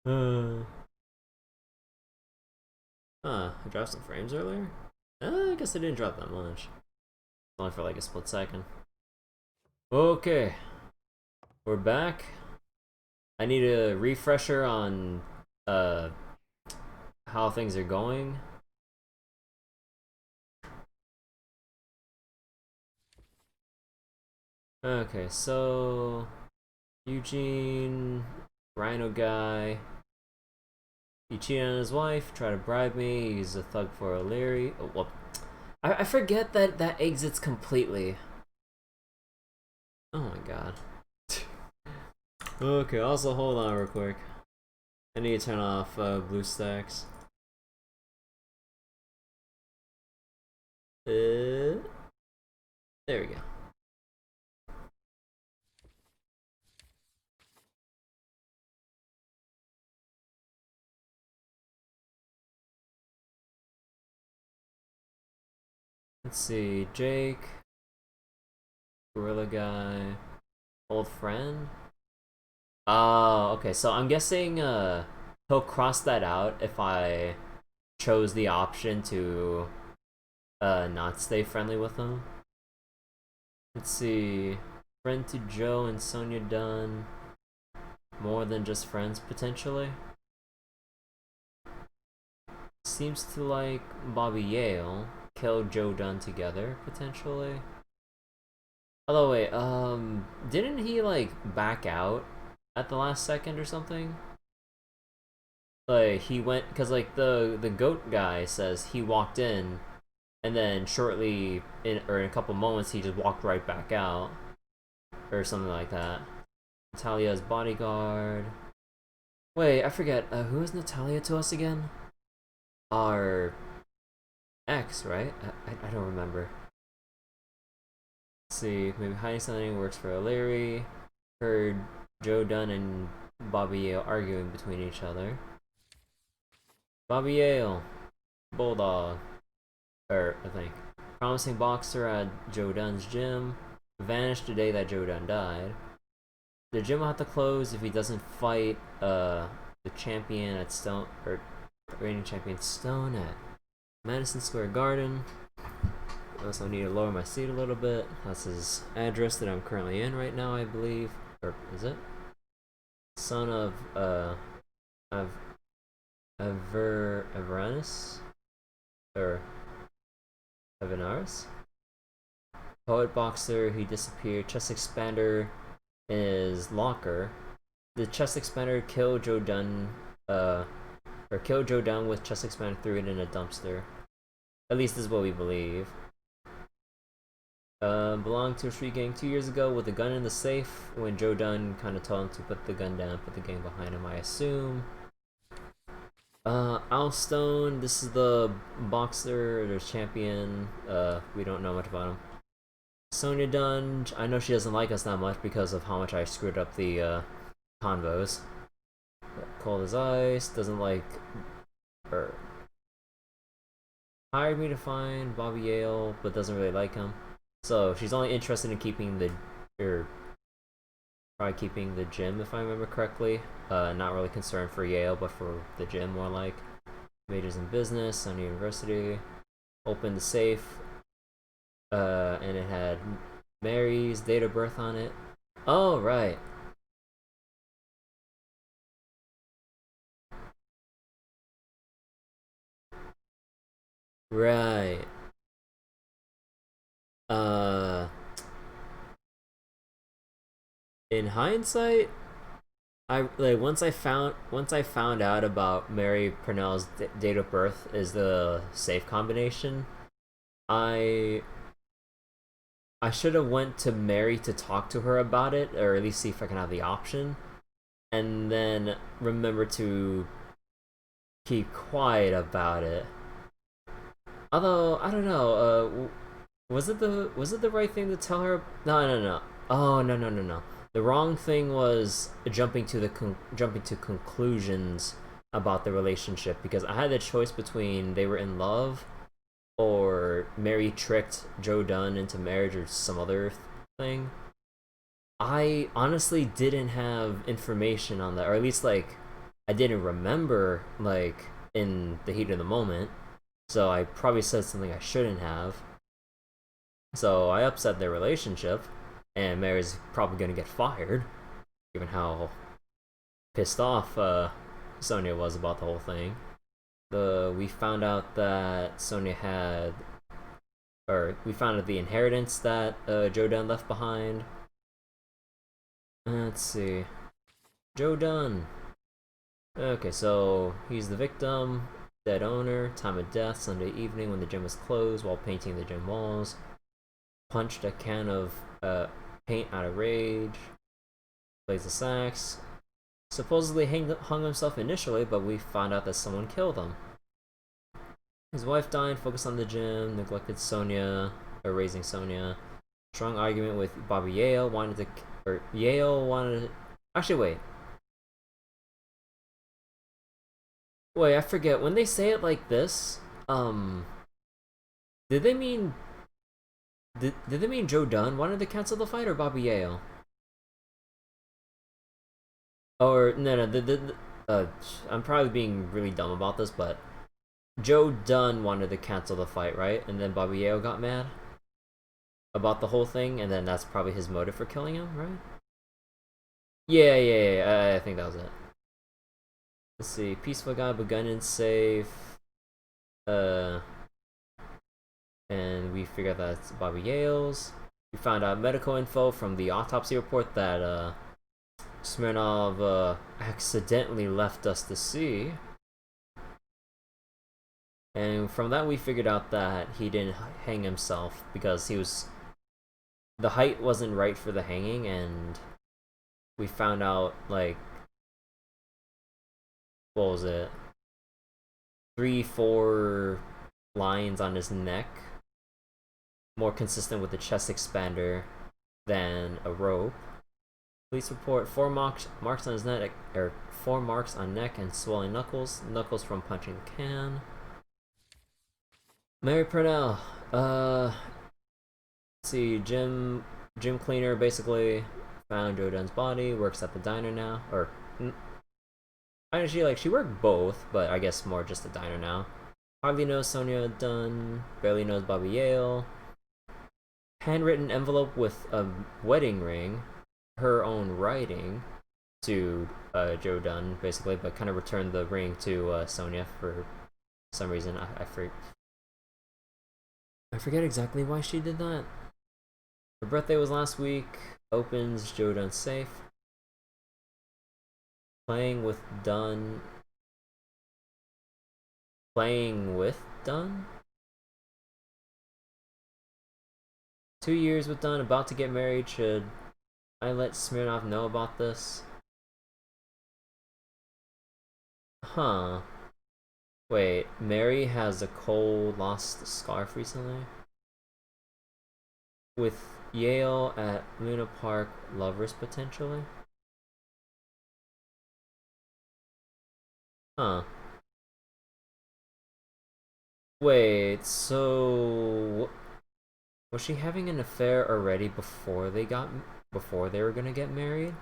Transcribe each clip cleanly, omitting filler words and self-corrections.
Uh, I dropped some frames earlier? I guess I didn't drop that much. Only for like a split second. Okay, we're back. I need a refresher on uh how things are going. Okay, so Eugene, Rhino guy, he cheated on his wife, tried to bribe me, he's a thug for O'Leary. Oh, well, I forget that that exits completely. Oh my god. Okay, also hold on real quick. I need to turn off BlueStacks. There we go. Let's see, Jake, Gorilla Guy, old friend. Oh, okay. So I'm guessing he'll cross that out if I chose the option to not stay friendly with him. Let's see, friend to Joe and Sonia Dunn. More than just friends potentially. Seems to like Bobby Yale. Kill Joe Dunn together potentially. Although wait, didn't he like back out at the last second or something? Like he went because like the goat guy says he walked in, and then shortly in a couple moments he just walked right back out, or something like that. Natalia's bodyguard. Wait, I forget. Who is Natalia to us again? Our ex, right? I don't remember. Let's see, maybe hiding something works for O'Leary. Heard Joe Dunn and Bobby Yale arguing between each other. Bobby Yale, Bulldog, I think. Promising boxer at Joe Dunn's gym. Vanished the day that Joe Dunn died. The gym will have to close if he doesn't fight the champion at Stone, or reigning champion Stone at Madison Square Garden. I also need to lower my seat a little bit. That's his address that I'm currently in right now, I believe. Or is it? Son of Avernus? Or Avanaris? Poet boxer, he disappeared. Chest expander in his locker. The chest expander killed Joe Dunn, or killed Joe Dunn with chest expander, threw it in a dumpster. At least this is what we believe. Belonged to a street gang 2 years ago with a gun in the safe when Joe Dunn kind of told him to put the gun down, put the gang behind him, I assume. Al Stone, this is the boxer, the champion. We don't know much about him. Sonia Dunn, I know she doesn't like us that much because of how much I screwed up the convos. Cold as ice, doesn't like her. Hired me to find Bobby Yale, but doesn't really like him. So she's only interested in keeping or probably keeping the gym, if I remember correctly. Not really concerned for Yale, but for the gym more like. Majors in business on university. Opened the safe, and it had Mary's date of birth on it. Oh right. Right. Uh, in hindsight, I like once I found out about Mary Purnell's date of birth is the safe combination. I I should have went to Mary to talk to her about it, or at least see if I can have the option, and then remember to keep quiet about it. Although I don't know, was it the right thing to tell her? No, no, no. Oh no, no, no, no. The wrong thing was jumping to conclusions about the relationship, because I had the choice between they were in love or Mary tricked Joe Dunn into marriage or some other thing. I honestly didn't have information on that, or at least like I didn't remember, like, in the heat of the moment, so I probably said something I shouldn't have. So I upset their relationship, and Mary's probably gonna get fired, given how pissed off Sonia was about the whole thing. We found out that Sonia had, or we found out the inheritance that Joe Dunn left behind. Let's see, Joe Dunn. Okay, so he's the victim, dead owner, time of death, Sunday evening when the gym was closed while painting the gym walls. Punched a can of paint out of rage. Plays the sax. Supposedly hung himself initially, but we found out that someone killed him. His wife died, focused on the gym, neglected Sonia, or raising Sonia. Strong argument with Bobby Yale, Yale wanted to, actually, wait, I forget, when they say it like this, did they mean, did they mean Joe Dunn wanted to cancel the fight, or Bobby Yale? Or, no, I'm probably being really dumb about this, but Joe Dunn wanted to cancel the fight, right? And then Bobby Yale got mad about the whole thing, and then that's probably his motive for killing him, right? Yeah, I think that was it. Let's see, peaceful guy, but gun and safe. And we figured out that's Bobby Yale's. We found out medical info from the autopsy report that Smirnov accidentally left us to see. And from that we figured out that he didn't hang himself because the height wasn't right for the hanging, and we found out, like, what was it? 3-4 lines on his neck, more consistent with the chest expander than a rope. Police report 4 marks on his neck, or 4 marks on neck and swelling knuckles from punching the can. Mary Purnell, let's see, gym cleaner basically found Joe Dunn's body, works at the diner now, or she worked both, but I guess more just the diner now. Hardly knows Sonia Dunn, barely knows Bobby Yale. Handwritten envelope with a wedding ring, her own writing, to Joe Dunn basically, but kind of returned the ring to Sonia for some reason. I forget exactly why she did that. Her birthday was last week. Opens Joe Dunn's safe. Playing with Dunn. 2 years with Dunn, about to get married. Should I let Smirnov know about this? Huh. Wait, Mary has a cold, lost the scarf recently? With Yale at Luna Park, lovers potentially? Huh. Wait, so was she having an affair already before they were gonna get married?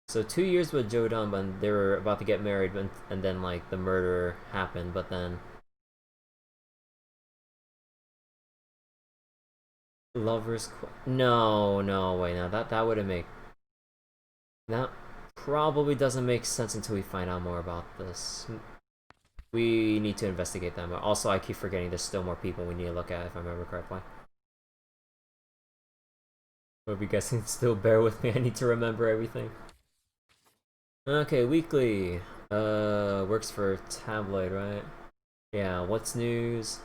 So 2 years with Joe Dunn, but they were about to get married, and then, like, the murder happened, but then no, wait, now that wouldn't make, that probably doesn't make sense until we find out more about this. We need to investigate them. Also, I keep forgetting there's still more people we need to look at, if I remember correctly. But you guys can still bear with me, I need to remember everything. Okay, weekly. Works for Tabloid, right? Yeah, what's news?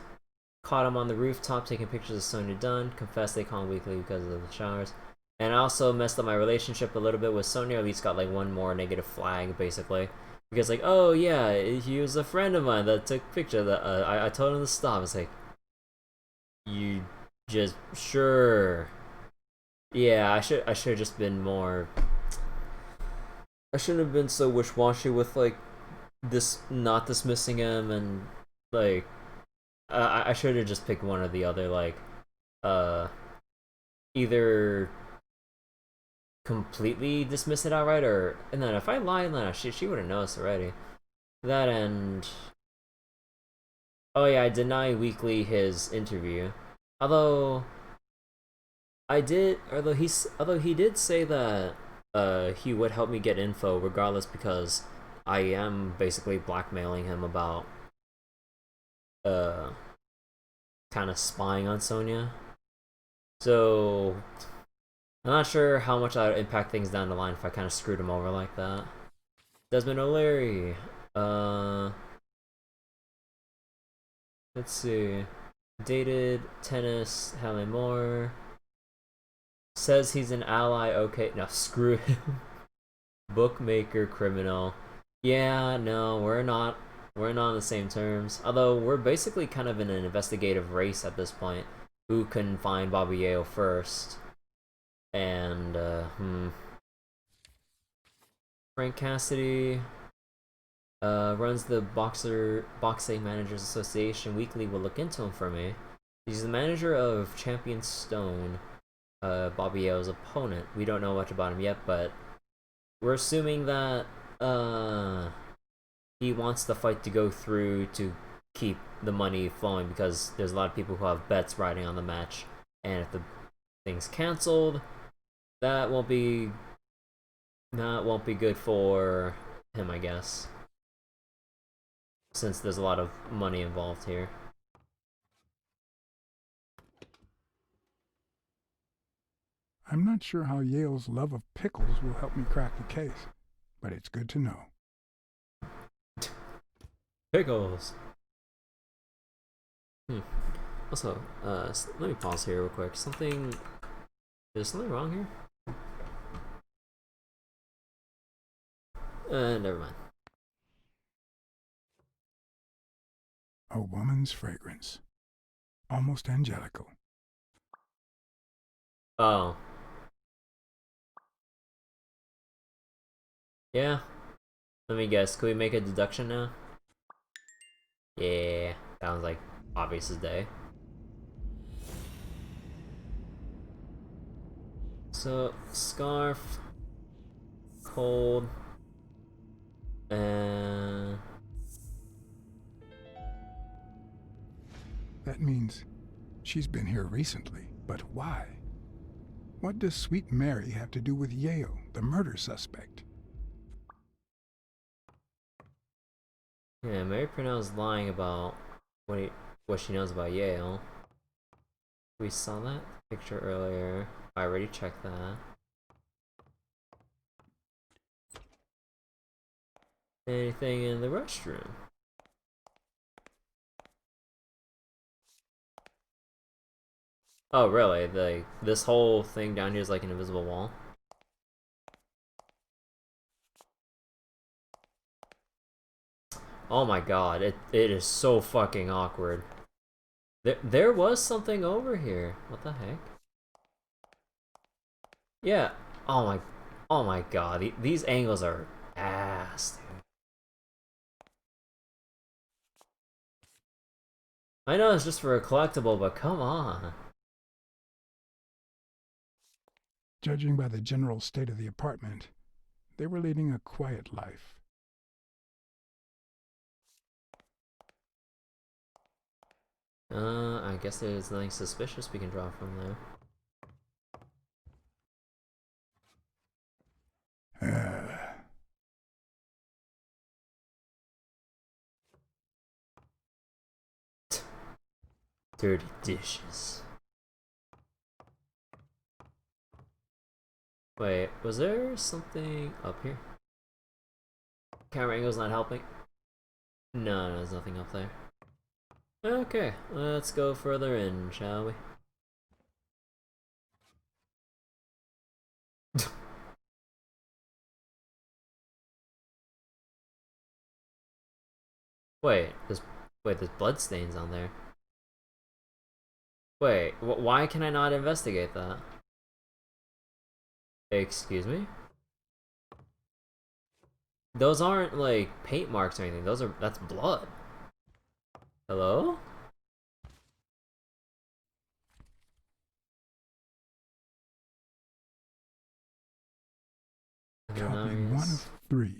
Caught him on the rooftop taking pictures of Sonia Dunn. Confessed they call him weekly because of the showers. And I also messed up my relationship a little bit with Sonia. At least got, like, one more negative flag, basically. Because, like, oh yeah, he was a friend of mine that took picture that I told him to stop. It's like, you just, sure. Yeah, I should have just been more. I shouldn't have been so wish-washy with, like, not dismissing him, and, like, I should have just picked one or the other, like, either completely dismiss it outright, or and then if I lie, then she would have noticed already. That and oh yeah, I deny Weekly his interview. Although although he did say that he would help me get info regardless because I am basically blackmailing him about uh kind of spying on Sonya. So I'm not sure how much that would impact things down the line if I kind of screwed him over like that. Desmond O'Leary. Uh, let's see. Dated tennis. Hallie Moore. Says he's an ally. Okay, no, screw him. Bookmaker criminal. Yeah, no, we're not. We're not on the same terms. Although we're basically kind of in an investigative race at this point. Who can find Bobby Yale first? And Frank Cassidy runs the Boxing Managers Association. Weekly will look into him for me. He's the manager of Champion Stone, Bobby Yale's opponent. We don't know much about him yet, but we're assuming that he wants the fight to go through to keep the money flowing because there's a lot of people who have bets riding on the match, and if the thing's canceled, that won't be good for him, I guess, since there's a lot of money involved here. I'm not sure how Yale's love of pickles will help me crack the case, but it's good to know. Pickles. Also, let me pause here real quick. Is something wrong here? Never mind. A woman's fragrance. Almost angelical. Oh. Yeah. Let me guess. Can we make a deduction now? Yeah. Sounds like obvious as day. So, scarf. Cold. And... That means she's been here recently, but why? What does Sweet Mary have to do with Yale, the murder suspect? Yeah, Mary Purnell's lying about what she knows about Yale. We saw that picture earlier. I already checked that. Anything in the restroom? Oh, really? This whole thing down here is like an invisible wall? Oh my god, it is so fucking awkward. There was something over here. What the heck? Yeah. Oh my god. These angles are ass, dude. I know it's just for a collectible, but come on. Judging by the general state of the apartment, they were leading a quiet life. I guess there's nothing suspicious we can draw from there. Dirty dishes. Wait, was there something up here? Camera angle's not helping. No, there's nothing up there. Okay, let's go further in, shall we? Wait, there's blood stains on there. Wait, why can I not investigate that? Excuse me? Those aren't like paint marks or anything. That's blood. Hello? Copy one of 3.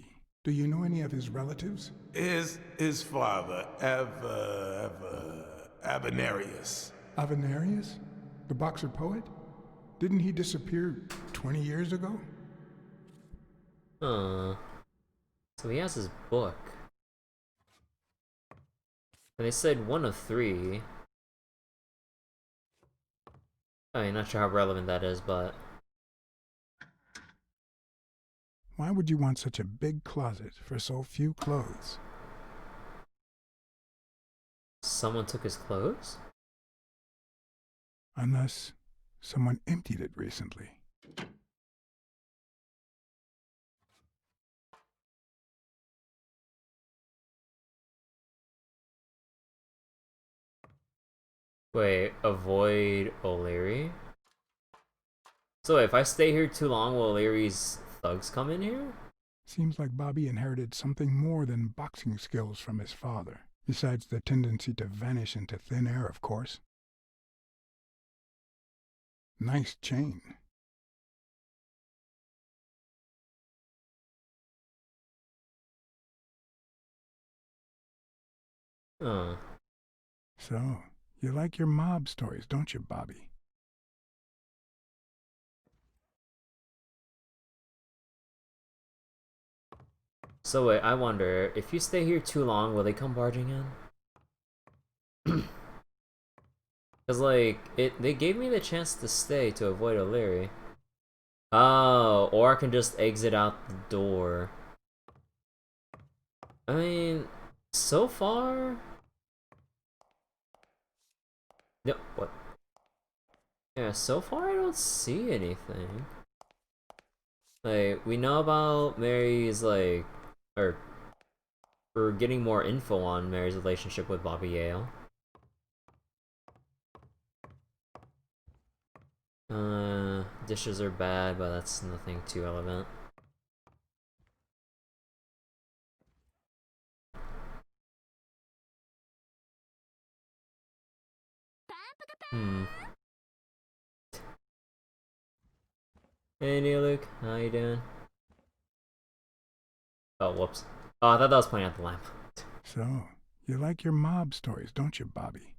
Do you know any of his relatives? His father, Avenarius. Avenarius? The boxer poet? Didn't he disappear 20 years ago? Huh. So he has his book. And they said one of 3. I mean, not sure how relevant that is, but... Why would you want such a big closet for so few clothes? Someone took his clothes? Unless someone emptied it recently. Wait, avoid O'Leary? So if I stay here too long, will O'Leary's thugs come in here? Seems like Bobby inherited something more than boxing skills from his father, besides the tendency to vanish into thin air, of course. Nice chain. Oh. So, you like your mob stories, don't you, Bobby? So wait, I wonder, if you stay here too long, will they come barging in? Cause like, they gave me the chance to stay to avoid O'Leary. Oh, or I can just exit out the door. I mean, so far... No, what? Yeah, so far I don't see anything. Like, we know about Mary's, like... Or... We're getting more info on Mary's relationship with Bobby Yale. Dishes are bad, but that's nothing too relevant. Hmm. Hey, Neil Luke, how you doing? Oh, whoops. Oh, I thought that was pointing at the lamp. So, you like your mob stories, don't you, Bobby?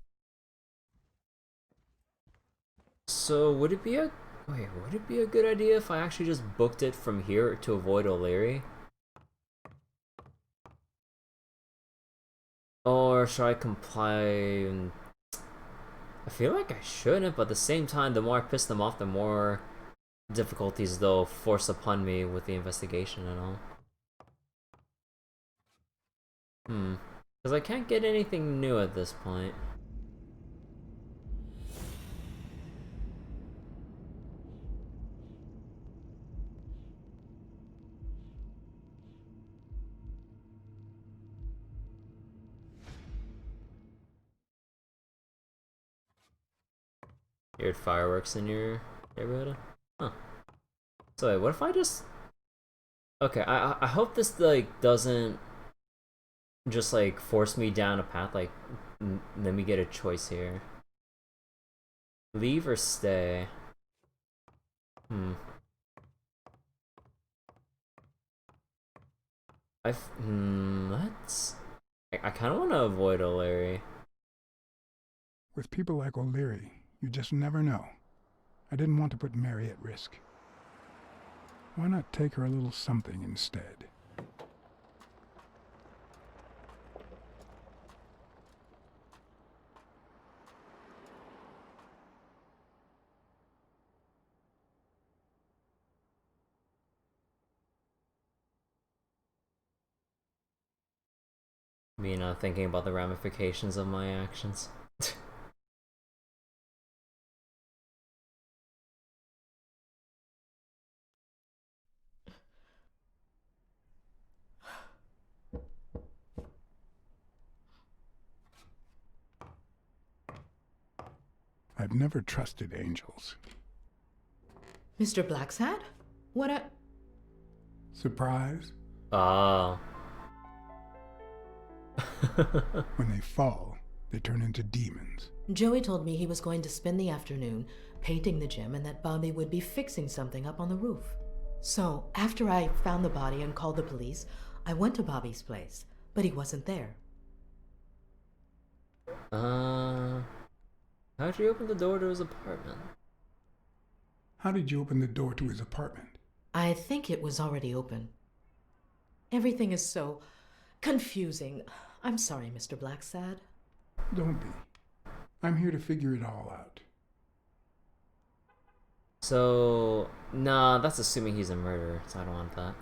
So, would it be a... Wait, would it be a good idea if I actually just booked it from here to avoid O'Leary? Or should I comply and... I feel like I shouldn't, but at the same time, the more I piss them off, the more difficulties they'll force upon me with the investigation and all. Because I can't get anything new at this point. You heard fireworks in your neighborhood? Huh. So wait, what if I just... Okay, I hope this, like, doesn't just, like, force me down a path, like, let me get a choice here. Leave or stay? Let's... I kind of want to avoid O'Leary. With people like O'Leary, you just never know. I didn't want to put Mary at risk. Why not take her a little something instead? Me not thinking about the ramifications of my actions. I've never trusted angels. Mr. Blacksad? What a... Surprise? Oh. When they fall, they turn into demons. Joey told me he was going to spend the afternoon painting the gym and that Bobby would be fixing something up on the roof. So, after I found the body and called the police, I went to Bobby's place, but he wasn't there. How'd you open the door to his apartment? How did you open the door to his apartment? I think it was already open. Everything is so confusing. I'm sorry, Mr. Blacksad. Don't be. I'm here to figure it all out. So, nah, that's assuming he's a murderer, so I don't want that.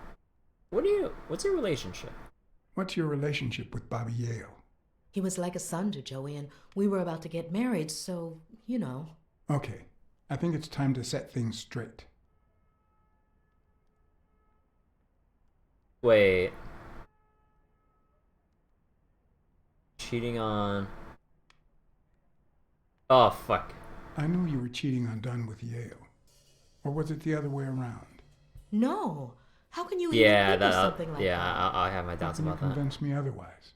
What's your relationship? What's your relationship with Bobby Yale? He was like a son to Joey, and we were about to get married, so, you know. Okay, I think it's time to set things straight. Wait. Cheating on... Oh, fuck. I knew you were cheating on Dunn with Yale. Or was it the other way around? No. How can you Yeah, even think of something like that? I have my doubts How can about you that. convince me otherwise?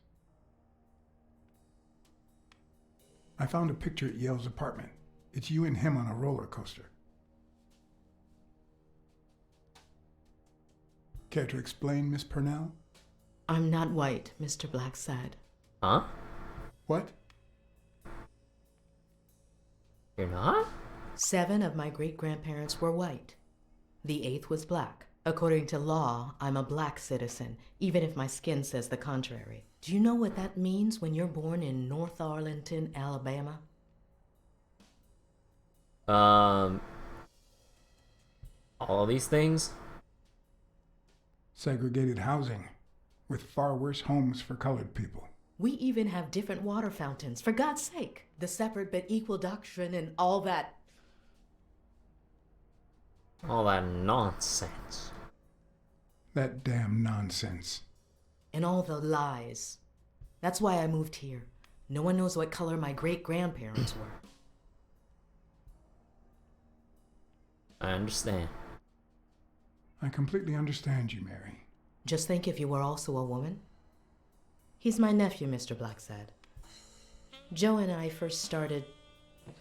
I found a picture at Yale's apartment. It's you and him on a roller coaster. Care to explain, Miss Purnell? I'm not white, Mr. Blacksad. Huh? What? You're not? 7 of my great-grandparents were white. The 8th was black. According to law, I'm a black citizen, even if my skin says the contrary. Do you know what that means when you're born in North Arlington, Alabama? All these things? Segregated housing, with far worse homes for colored people. We even have different water fountains, for God's sake. The separate but equal doctrine and all that. All that nonsense. That damn nonsense. And all the lies. That's why I moved here. No one knows what color my great-grandparents were. I understand. I completely understand you, Mary. Just think if you were also a woman. He's my nephew, Mr. Blacksad. Joe and I first started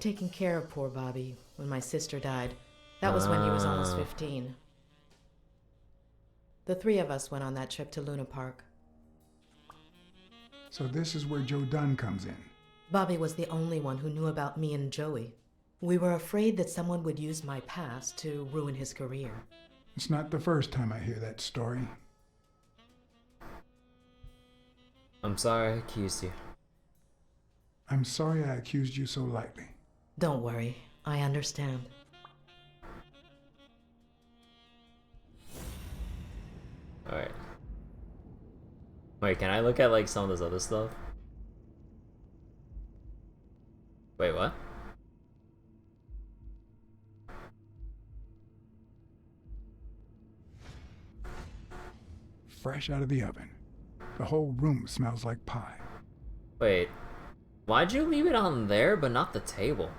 taking care of poor Bobby when my sister died. That was when he was almost 15. The 3 of us went on that trip to Luna Park. So this is where Joe Dunn comes in. Bobby was the only one who knew about me and Joey. We were afraid that someone would use my past to ruin his career. It's not the first time I hear that story. I'm sorry I accused you. I'm sorry I accused you so lightly. Don't worry, I understand. Alright. Wait, can I look at like some of this other stuff? Wait, what? Fresh out of the oven. The whole room smells like pie. Wait. Why'd you leave it on there but not the table?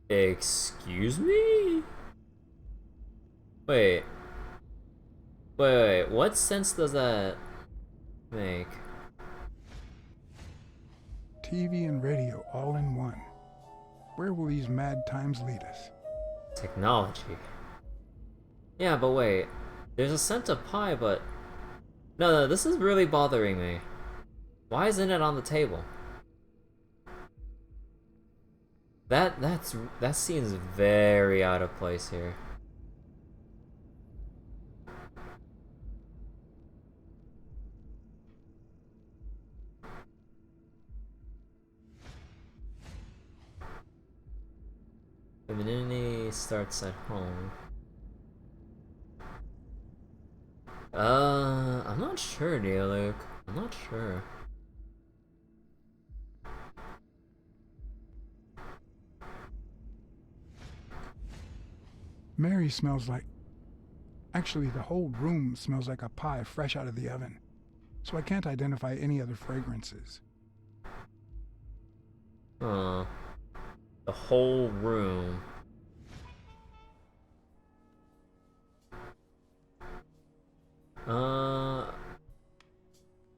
Excuse me? Wait. Wait, what sense does that make? TV and radio all in one. Where will these mad times lead us? Technology. Yeah, but wait. There's a scent of pie, but... No, this is really bothering me. Why isn't it on the table? That seems very out of place here. Femininity starts at home. I'm not sure, dear Luke. I'm not sure. Mary smells like... Actually, the whole room smells like a pie fresh out of the oven. So I can't identify any other fragrances. Huh. The whole room.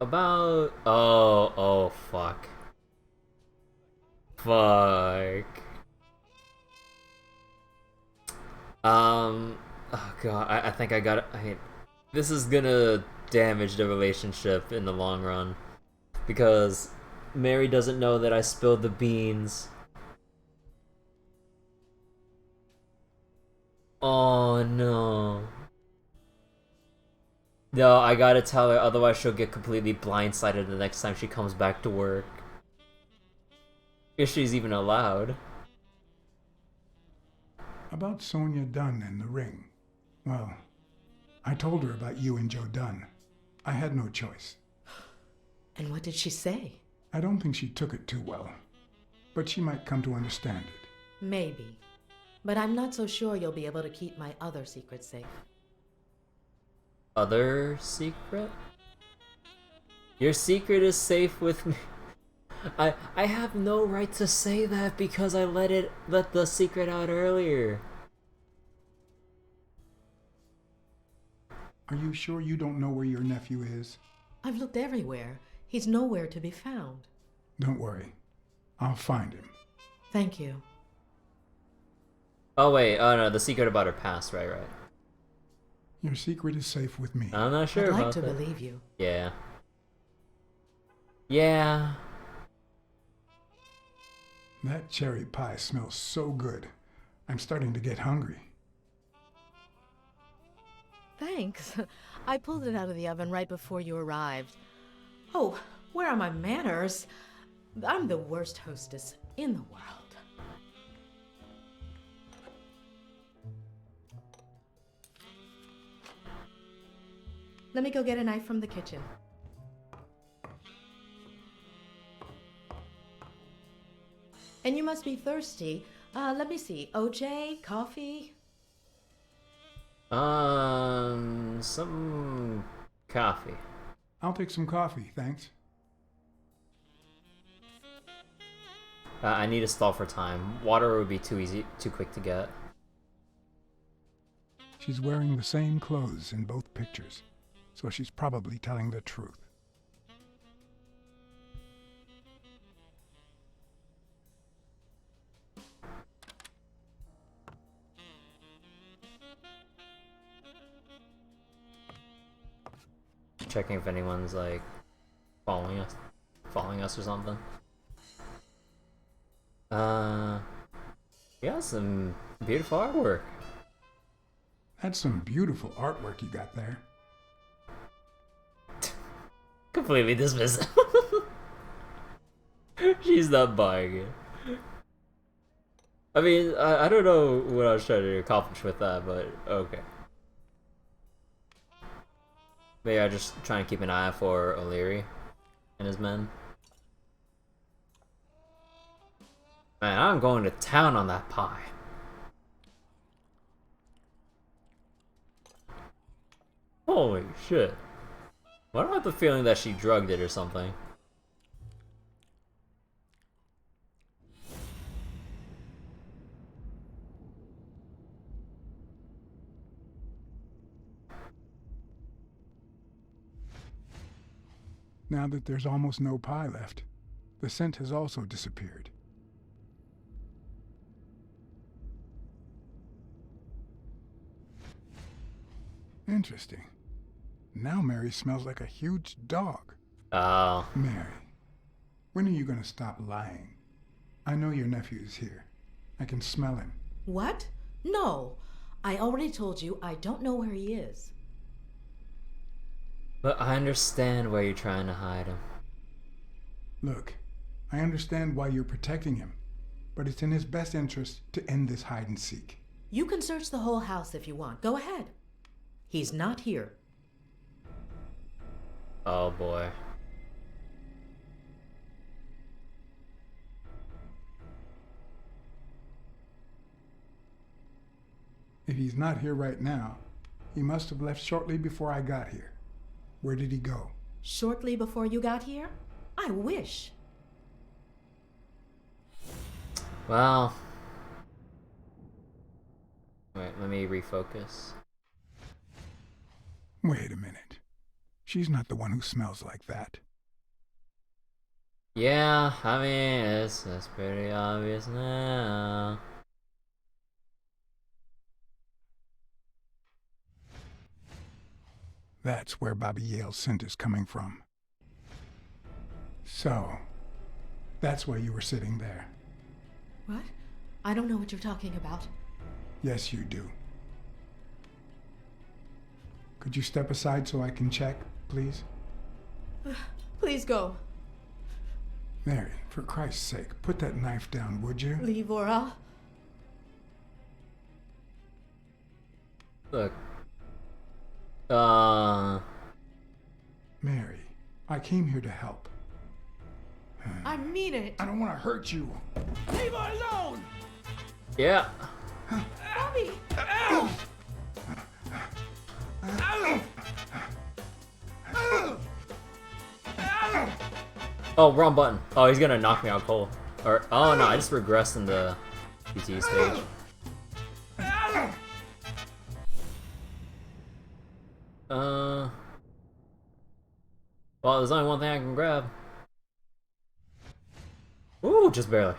About... Oh, fuck. Fuck. think I got it. This is gonna damage the relationship in the long run. Because Mary doesn't know that I spilled the beans. Oh no. No, I gotta tell her, otherwise she'll get completely blindsided the next time she comes back to work. If she's even allowed. About Sonia Dunn and the ring. Well, I told her about you and Joe Dunn. I had no choice. And what did she say? I don't think she took it too well, but she might come to understand it. Maybe. But I'm not so sure you'll be able to keep my other secret safe. Other secret? Your secret is safe with me. I have no right to say that because I let the secret out earlier. Are you sure you don't know where your nephew is? I've looked everywhere. He's nowhere to be found. Don't worry. I'll find him. Thank you. Oh wait, oh no, the secret about her past, right. Your secret is safe with me. I'm not sure I'd about like to that. believe you. Yeah. Yeah. That cherry pie smells so good. I'm starting to get hungry. Thanks. I pulled it out of the oven right before you arrived. Oh, where are my manners? I'm the worst hostess in the world. Let me go get a knife from the kitchen. And you must be thirsty. Let me see. OJ? Coffee? Some coffee. I'll take some coffee, thanks. I need to stall for time. Water would be too quick to get. She's wearing the same clothes in both pictures, so she's probably telling the truth. Checking if anyone's like following us or something. Yeah, some beautiful artwork. That's some beautiful artwork you got there. Completely dismissive. She's not buying it. I mean, I don't know what I was trying to accomplish with that, but okay. Maybe I just trying to keep an eye out for O'Leary and his men. Man, I'm going to town on that pie. Holy shit. Why do I have the feeling that she drugged it or something? Now that there's almost no pie left, the scent has also disappeared. Interesting. Now Mary smells like a huge dog. Oh. Mary, when are you going to stop lying? I know your nephew is here. I can smell him. What? No. I already told you I don't know where he is. But I understand where you're trying to hide him. Look, I understand why you're protecting him, but it's in his best interest to end this hide and seek. You can search the whole house if you want. Go ahead. He's not here. Oh boy. If he's not here right now, he must have left shortly before I got here. Where did he go? Shortly before you got here? I wish. Well. Wait, let me refocus. Wait a minute. She's not the one who smells like that. Yeah, I mean, it's pretty obvious now. That's where Bobby Yale's scent is coming from. So, that's why you were sitting there. What? I don't know what you're talking about. Yes, you do. Could you step aside so I can check, please? Please go. Mary, for Christ's sake, put that knife down, would you? Leave, Ora. Look. Mary, I came here to help. I mean it. I don't want to hurt you. Leave her alone! Yeah. Bobby! Oh, wrong button. Oh, he's gonna knock me out cold. Or, oh no, I just regressed in the PT stage. Well, there's only one thing I can grab. Ooh, just barely.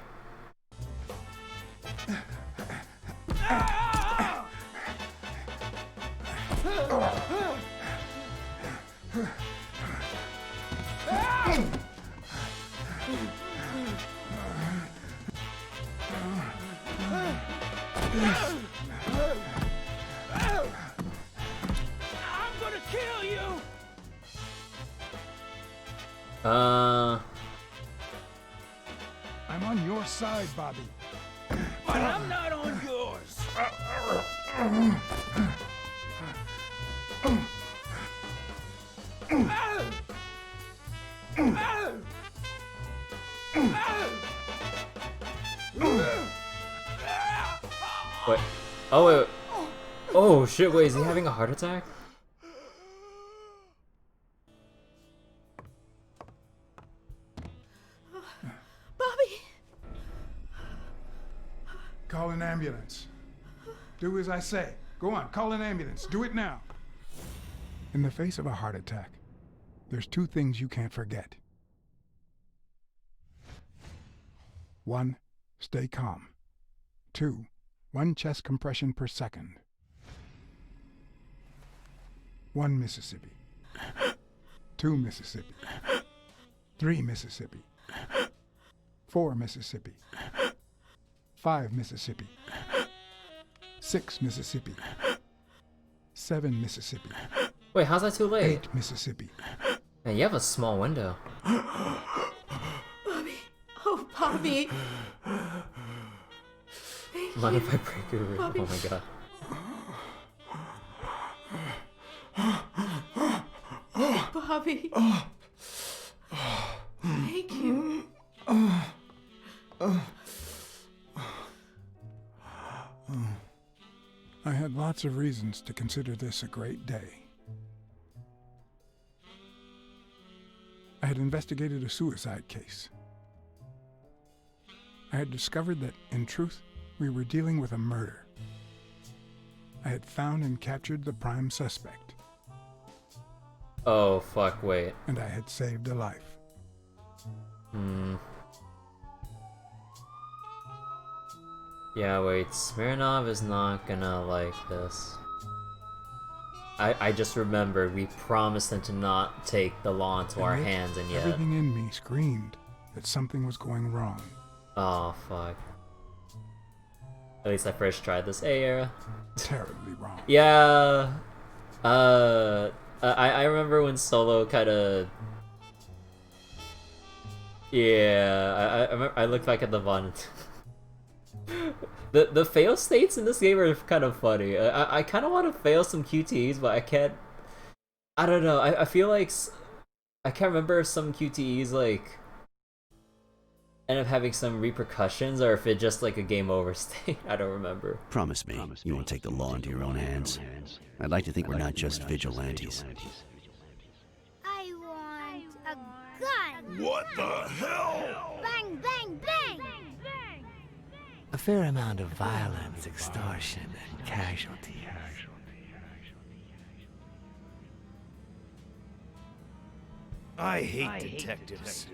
I'm gonna kill you! I'm on your side, Bobby. But I'm not on yours! Wait. Oh, wait. Oh, shit, wait, is he having a heart attack? Bobby! Call an ambulance. Do as I say. Go on, call an ambulance. Do it now. In the face of a heart attack, there's two things you can't forget. 1, stay calm. 2, 1 chest compression per second. 1 Mississippi. 2 Mississippi. 3 Mississippi. 4 Mississippi. 5 Mississippi. 6 Mississippi. 7 Mississippi. Wait, how's that too late? 8 Mississippi. Man, you have a small window. Bobby! Oh, Bobby! Mind if I break your rib? Bobby. Oh my god. Bobby! Thank you. I had lots of reasons to consider this a great day. I had investigated a suicide case. I had discovered that, in truth, we were dealing with a murder. I had found and captured the prime suspect, Oh, fuck, wait. and I had saved a life. Yeah, wait, Smirnov is not gonna like this. I just remembered we promised him to not take the law into our And yet, hands, and yet... everything in me screamed that something was going wrong. Oh, fuck. At least I first tried this. Hey, Era. Terribly wrong. Yeah. I remember when Solo kind of... Yeah, I look back at the VOD. The fail states in this game are kind of funny. I kind of want to fail some QTEs, but I can't. I don't know. I feel like I can't remember if some QTEs like end up having some repercussions, or if it's just like a game over state. I don't remember. Promise me you won't take the law into your own hands. I'd like to think we're not just vigilantes. I want a gun! What the hell? Bang, bang, bang! A fair amount of violence, extortion, and casualty. I hate detectives.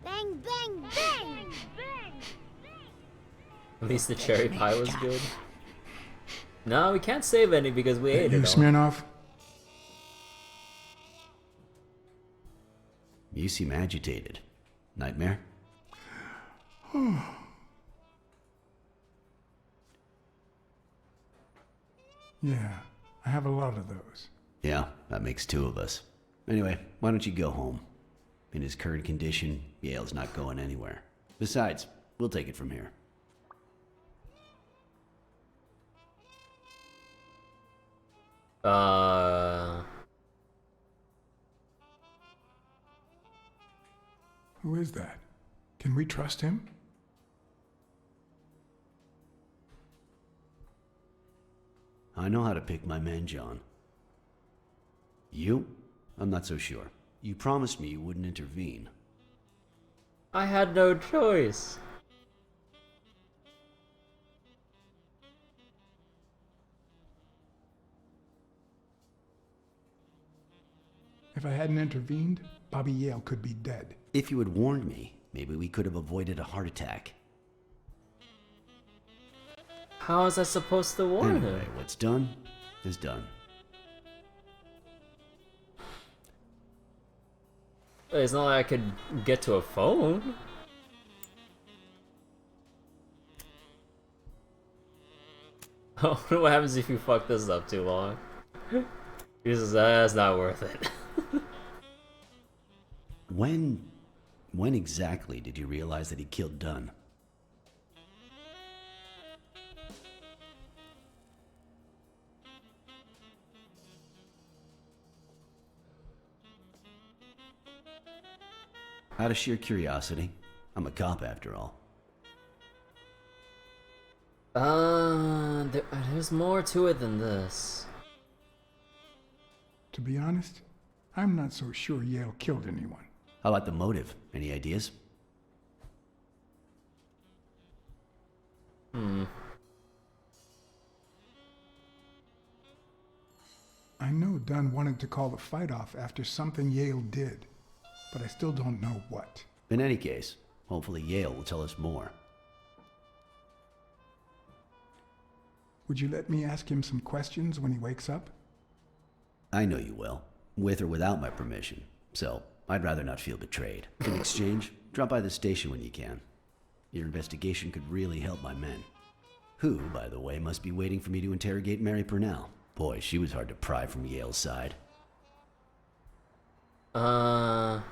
Bang, bang, bang! At least the cherry pie was good. No, we can't save any because we ate You, it all. Smirnoff? You seem agitated. Nightmare? Yeah, I have a lot of those. Yeah, that makes two of us. Anyway, why don't you go home? In his current condition, Yale's not going anywhere. Besides, we'll take it from here. Who is that? Can we trust him? I know how to pick my men, John. You? I'm not so sure. You promised me you wouldn't intervene. I had no choice. If I hadn't intervened, Bobby Yale could be dead. If you had warned me, maybe we could have avoided a heart attack. How was I supposed to warn Anyway, him? what's done is done. It's not like I could get to a phone. Oh, what happens if you fuck this up too long? Jesus, that's not worth it. When exactly did you realize that he killed Dunn? Out of sheer curiosity. I'm a cop after all. There's more to it than this. To be honest, I'm not so sure Yale killed anyone. How about the motive? Any ideas? I know Dunn wanted to call the fight off after something Yale did, but I still don't know what. In any case, hopefully Yale will tell us more. Would you let me ask him some questions when he wakes up? I know you will, with or without my permission, so I'd rather not feel betrayed. In exchange, drop by the station when you can. Your investigation could really help my men. Who, by the way, must be waiting for me to interrogate Mary Purnell. Boy, she was hard to pry from Yale's side. Nah,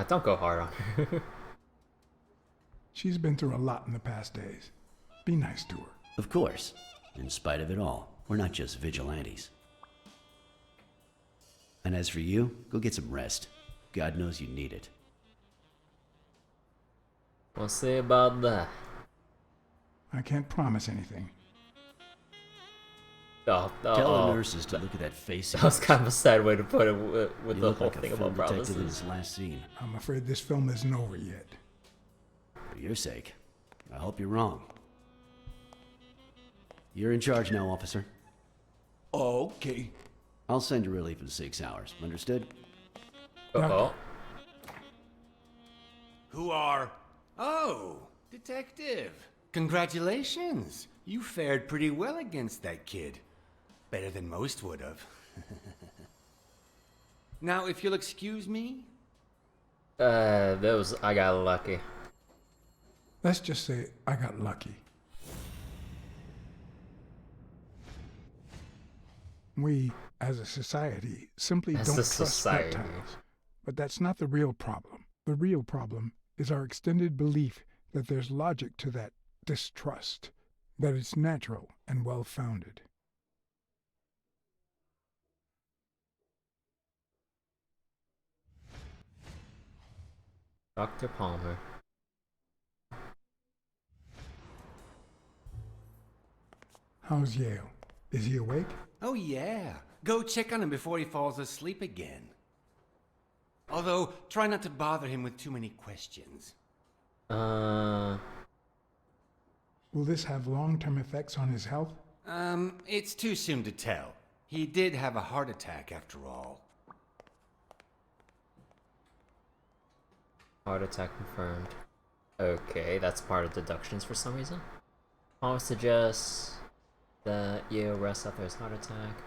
don't go hard on her. She's been through a lot in the past days. Be nice to her. Of course. In spite of it all, we're not just vigilantes. And as for you, go get some rest. God knows you need it. We'll see about that. I can't promise anything. Oh, Tell the nurses to look at that face. That was kind of a sad way to put it with You the look whole like a thing film about detective in promises. this last scene. I'm afraid this film isn't over yet. For your sake, I hope you're wrong. You're in charge now, officer. Okay. I'll send you relief in 6 hours. Understood? Uh-oh. Who are... Oh, detective. Congratulations. You fared pretty well against that kid. Better than most would have. Now, if you'll excuse me... I got lucky. Let's just say I got lucky. We, as a society, simply As don't a trust society. reptiles. But that's not the real problem. The real problem is our extended belief that there's logic to that distrust, that it's natural and well-founded. Dr. Palmer. How's Yale? Is he awake? Oh, yeah. Go check on him before he falls asleep again. Although, try not to bother him with too many questions. Will this have long-term effects on his health? It's too soon to tell. He did have a heart attack after all. Heart attack confirmed. Okay, that's part of deductions for some reason. I would suggest That you rest after his heart attack.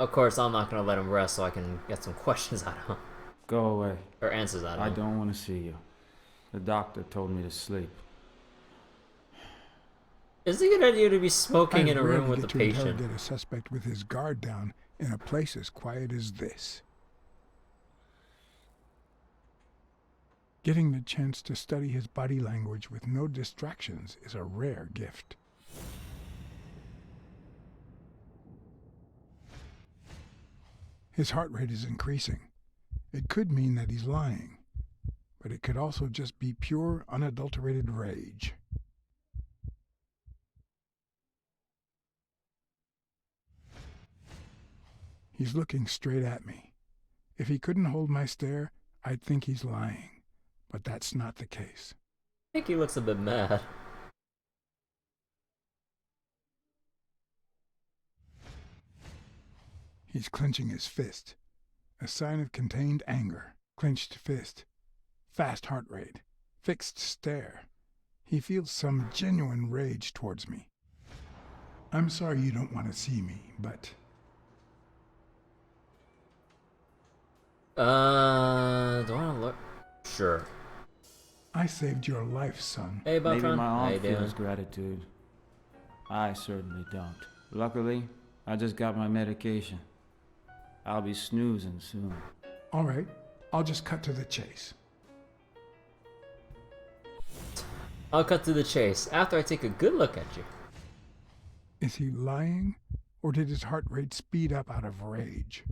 Of course, I'm not gonna let him rest so I can get some questions out of him. Go away. Or answers out of I him. don't want to see you. The doctor told me to sleep. Is it a good idea to be smoking in a room with a to patient? interrogate a suspect with his guard down in a place as quiet as this. Getting the chance to study his body language with no distractions is a rare gift. His heart rate is increasing. It could mean that he's lying, but it could also just be pure, unadulterated rage. He's looking straight at me. If he couldn't hold my stare, I'd think he's lying, but that's not the case. I think he looks a bit mad. He's clenching his fist, a sign of contained anger. Clenched fist, fast heart rate, fixed stare. He feels some genuine rage towards me. I'm sorry you don't want to see me, but... Do I want to look? Sure. I saved your life, son. Hey, Maybe Buckron. my How you aunt doing? feels gratitude. I certainly don't. Luckily, I just got my medication. I'll be snoozing soon. All right, I'll just cut to the chase. I'll cut to the chase after I take a good look at you. Is he lying, or did his heart rate speed up out of rage?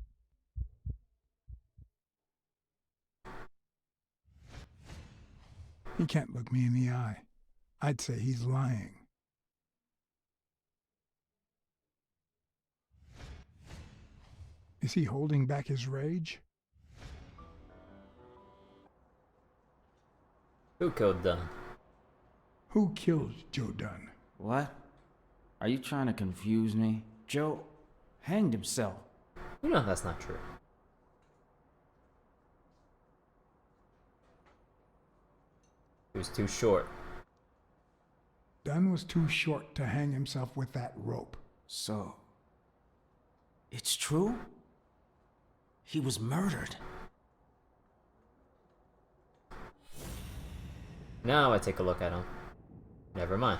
He can't look me in the eye. I'd say he's lying. Is he holding back his rage? Who killed Dunn? Who killed Joe Dunn? What? Are you trying to confuse me? Joe hanged himself. You know that's not true. He was too short. Dunn was too short to hang himself with that rope. So, it's true? He was murdered. Now I take a look at him. Never mind.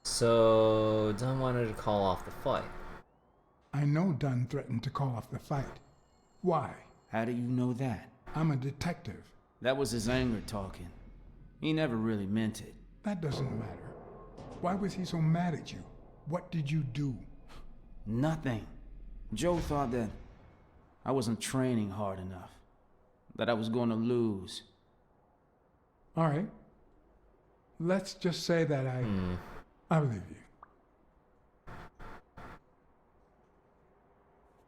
So, Dunn wanted to call off the fight. I know Dunn threatened to call off the fight. Why? How do you know that? I'm a detective. That was his anger talking. He never really meant it. That doesn't matter. Why was he so mad at you? What did you do? Nothing. Joe thought that I wasn't training hard enough. That I was going to lose. All right. Let's just say that I believe you.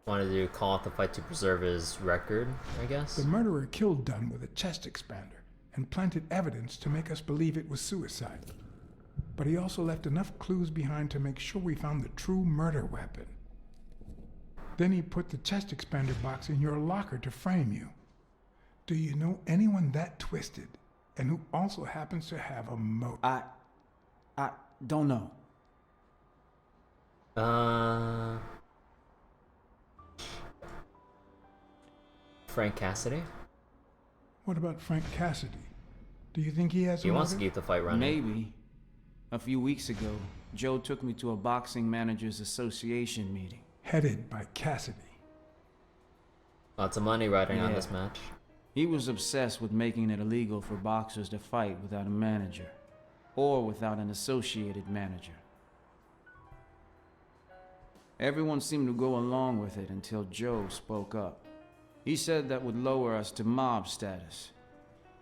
Wanted to call off the fight to preserve his record, I guess? The murderer killed Dunn with a chest expander and planted evidence to make us believe it was suicide. But he also left enough clues behind to make sure we found the true murder weapon. Then he put the chest expander box in your locker to frame you. Do you know anyone that twisted and who also happens to have a motive? I don't know. Frank Cassidy? What about Frank Cassidy? Do you think he has a He wants to motive? keep the fight running. Maybe. A few weeks ago, Joe took me to a Boxing Managers Association meeting. Headed by Cassidy. Lots of money riding on Yeah. this match. He was obsessed with making it illegal for boxers to fight without a manager, or without an associated manager. Everyone seemed to go along with it until Joe spoke up. He said that would lower us to mob status.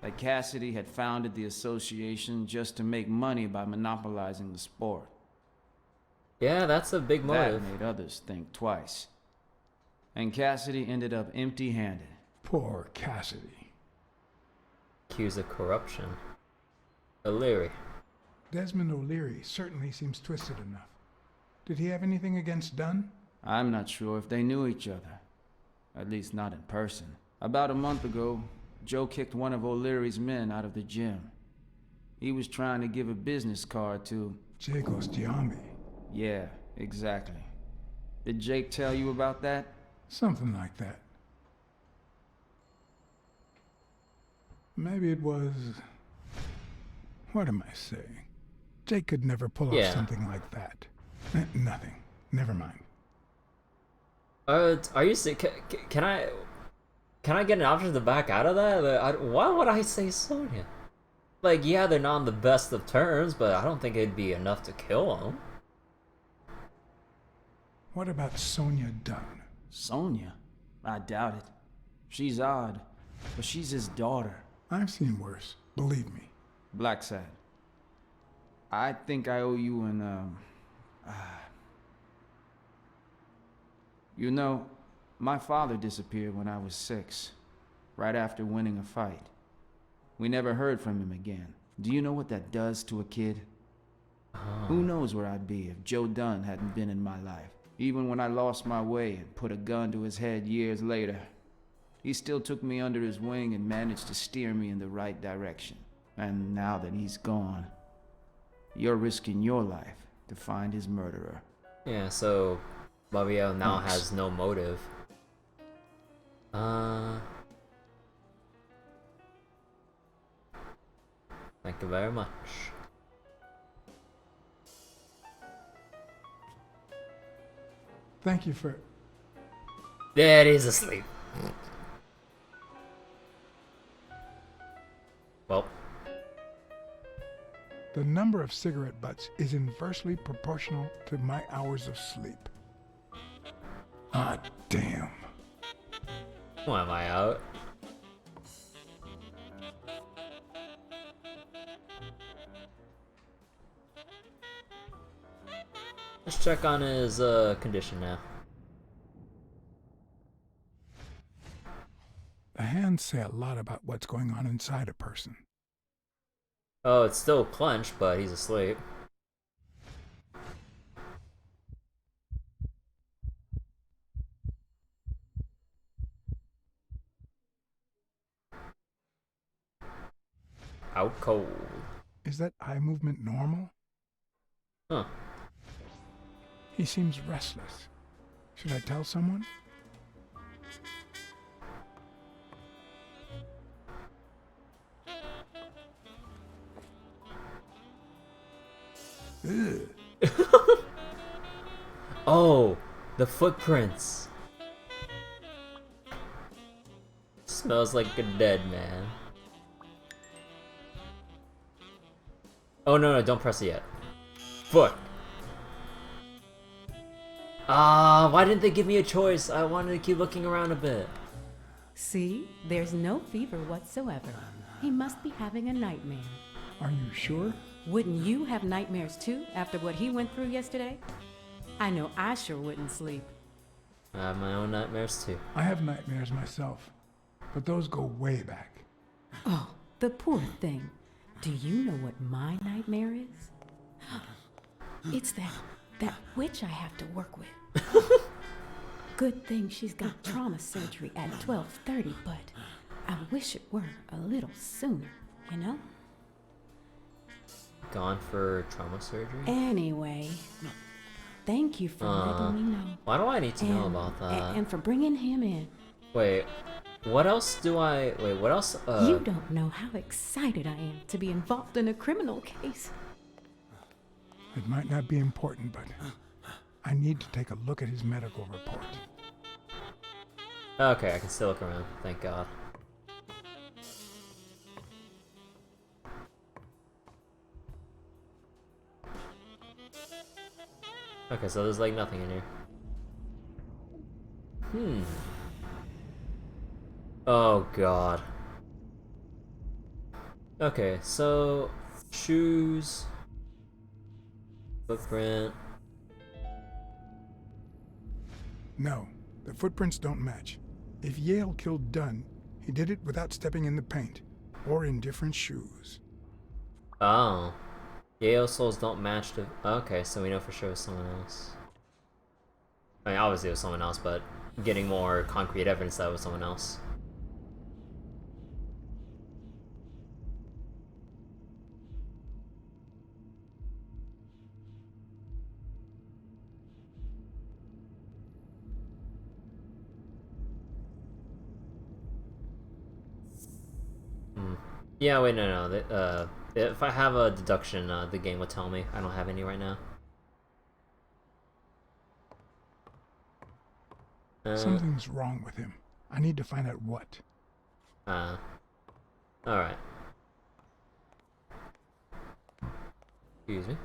That Cassidy had founded the association just to make money by monopolizing the sport. Yeah, that's a big motive. That made others think twice. And Cassidy ended up empty-handed. Poor Cassidy. Accused of corruption. O'Leary. Desmond O'Leary certainly seems twisted enough. Did he have anything against Dunn? I'm not sure if they knew each other. At least not in person. About a month ago, Joe kicked one of O'Leary's men out of the gym. He was trying to give a business card to... Jacob's Giambi. Yeah, exactly. Did Jake tell you about that? Something like that. Maybe it was... What am I saying? Jake could never pull off something like that. Nothing. Never mind. Are you saying... Can I get an option to back out of that? Why would I say Sonya? Like, yeah, they're not on the best of terms, but I don't think it'd be enough to kill him. What about Sonya Dunn? Sonya? I doubt it. She's odd, but she's his daughter. I've seen worse, believe me. Blacksad. I think I owe you an, You know, my father disappeared when I was 6, right after winning a fight. We never heard from him again. Do you know what that does to a kid? Who knows where I'd be if Joe Dunn hadn't been in my life. Even when I lost my way and put a gun to his head years later, he still took me under his wing and managed to steer me in the right direction. And now that he's gone, you're risking your life to find his murderer. Yeah, so Babiel now has no motive. Thank you very much. Thank you for... There he's asleep. Well. The number of cigarette butts is inversely proportional to my hours of sleep. Ah, damn. Why am I out? Let's check on his condition now. The hands say a lot about what's going on inside a person. Oh, it's still clenched, but he's asleep. Out cold. Is that eye movement normal? Huh. He seems restless. Should I tell someone? Ugh. Oh, the footprints. Smells like a dead man. Oh no, don't press it yet. Foot. Ah, why didn't they give me a choice? I wanted to keep looking around a bit. See, there's no fever whatsoever. He must be having a nightmare. Are you sure? Wouldn't you have nightmares too after what he went through yesterday? I know I sure wouldn't sleep. I have my own nightmares too. I have nightmares myself, but those go way back. Oh, the poor thing. Do you know what my nightmare is? It's that witch I have to work with. Good thing she's got trauma surgery at 12:30, but I wish it were a little sooner, you know? Gone for trauma surgery? Anyway, thank you for letting me know. Why do I need to know about that? And for bringing him in. Wait, what else do I... Wait, what else? You don't know how excited I am to be involved in a criminal case. It might not be important, but I need to take a look at his medical report. Okay, I can still look around. Thank God. Okay, so there's like nothing in here. Oh God. Okay, so shoes, footprint. No, the footprints don't match. If Yale killed Dunn, he did it without stepping in the paint, or in different shoes. Oh. Yale souls don't match the... Okay, so we know for sure it was someone else. I mean, obviously it was someone else, but getting more concrete evidence that it was someone else. Yeah, wait, no. If I have a deduction, the game will tell me. I don't have any right now. Something's wrong with him. I need to find out what. Alright. Excuse me.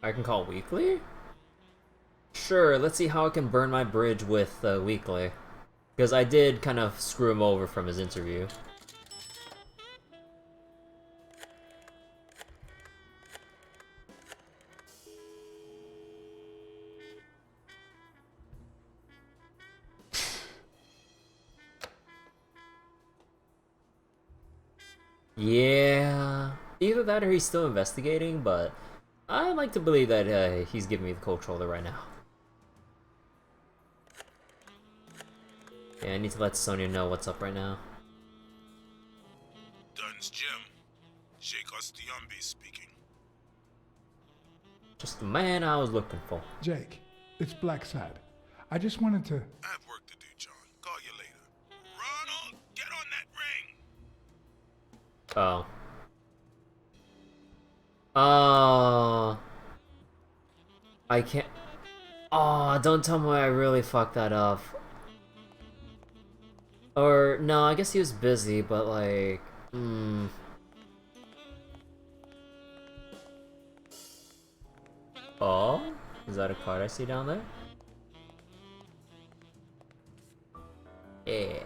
I can call weekly? Sure, let's see how I can burn my bridge with weekly. Because I did kind of screw him over from his interview. Yeah, either that or he's still investigating, but I like to believe that he's giving me the controller right now. Yeah, I need to let Sonya know what's up right now. Dunn's Jim. Sheikh Ostiumbi speaking. Just the man I was looking for. Jake, it's Blacksad. I just wanted to... I have work to do, John. Call you later. Ronald, get on that ring! Oh. Oh. I can't... Oh, don't tell me I really fucked that up. Or, no, I guess he was busy, but like... Oh? Is that a card I see down there? Yeah.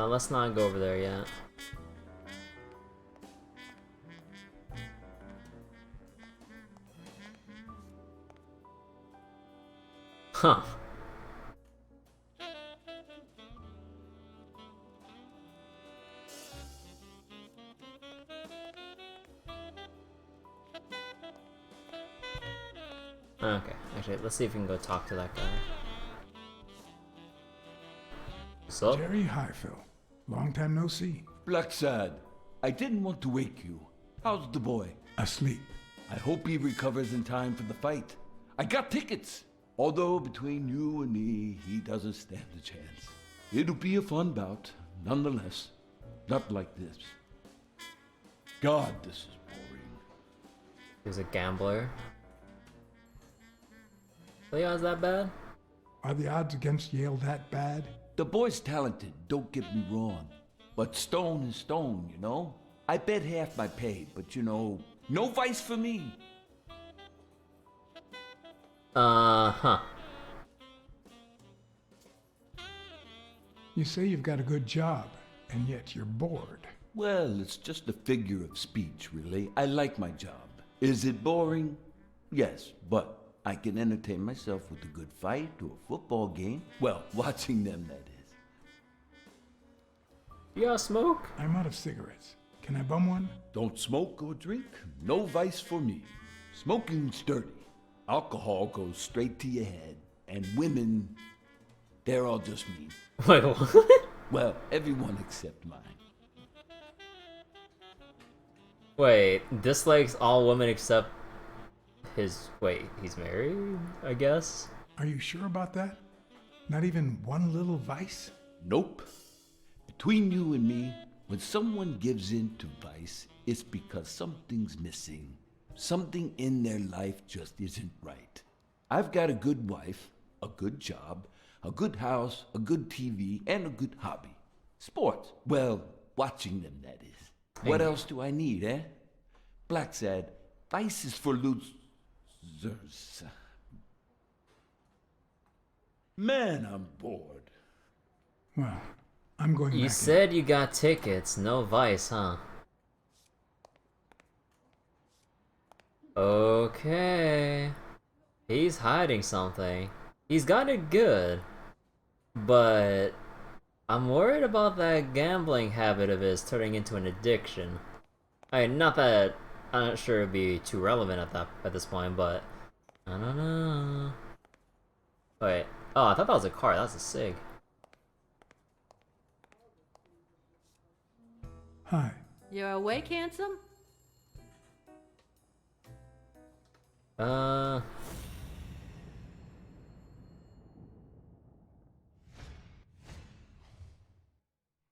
Let's not go over there yet. Huh. Okay, actually, let's see if we can go talk to that guy. What's up? Jerry Highfill. Long time no see. Blacksad, I didn't want to wake you. How's the boy? Asleep. I hope he recovers in time for the fight. I got tickets. Although between you and me, he doesn't stand a chance. It'll be a fun bout, nonetheless. Not like this. God, this is boring. He's a gambler. Leon's that bad? Are the odds against Yale that bad? The boy's talented, don't get me wrong. But stone is stone, you know? I bet half my pay, but you know, no vice for me. Huh. You say you've got a good job, and yet you're bored. Well, it's just a figure of speech, really. I like my job. Is it boring? Yes, but I can entertain myself with a good fight or a football game. Well, watching them, that is. You got smoke? I'm out of cigarettes. Can I bum one? Don't smoke or drink. No vice for me. Smoking's dirty. Alcohol goes straight to your head. And women, they're all just mean. Wait, what? Well, everyone except mine. Wait, dislikes all women except his... Wait, he's married, I guess? Are you sure about that? Not even one little vice? Nope. Between you and me, when someone gives in to vice, it's because something's missing. Something in their life just isn't right. I've got a good wife, a good job, a good house, a good TV, and a good hobby. Sports. Well, watching them, that is. What else do I need, eh? Blacksad, vice is for losers. Man, I'm bored. Well, I'm going You back said you got tickets, no vice, huh? Okay. He's hiding something. He's got it good. But I'm worried about that gambling habit of his turning into an addiction. I mean, not that I'm not sure it'd be too relevant at this point, but I don't know. Wait. Oh, I thought that was a car. That's a SIG. Hi. You're awake, handsome? Uh.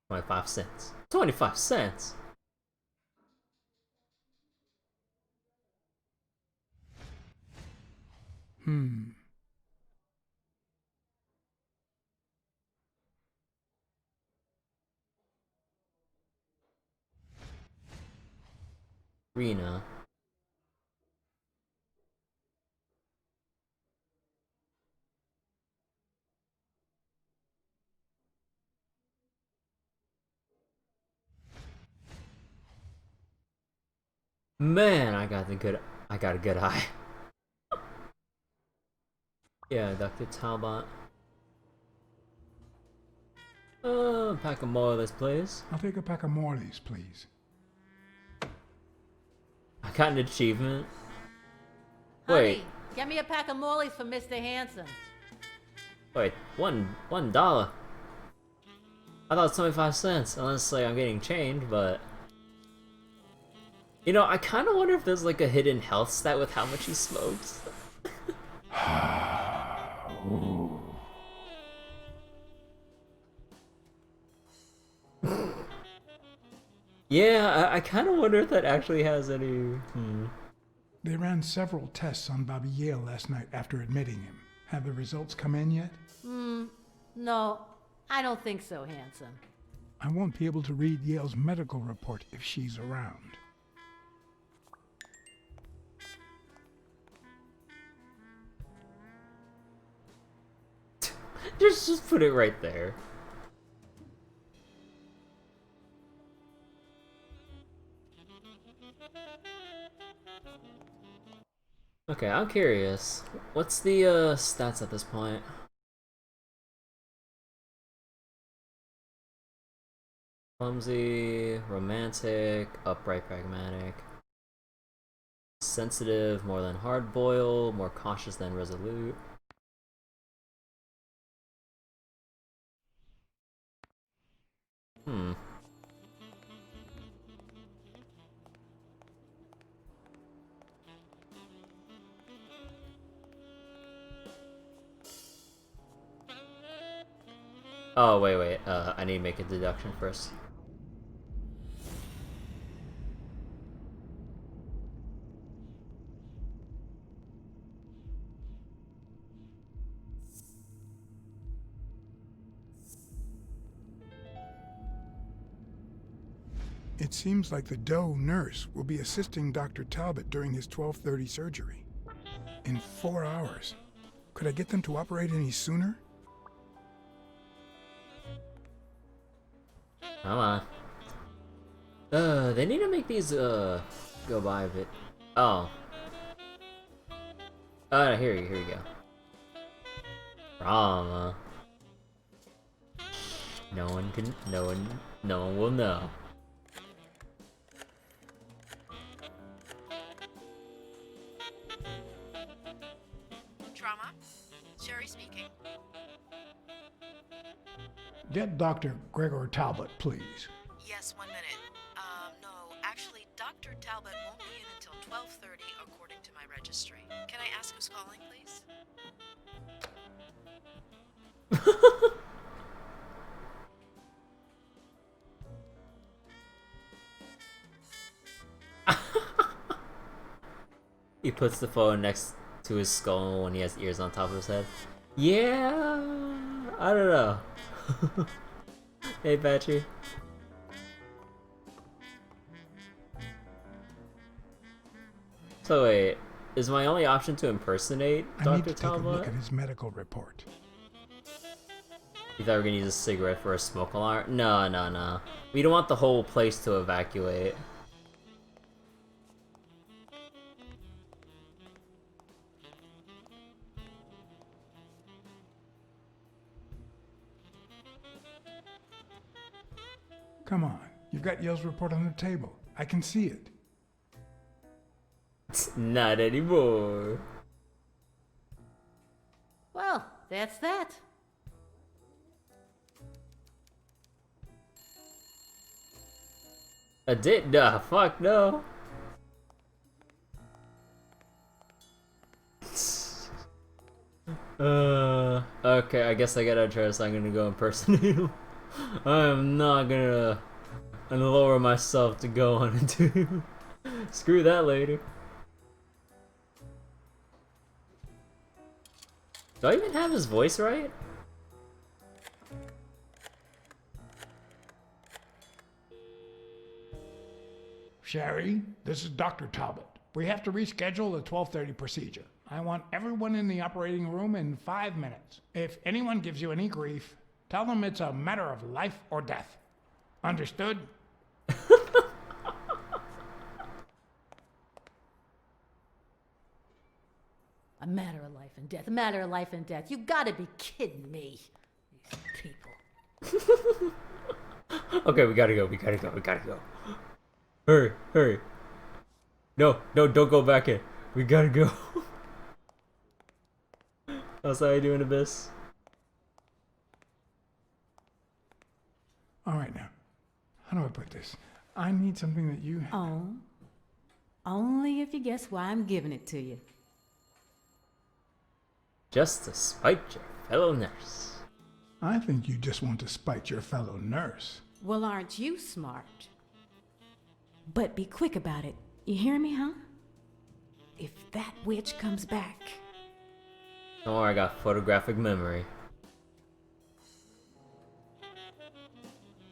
25 cents. 25 cents. Rena. Man, I got a good eye. Yeah, Dr. Talbot. Pack of Morley's, please. I'll take a pack of Morley's, please. I got an achievement. Honey, Wait, get me a pack of Morley's for Mr. Hanson. wait, $1. I thought it was 25 cents, unless like I'm getting change, but you know, I kind of wonder if there's like a hidden health stat with how much he smokes. Yeah, I kind of wonder if that actually has any. They ran several tests on Bobby Yale last night after admitting him. Have the results come in yet? No, I don't think so, handsome. I won't be able to read Yale's medical report if she's around. Just put it right there. Okay, I'm curious. What's the stats at this point? Clumsy, romantic, upright, pragmatic, sensitive, more than hard-boiled, more cautious than resolute. Oh, wait. I need to make a deduction first. It seems like the Doe nurse will be assisting Dr. Talbot during his 12:30 surgery. In 4 hours. Could I get them to operate any sooner? Come on. They need to make these, go by a bit. Oh. Oh, here you go. Drama. No one will know. Trauma? Sherry speaking. Get Dr. Gregor Talbot, please. Yes, 1 minute. No, actually, Dr. Talbot won't be in until 12:30 according to my registry. Can I ask who's calling, please? He puts the phone next to his skull when he has ears on top of his head. Yeah, I don't know. Hey, Patchy. So wait, is my only option to impersonate I Dr. need to take a look Talbot? at his medical report. You thought we were gonna use a cigarette for a smoke alarm? No. We don't want the whole place to evacuate. Come on, you've got Yale's report on the table. I can see it. Guess not anymore. Well, that's that. I did. Nah, fuck no. Okay, I guess I gotta try this. I'm gonna go impersonate him. I am not gonna lower myself to go on and do. Screw that lady. Do I even have his voice right? Sherry, this is Dr. Talbot. We have to reschedule the 12:30 procedure. I want everyone in the operating room in 5 minutes. If anyone gives you any grief, tell them it's a matter of life or death. Understood? A matter of life and death. A matter of life and death. You gotta be kidding me. These people. Okay, we gotta go. We gotta go. We gotta go. Hurry, hurry. No, don't go back in. We gotta go. How's how you doing, Abyss? All right, now. How do I put this? I need something that you... Oh. Only if you guess why I'm giving it to you. Just to spite your fellow nurse. I think you just want to spite your fellow nurse. Well, aren't you smart? But be quick about it. You hear me, huh? If that witch comes back... Don't worry, I got photographic memory.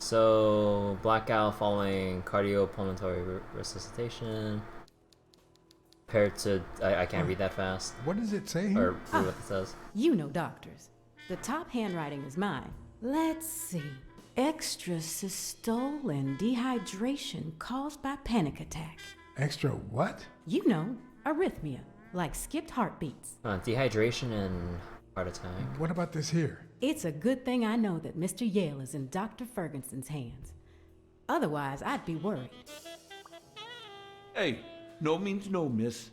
So, blackout following cardiopulmonary resuscitation. Compared to... I can't read that fast. What does it say Or here? read what it says. You know doctors. The top handwriting is mine. Let's see. Extrasystole and dehydration caused by panic attack. Extra what? You know, arrhythmia, like skipped heartbeats. Dehydration and heart attack. What about this here? It's a good thing I know that Mr. Yale is in Dr. Ferguson's hands. Otherwise, I'd be worried. Hey, no means no, miss.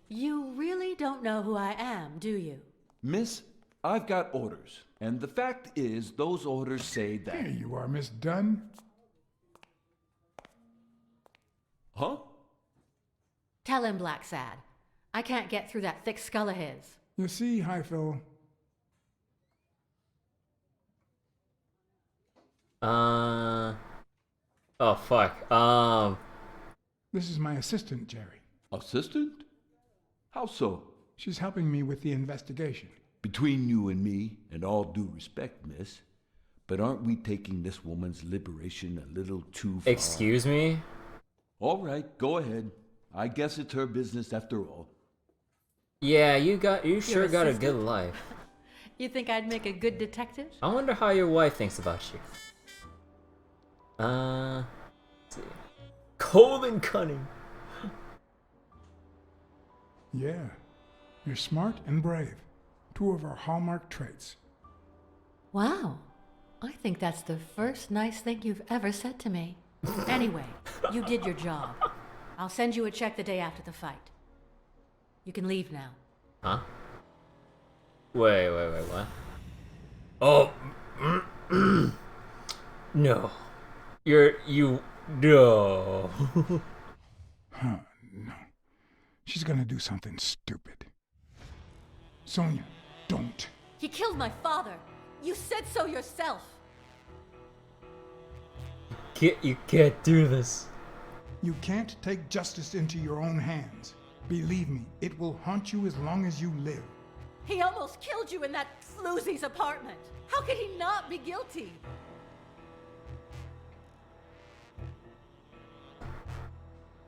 You really don't know who I am, do you? Miss, I've got orders. And the fact is, those orders say that... Here you are, Miss Dunn. Huh? Tell him, Blacksad. I can't get through that thick skull of his. You see, Highfill... Oh, fuck. This is my assistant, Jerry. Assistant? How so? She's helping me with the investigation. Between you and me, and all due respect, miss, but aren't we taking this woman's liberation a little too far? Excuse me? All right, go ahead. I guess it's her business after all. Yeah, you sure got a good assistant? life. You think I'd make a good detective? I wonder how your wife thinks about you. Let's see. Cold and cunning. Yeah. You're smart and brave. Two of our hallmark traits. Wow. I think that's the first nice thing you've ever said to me. Anyway, you did your job. I'll send you a check the day after the fight. You can leave now. Huh? Wait, what? Oh. No. No. Huh, no. She's gonna do something stupid. Sonia, don't. He killed my father. You said so yourself. You can't do this. You can't take justice into your own hands. Believe me, it will haunt you as long as you live. He almost killed you in that floozy's apartment. How could he not be guilty?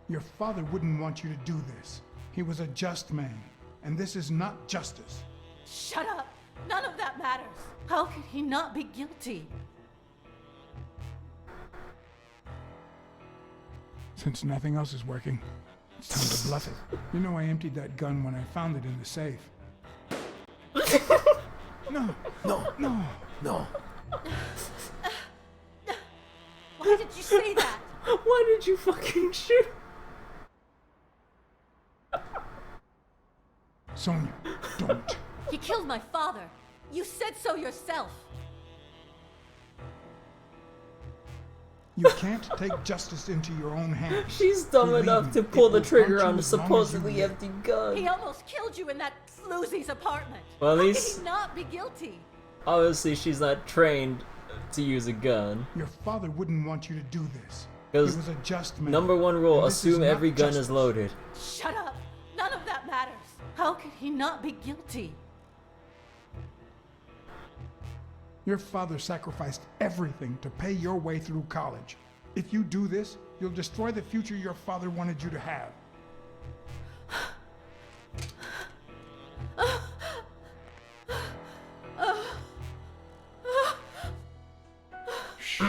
Your father wouldn't want you to do this. He was a just man, and this is not justice. Shut up. None of that matters. How could he not be guilty? Since nothing else is working, it's time to bluff it. You know I emptied that gun when I found it in the safe. No. Why did you say that? Why did you fucking shoot? Sonia, don't. He killed my father. You said so yourself. You can't take justice into your own hands. She's dumb Believe enough me, to it pull the will trigger haunt on you a as long as supposedly you live. empty gun. He almost killed you in that floozy's apartment. Well, at How least- could he not be guilty? Obviously, she's not trained to use a gun. Your father wouldn't want you to do this. He Because was a just man. number one rule, And this is assume not every gun justice. is loaded. Shut up. None of that matters. How could he not be guilty? Your father sacrificed everything to pay your way through college. If you do this, you'll destroy the future your father wanted you to have. Shh.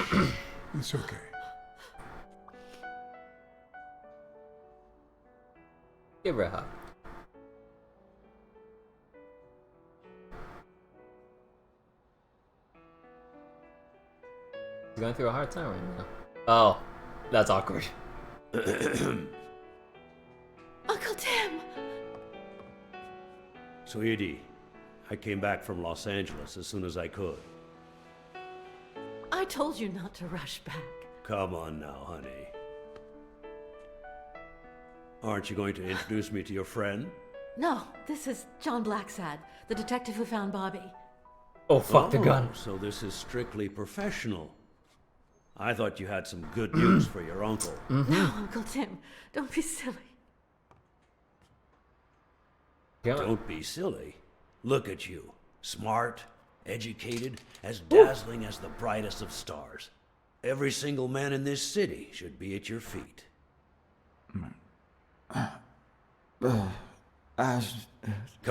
It's okay. Give her a hug. He's going through a hard time right now. Oh, that's awkward. Uncle Tim! Sweetie, I came back from Los Angeles as soon as I could. I told you not to rush back. Come on now, honey. Aren't you going to introduce me to your friend? No, this is John Blacksad, the detective who found Bobby. Oh, fuck the gun. So this is strictly professional. I thought you had some good news for your uncle. No, Uncle Tim, don't be silly. Don't be silly. Look at you. Smart, educated, as dazzling as the brightest of stars. Every single man in this city should be at your feet. Come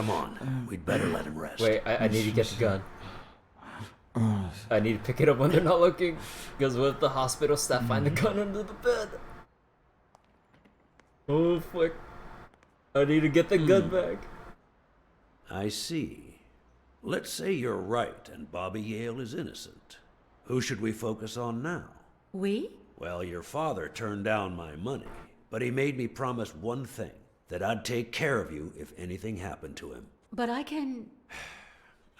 on, we'd better let him rest. Wait, I need to get the gun. I need to pick it up when they're not looking. Because what if the hospital staff find the gun under the bed? Oh, fuck. I need to get the gun back. I see. Let's say you're right and Bobby Yale is innocent. Who should we focus on now? We? Well, your father turned down my money, but he made me promise one thing, that I'd take care of you if anything happened to him. But I can...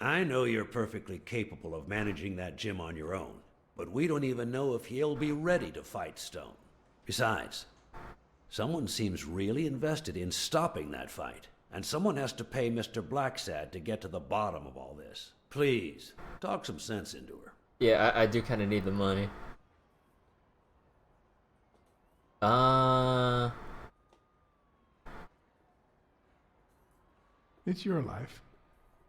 I know you're perfectly capable of managing that gym on your own, but we don't even know if he'll be ready to fight Stone. Besides, someone seems really invested in stopping that fight, and someone has to pay Mr. Blacksad to get to the bottom of all this. Please, talk some sense into her. Yeah, I do kind of need the money. It's your life.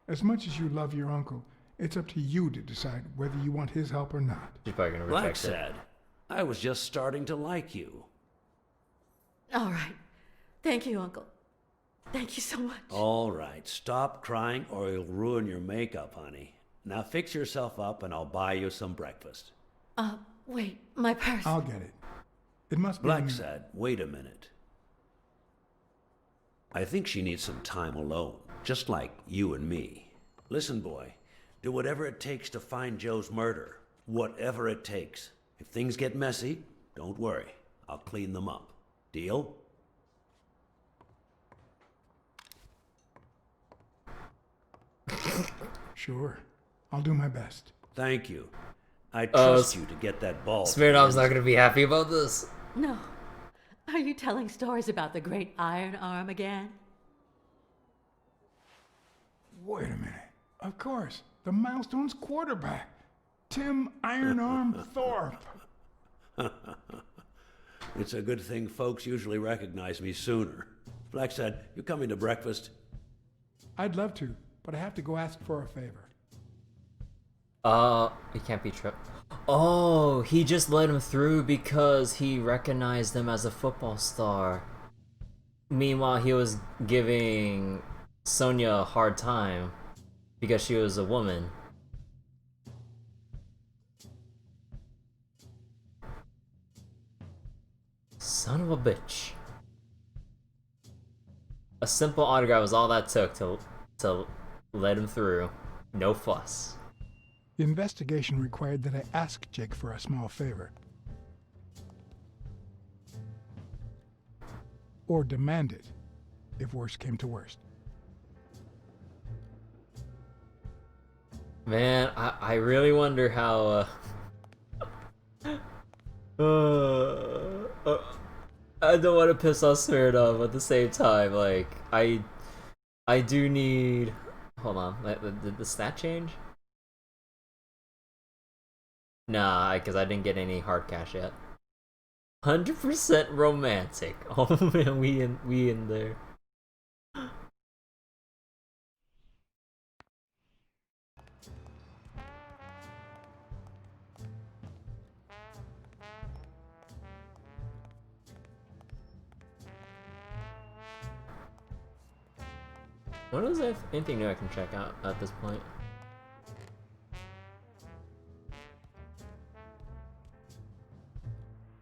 As much as you love your uncle, it's up to you to decide whether you want his help or not. She's probably gonna reject it. Blacksad, I was just starting to like you. All right. Thank you, Uncle. Thank you so much. All right, stop crying or you'll ruin your makeup, honey. Now fix yourself up and I'll buy you some breakfast. Wait, my purse. I'll get it. It must be... Blacksad, wait a minute. I think she needs some time alone, just like you and me. Listen, boy, do whatever it takes to find Joe's murder. Whatever it takes. If things get messy, don't worry. I'll clean them up. Deal? Sure. I'll do my best. Thank you. I trust you to get that ball. Smirnov's not gonna be happy about this. No. Are you telling stories about the great iron arm again? Wait a minute. Of course. The Milestones quarterback. Tim Iron Arm Thorpe. It's a good thing folks usually recognize me sooner. Blacksad, you coming to breakfast? I'd love to, but I have to go ask for a favor. He can't be tripped. Oh, he just let him through because he recognized him as a football star. Meanwhile, he was giving Sonia a hard time because she was a woman. Son of a bitch. A simple autograph was all that took to let him through. No fuss. The investigation required that I ask Jake for a small favor. Or demand it, if worst came to worst. Man, I really wonder how, I don't want to piss off Spirit off at the same time, like, I do need... Hold on, did the stat change? Nah, because I didn't get any hard cash yet. 100% romantic. Oh man, we in there. What is there anything new I can check out at this point?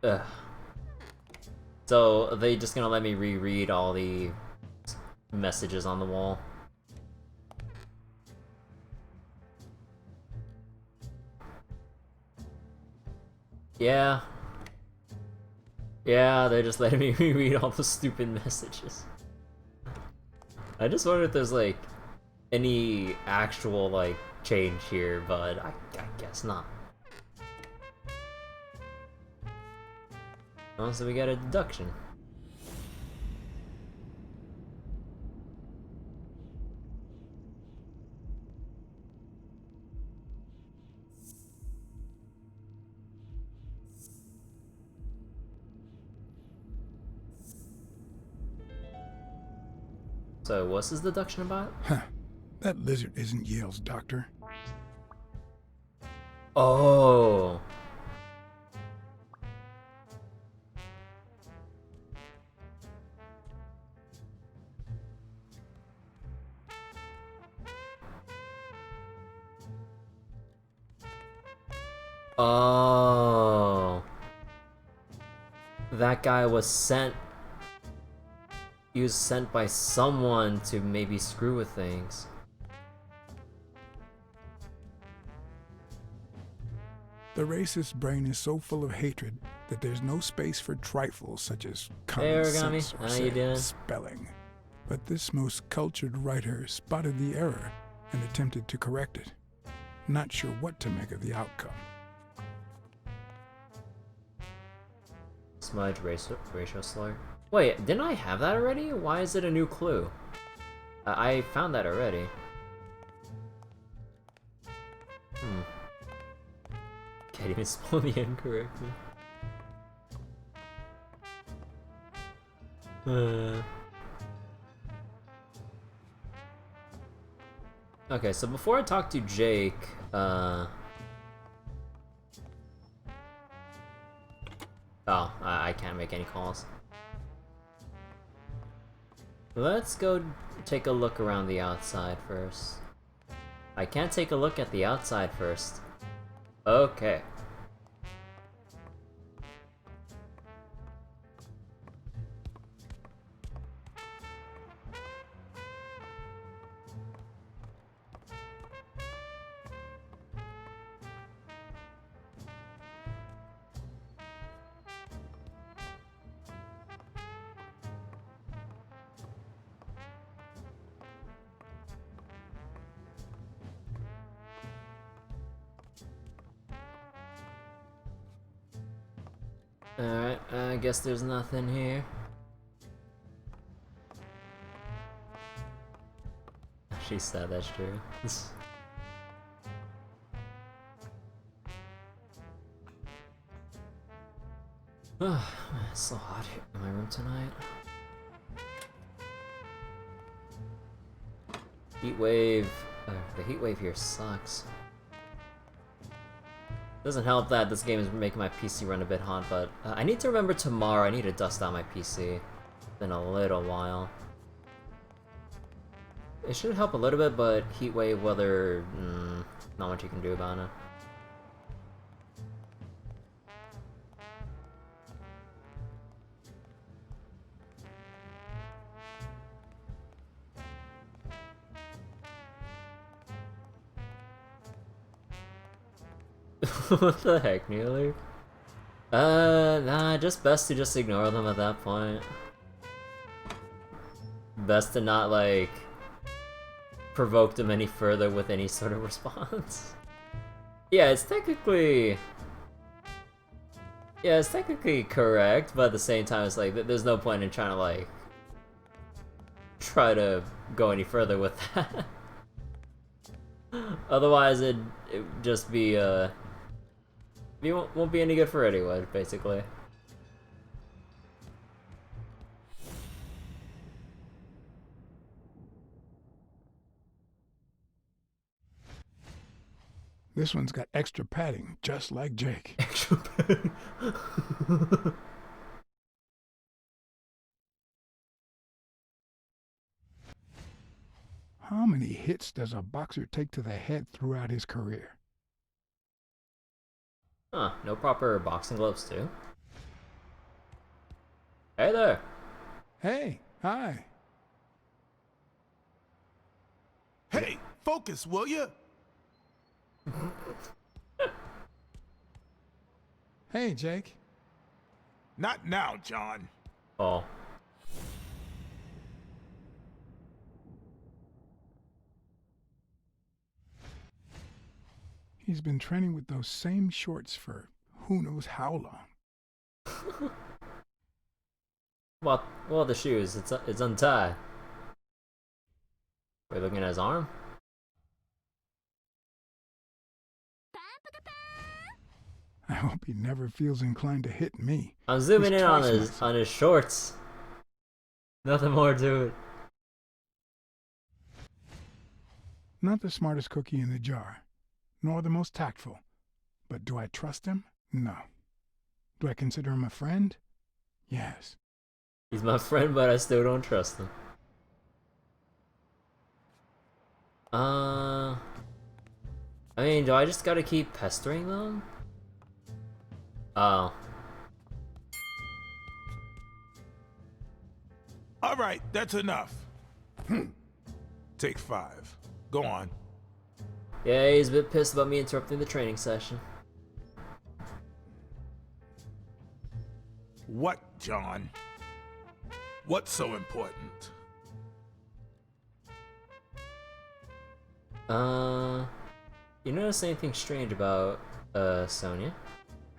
Ugh. So, are they just gonna let me reread all the messages on the wall? Yeah. Yeah, they're just letting me reread all the stupid messages. I just wonder if there's, like, any actual, like, change here, but I guess not. Oh, so we got a deduction. So, what's this deduction about? Huh. That lizard isn't Yale's doctor. Oh. Oh. That guy was sent. He was sent by someone to maybe screw with things. The racist brain is so full of hatred that there's no space for trifles such as Hey, common Origami. sense or How you doing? spelling. But this most cultured writer spotted the error and attempted to correct it. Not sure what to make of the outcome. Smudge racial slur. Wait, didn't I have that already? Why is it a new clue? I found that already. Can't even spell the end correctly. Okay, so before I talk to Jake, oh, I can't make any calls. Let's go take a look around the outside first. I can't take a look at the outside first. Okay. Alright, I guess there's nothing here. She said that's true. It's so hot here in my room tonight. Heat wave. The heat wave here sucks. Doesn't help that this game is making my PC run a bit hot, but I need to remember tomorrow I need to dust out my PC. It's been a little while. It should help a little bit, but heat wave weather, not much you can do about it. What the heck, Neely? Nah, just best to just ignore them at that point. Best to not, like, provoked him any further with any sort of response. Yeah, it's technically correct, but at the same time, it's like there's no point in trying to like try to go any further with that. Otherwise, it just be won't be any good for anyone, basically. This one's got extra padding, just like Jake. Extra padding. How many hits does a boxer take to the head throughout his career? Huh, no proper boxing gloves too? Hey there! Hey, hi. Hey, focus, will ya? Hey, Jake. Not now, John. Oh. He's been training with those same shorts for who knows how long. Well, the shoes, it's untied. We're looking at his arm? I hope he never feels inclined to hit me. I'm zooming He's in on twice his shorts. Nothing more to it. Not the smartest cookie in the jar, nor the most tactful. But do I trust him? No. Do I consider him a friend? Yes. He's my friend, but I still don't trust him. I mean, do I just gotta keep pestering them? Oh. All right, that's enough. Take 5. Go on. Yeah, he's a bit pissed about me interrupting the training session. What, John? What's so important? You notice anything strange about, Sonia?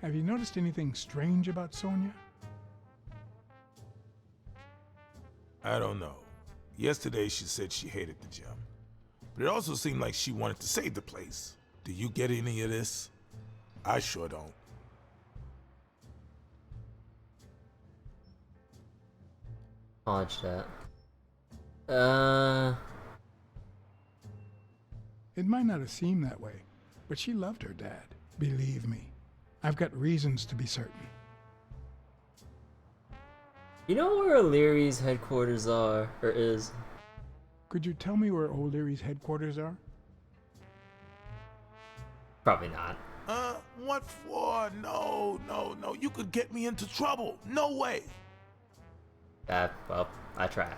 Have you noticed anything strange about Sonia? I don't know. Yesterday she said she hated the gym. But it also seemed like she wanted to save the place. Do you get any of this? I sure don't. Acknowledge that. It might not have seemed that way, but she loved her dad. Believe me, I've got reasons to be certain. You know where O'Leary's headquarters are, or is? Could you tell me where O'Leary's headquarters are? Probably not. What for? No. You could get me into trouble. No way. Well, I tried.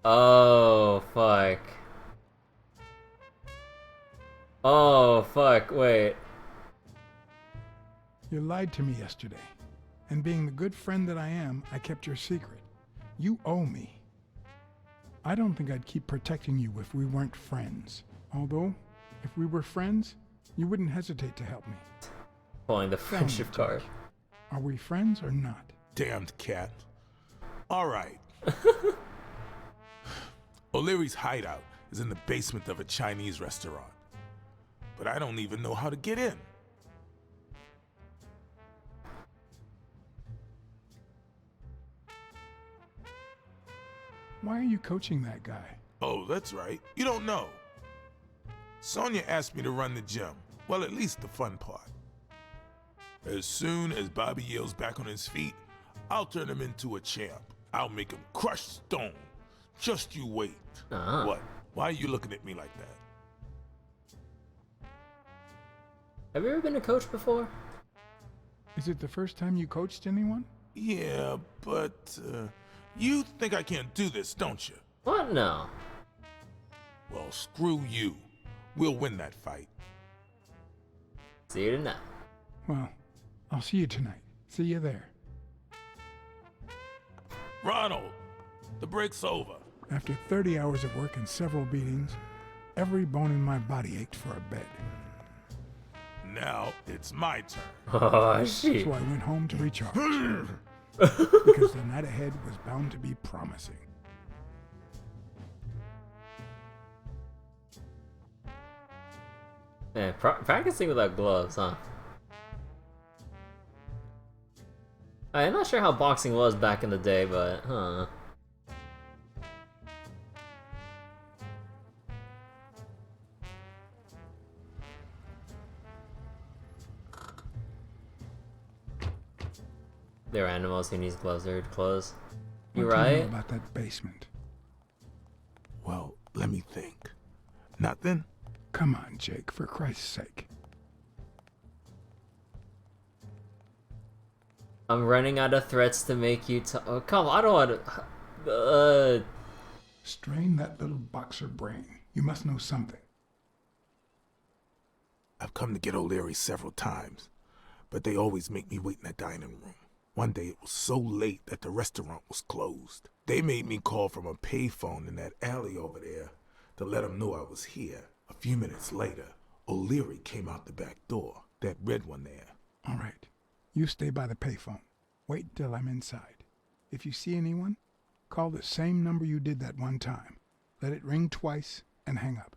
Oh, fuck. Oh, fuck, wait. You lied to me yesterday, and being the good friend that I am, I kept your secret. You owe me. I don't think I'd keep protecting you if we weren't friends. Although, if we were friends, you wouldn't hesitate to help me. Pulling the friendship card. Are we friends or not? Damned cat. All right. O'Leary's hideout is in the basement of a Chinese restaurant. But I don't even know how to get in. Why are you coaching that guy? Oh, that's right. You don't know. Sonia asked me to run the gym. Well, at least the fun part. As soon as Bobby Yale's back on his feet, I'll turn him into a champ. I'll make him crush stone. Just you wait. What? Why are you looking at me like that? Have you ever been a coach before? Is it the first time you coached anyone? Yeah, but you think I can't do this, don't you? What? No. Well, screw you. We'll win that fight. See you tonight. Well, I'll see you tonight. See you there. Ronald, The break's over. After 30 hours of work and several beatings, every bone in my body ached for a bed. Now it's my turn. Oh, shit. So I went home to recharge. Because the night ahead was bound to be promising. Man, practicing without gloves, huh? I'm not sure how boxing was back in the day, but, huh. There are animals who need gloves or clothes. You What do you know right? about that basement? Well, let me think. Nothing? Come on, Jake, for Christ's sake. I'm running out of threats to make you oh, come on, I don't want to... Strain that little boxer brain. You must know something. I've come to get O'Leary several times, but they always make me wait in the dining room. One day it was so late that the restaurant was closed. They made me call from a payphone in that alley over there to let them know I was here. A few minutes later, O'Leary came out the back door, that red one there. All right. You stay by the payphone. Wait till I'm inside. If you see anyone, call the same number you did that one time. Let it ring twice and hang up.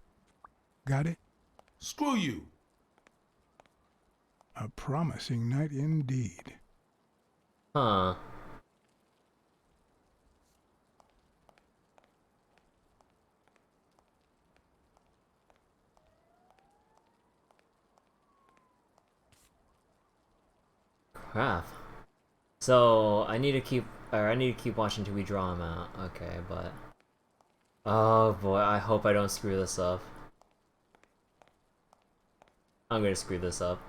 Got it? Screw you! A promising night indeed. Huh. Crap. So I need to keep watching till we draw him out. Okay, but oh boy, I hope I don't screw this up. I'm gonna screw this up.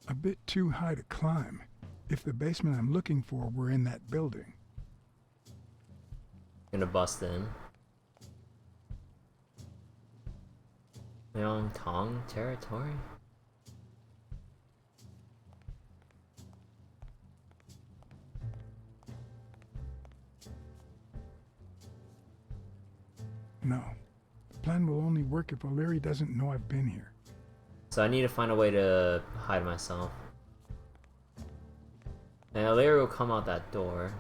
A bit too high to climb. If the basement I'm looking for were in that building. Gonna bust in. They're on Tong territory? No. The plan will only work if O'Leary doesn't know I've been here. So I need to find a way to hide myself. And O'Leary will come out that door.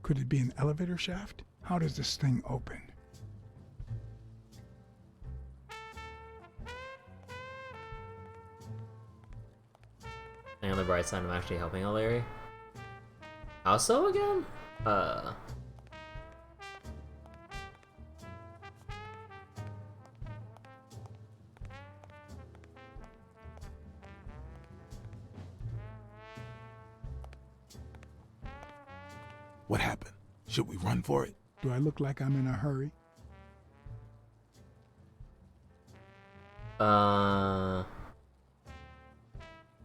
Could it be an elevator shaft? How does this thing open? And on the bright side, I'm actually helping O'Leary. Also again? What happened? Should we run for it? Do I look like I'm in a hurry?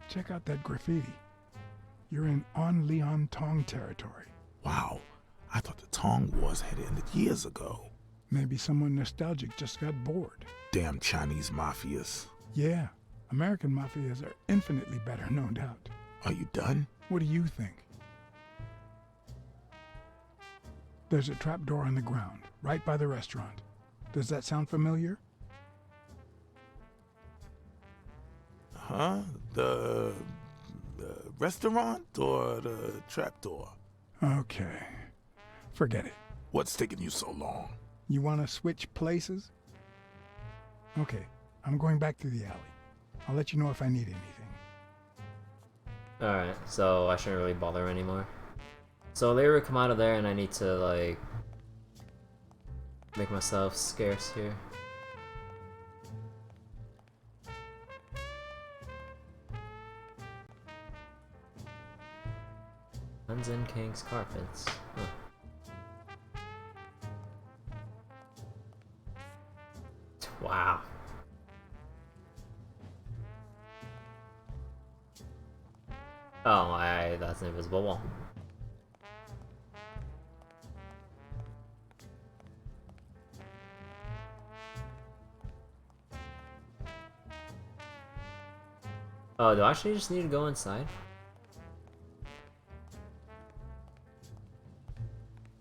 Check out that graffiti. You're in On Leon Tong territory. Wow, I thought the Tong Wars had ended years ago. Maybe someone nostalgic just got bored. Damn Chinese mafias. Yeah, American mafias are infinitely better, no doubt. Are you done? What do you think? There's a trapdoor on the ground, right by the restaurant. Does that sound familiar? Huh? The restaurant or the trapdoor? Okay. Forget it. What's taking you so long? You want to switch places? Okay, I'm going back to the alley. I'll let you know if I need anything. Alright, so I shouldn't really bother anymore. So they would come out of there and I need to, like, make myself scarce here. Guns and King's carpets. Huh. Wow. Oh, that's an invisible wall. Oh, do I actually just need to go inside?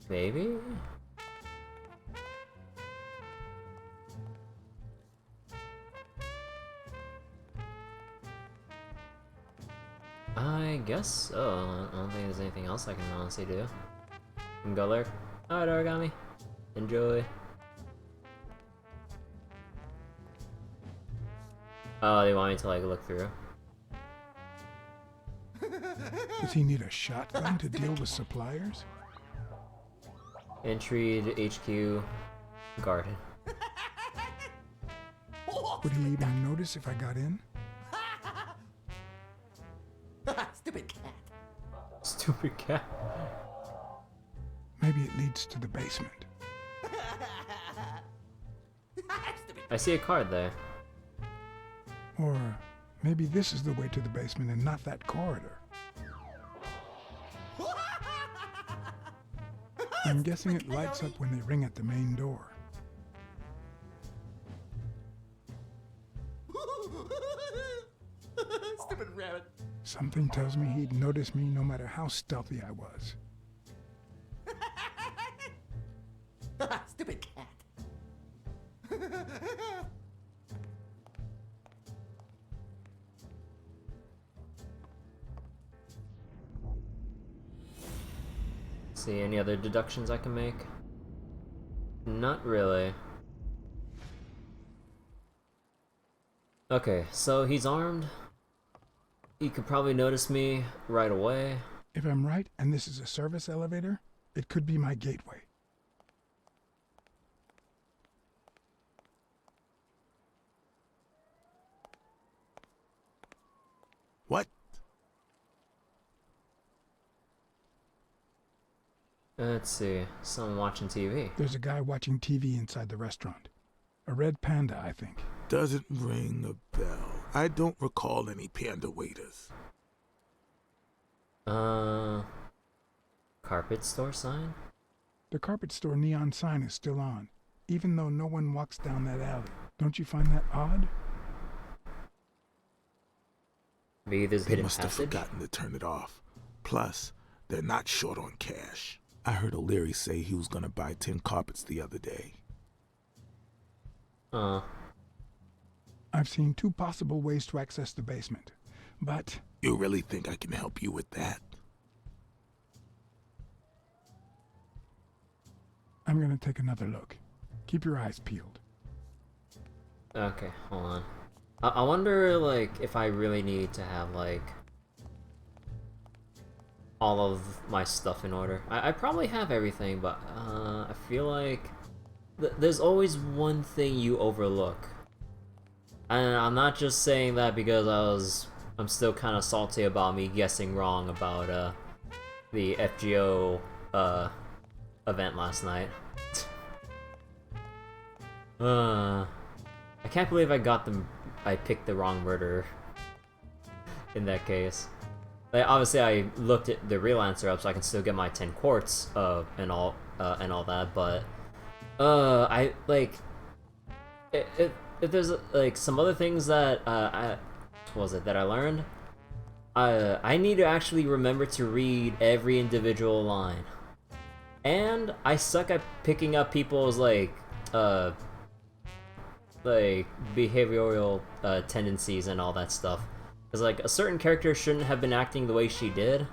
Maybe? I guess so. I don't think there's anything else I can honestly do. I can go lurk. Alright, origami. Enjoy. Oh, they want me to like look through. Does he need a shotgun to deal with suppliers? Entry to HQ garden. Would he even notice if I got in? Stupid cat. Stupid cat. Maybe it leads to the basement. I see a card there. Or maybe this is the way to the basement and not that corridor. I'm guessing it lights up when they ring at the main door. Stupid rabbit. Something tells me he'd notice me no matter how stealthy I was. Stupid cat. See any other deductions I can make? Not really. Okay, so he's armed. He could probably notice me right away. If I'm right, and this is a service elevator, it could be my gateway. What? Let's see. Someone watching TV. There's a guy watching TV inside the restaurant. A red panda, I think. Doesn't ring a bell. I don't recall any panda waiters. Carpet store sign? The carpet store neon sign is still on, even though no one walks down that alley. Don't you find that odd? Maybe there's They hidden must have passage? forgotten to turn it off. Plus, they're not short on cash. I heard O'Leary say he was gonna buy 10 carpets the other day. I've seen 2 possible ways to access the basement, but... You really think I can help you with that? I'm gonna take another look. Keep your eyes peeled. Okay, hold on. I wonder, like, if I really need to have, like, all of my stuff in order. I probably have everything, but I feel like there's always one thing you overlook. And I'm not just saying that because I'm still kind of salty about me guessing wrong about the FGO event last night. I can't believe I picked the wrong murderer in that case. Like, obviously I looked at the real answer up so I can still get my 10 quartz and all that, but I like if there's like some other things that what was it that I learned? I need to actually remember to read every individual line. And I suck at picking up people's like behavioral tendencies and all that stuff. Because like a certain character shouldn't have been acting the way she did.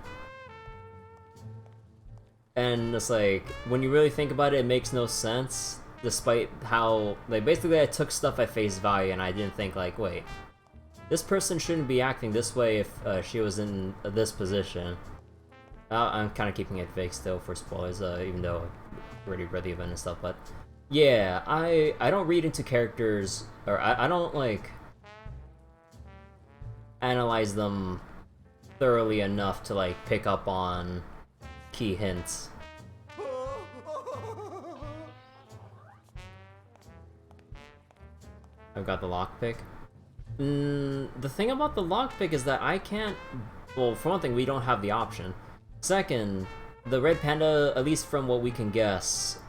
And it's like, when you really think about it, it makes no sense. Despite how, like, basically I took stuff at face value and I didn't think like, wait, this person shouldn't be acting this way if she was in this position. I'm kind of keeping it vague still for spoilers, even though I already read the event and stuff, but yeah, I don't read into characters, or I don't like analyze them thoroughly enough to like pick up on key hints. I've got the lockpick. The thing about the lockpick is that I can't, well, for one thing, we don't have the option. Second, the red panda, at least from what we can guess,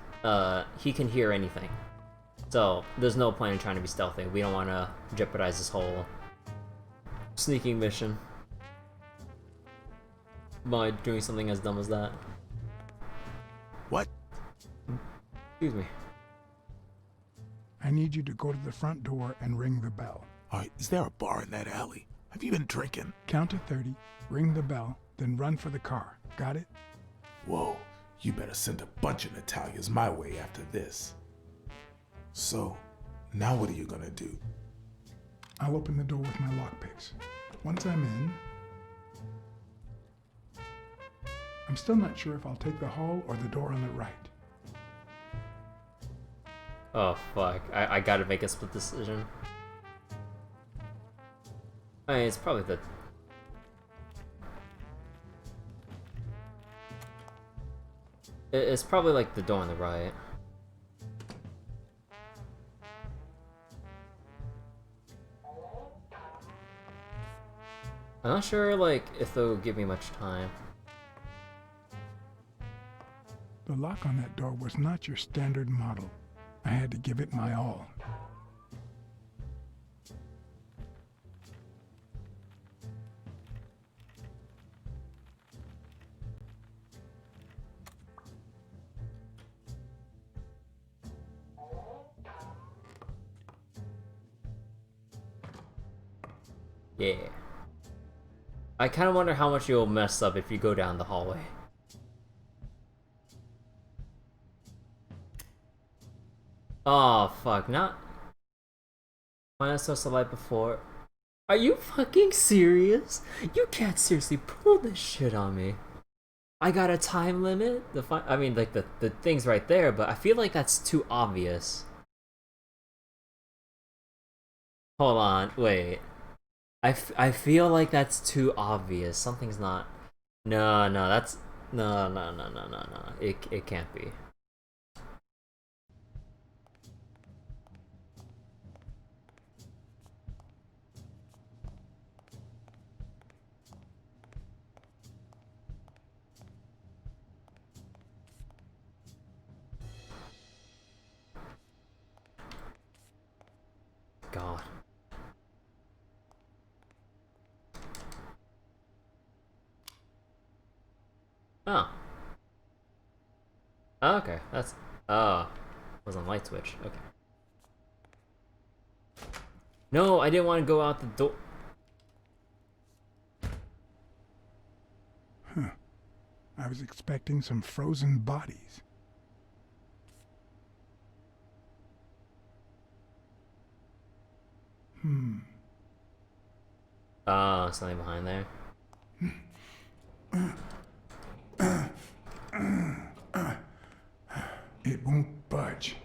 he can hear anything. So, there's no point in trying to be stealthy. We don't want to jeopardize this whole sneaking mission by doing something as dumb as that. What? Excuse me. I need you to go to the front door and ring the bell. Alright, is there a bar in that alley? Have you been drinking? Count to 30, ring the bell, then run for the car. Got it? Whoa, you better send a bunch of Natalias my way after this. So, now what are you gonna do? I'll open the door with my lockpicks. Once I'm in, I'm still not sure if I'll take the hall or the door on the right. Oh fuck, I gotta make a split decision. I mean, it's probably the... It's probably like the door on the right. I'm not sure, like, if they'll give me much time. The lock on that door was not your standard model. I had to give it my all. Yeah. I kind of wonder how much you'll mess up if you go down the hallway. Oh fuck, not... Why not source the light before? Are you fucking serious? You can't seriously pull this shit on me. I got a time limit? I mean, like, the thing's right there, but I feel like that's too obvious. Hold on, wait. I feel like that's too obvious. Something's not... No, that's... No. It can't be. God. Oh. Oh, okay, that's... Oh. It was on light switch. Okay. No, I didn't want to go out the door. Huh. I was expecting some frozen bodies. Oh, something behind there. It won't budge.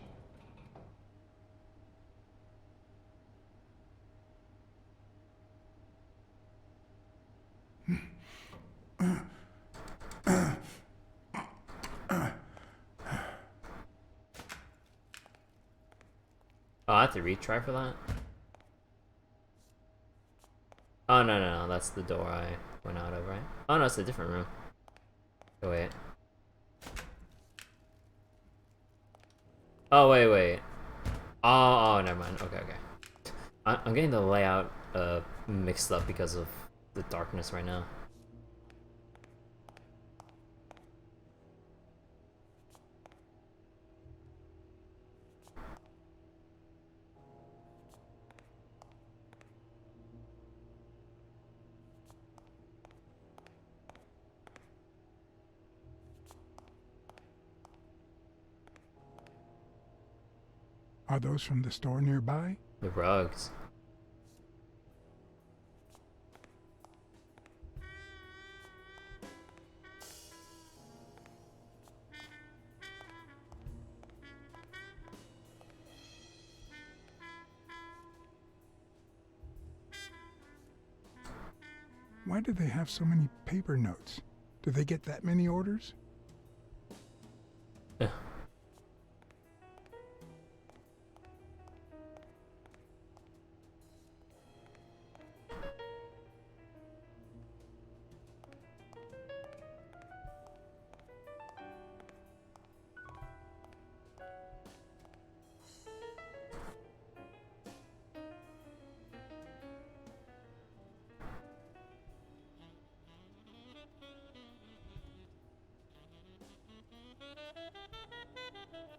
Oh, I have to retry for that? Oh, no, that's the door I went out of, right? Oh, no, it's a different room. Oh, wait. Oh, wait. Oh, never mind. Okay. I'm getting the layout mixed up because of the darkness right now. Are those from the store nearby? The rugs. Why do they have so many paper notes? Do they get that many orders?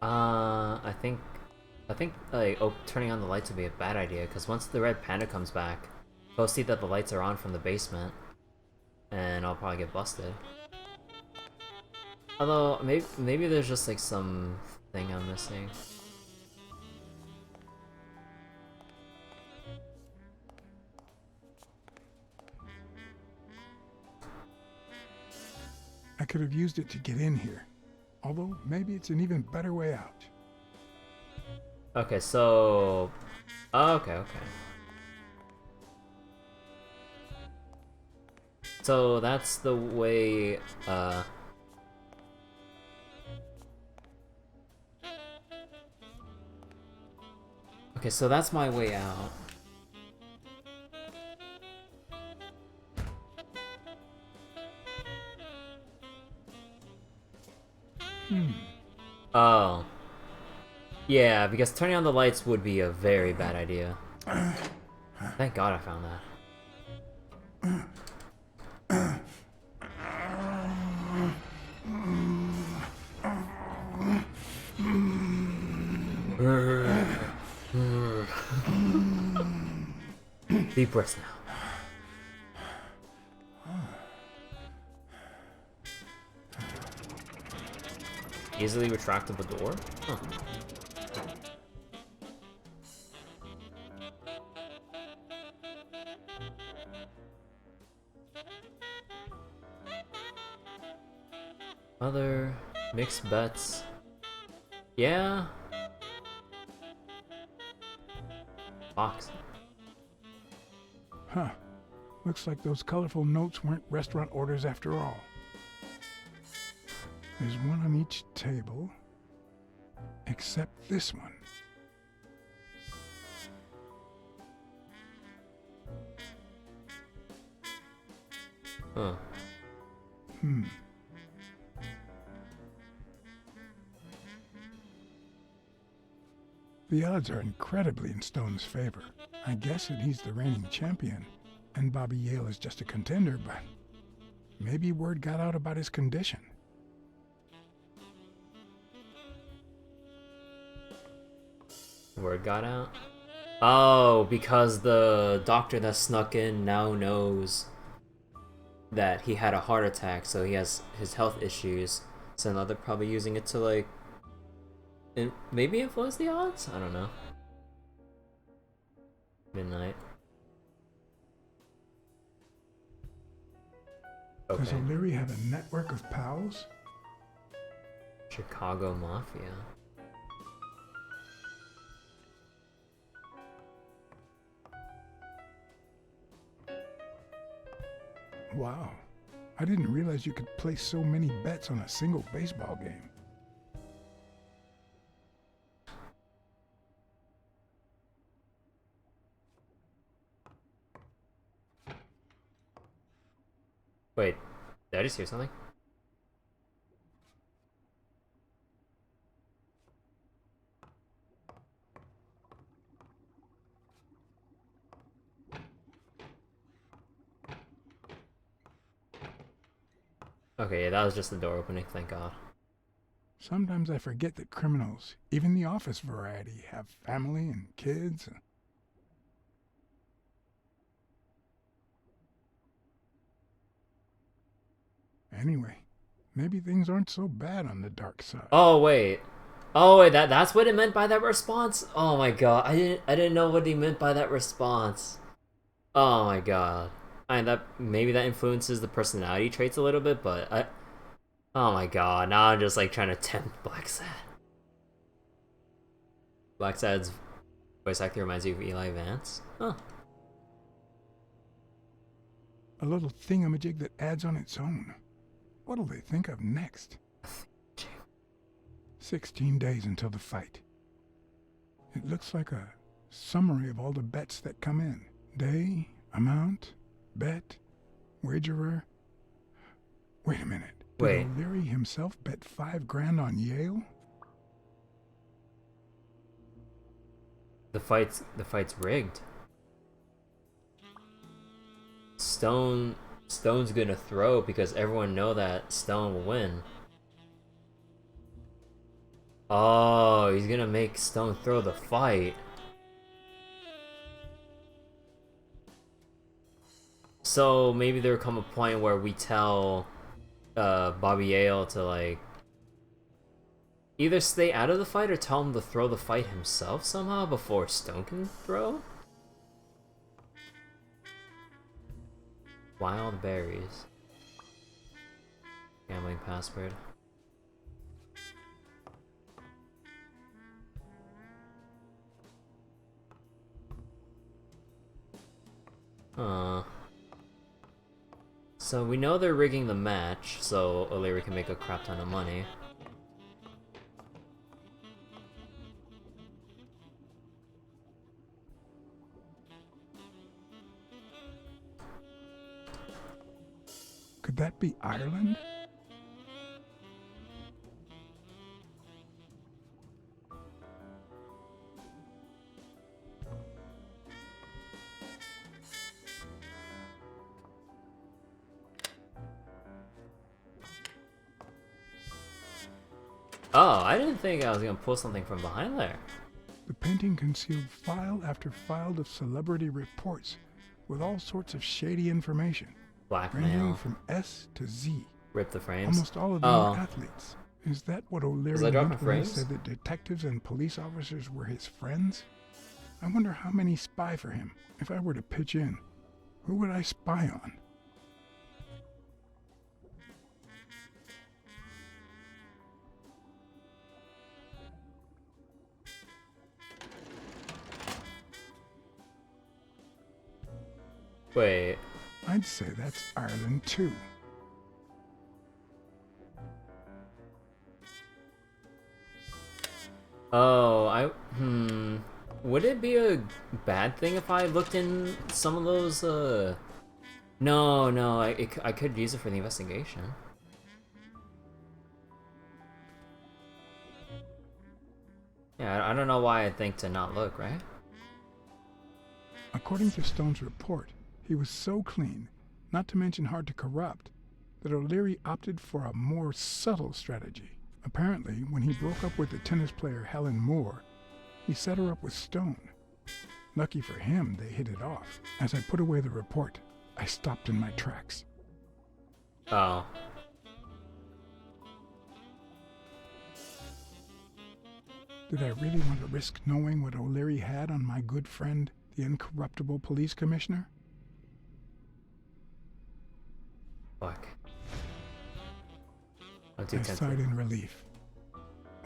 I think like turning on the lights would be a bad idea because once the red panda comes back, he'll see that the lights are on from the basement, and I'll probably get busted. Although maybe there's just like some thing I'm missing. I could have used it to get in here. Although, maybe it's an even better way out. Okay, so... okay. So that's the way, okay, so that's my way out. Oh. Yeah, because turning on the lights would be a very bad idea. Thank God I found that. Deep breaths now. Easily retractable door? Huh. Other mixed bets. Yeah. Box. Huh. Looks like those colorful notes weren't restaurant orders after all. There's one on each table, except this one. Huh. The odds are incredibly in Stone's favor. I guess that he's the reigning champion, and Bobby Yale is just a contender, but maybe word got out about his condition. Word got out? Oh, because the doctor that snuck in now knows that he had a heart attack, so he has his health issues. So now they're probably using it to, like, maybe influence the odds? I don't know. Midnight. Okay. Does O'Leary have a network of pals? Chicago Mafia. Wow. I didn't realize you could place so many bets on a single baseball game. Wait, did I just hear something? Okay, yeah, that was just the door opening, thank God. Sometimes I forget that criminals, even the office variety, have family and kids. Anyway, maybe things aren't so bad on the dark side. Oh wait, that's what it meant by that response? Oh my God, I didn't know what he meant by that response. Oh my God. Maybe that influences the personality traits a little bit, but oh my God, now I'm just like trying to tempt Blacksad. Blacksad's voice actor reminds you of Eli Vance? Huh. A little thingamajig that adds on its own. What'll they think of next? 16 days until the fight. It looks like a summary of all the bets that come in. Day, amount, bet, wagerer. Wait a minute. Did O'Leary himself bet $5 grand on Yale? The fight's rigged. Stone's gonna throw because everyone know that Stone will win. Oh, he's gonna make Stone throw the fight. So maybe there'll come a point where we tell Bobby Yale to like either stay out of the fight or tell him to throw the fight himself somehow before Stone can throw? Wild berries. Gambling password. So we know they're rigging the match, so O'Leary can make a crap ton of money. Could that be Ireland? Oh, I didn't think I was gonna pull something from behind there. The painting concealed file after file of celebrity reports with all sorts of shady information. Blackmail. Ranging from S to Z. Rip the frames? Almost all of them were athletes. Is that what O'Leary I drop meant the when he frames? said that detectives and police officers were his friends? I wonder how many spy for him. If I were to pitch in, who would I spy on? Wait. I'd say that's Ireland too. Oh, would it be a bad thing if I looked in some of those, No, I could use it for the investigation. Yeah, I don't know why I think to not look, right? According to Stone's report, he was so clean, not to mention hard to corrupt, that O'Leary opted for a more subtle strategy. Apparently, when he broke up with the tennis player Helen Moore, he set her up with Stone. Lucky for him, they hit it off. As I put away the report, I stopped in my tracks. Oh. Did I really want to risk knowing what O'Leary had on my good friend, the incorruptible police commissioner? Fuck. I sighed in relief.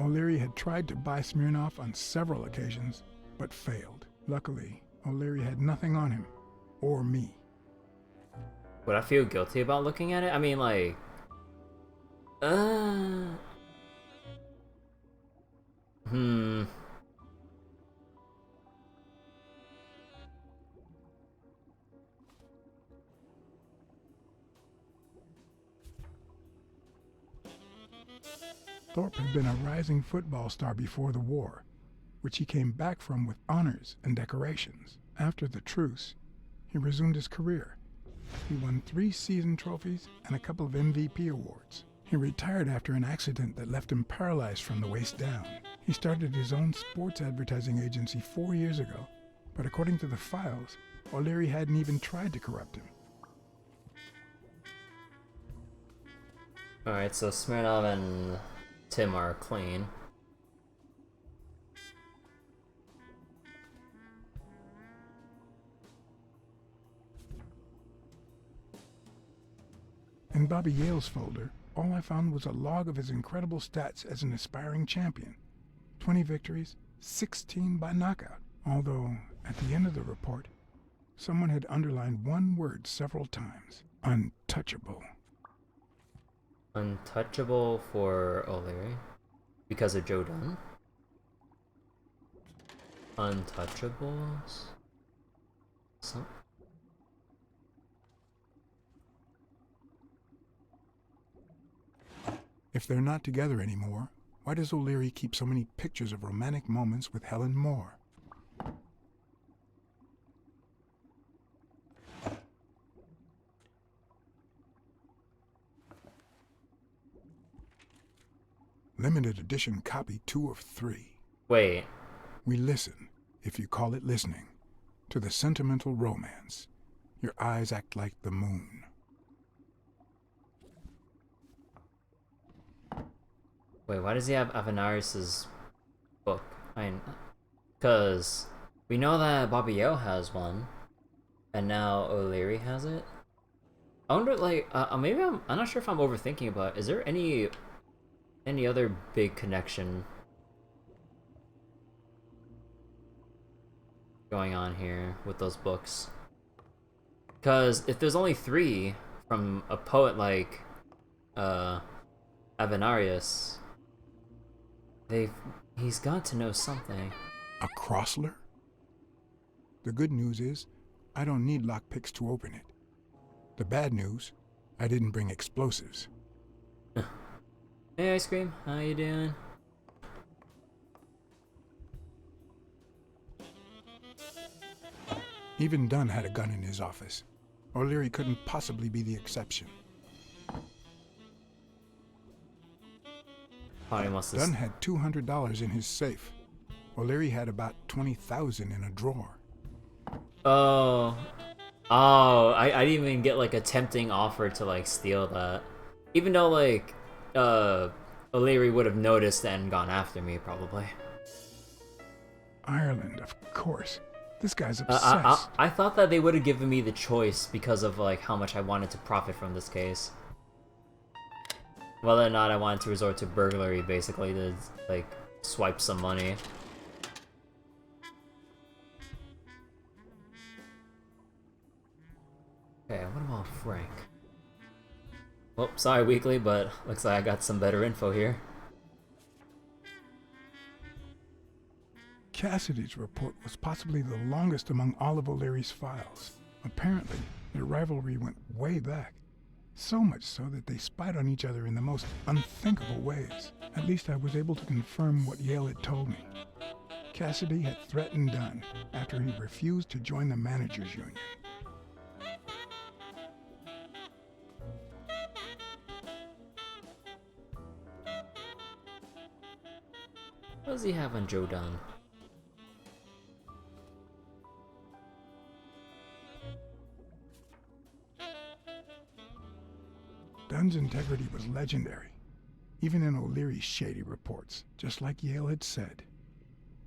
O'Leary had tried to buy Smirnoff on several occasions, but failed. Luckily, O'Leary had nothing on him, or me. Would I feel guilty about looking at it? I mean, like... Thorpe had been a rising football star before the war, which he came back from with honors and decorations. After the truce, he resumed his career. He won 3 season trophies and a couple of MVP awards. He retired after an accident that left him paralyzed from the waist down. He started his own sports advertising agency 4 years ago, but according to the files, O'Leary hadn't even tried to corrupt him. Alright, so Smirnov and Tim are clean. In Bobby Yale's folder, all I found was a log of his incredible stats as an aspiring champion. 20 victories, 16 by knockout. Although, at the end of the report, someone had underlined one word several times. Untouchable. Untouchable for O'Leary? Because of Joe Dunn? Untouchables? Some... If they're not together anymore, why does O'Leary keep so many pictures of romantic moments with Helen Moore? Limited edition copy 2 of 3. Wait. We listen, if you call it listening, to the sentimental romance. Your eyes act like the moon. Wait, why does he have Avenarius's book? Because we know that Bobby Yale has one, and now O'Leary has it. I wonder, like, maybe I'm not sure if I'm overthinking, but is there any other big connection going on here with those books? Because if there's only 3 from a poet like Avenarius, he's got to know something. A Crossler? The good news is, I don't need lockpicks to open it. The bad news, I didn't bring explosives. Hey, Ice Cream, how you doing? Even Dunn had a gun in his office. O'Leary couldn't possibly be the exception. Dunn had $200 in his safe. O'Leary had about $20,000 in a drawer. Oh, I didn't even get like a tempting offer to like steal that. Even though like O'Leary would have noticed and gone after me probably. Ireland, of course. This guy's obsessed. I thought that they would have given me the choice because of like how much I wanted to profit from this case. Whether or not I wanted to resort to burglary basically to like swipe some money. Okay, what about Frank? Well, sorry Weekly, but looks like I got some better info here. Cassidy's report was possibly the longest among all of O'Leary's files. Apparently, their rivalry went way back. So much so that they spied on each other in the most unthinkable ways. At least I was able to confirm what Yale had told me. Cassidy had threatened Dunn after he refused to join the managers' union. What does he have on Joe Dunn? Dunn's integrity was legendary, even in O'Leary's shady reports, just like Yale had said.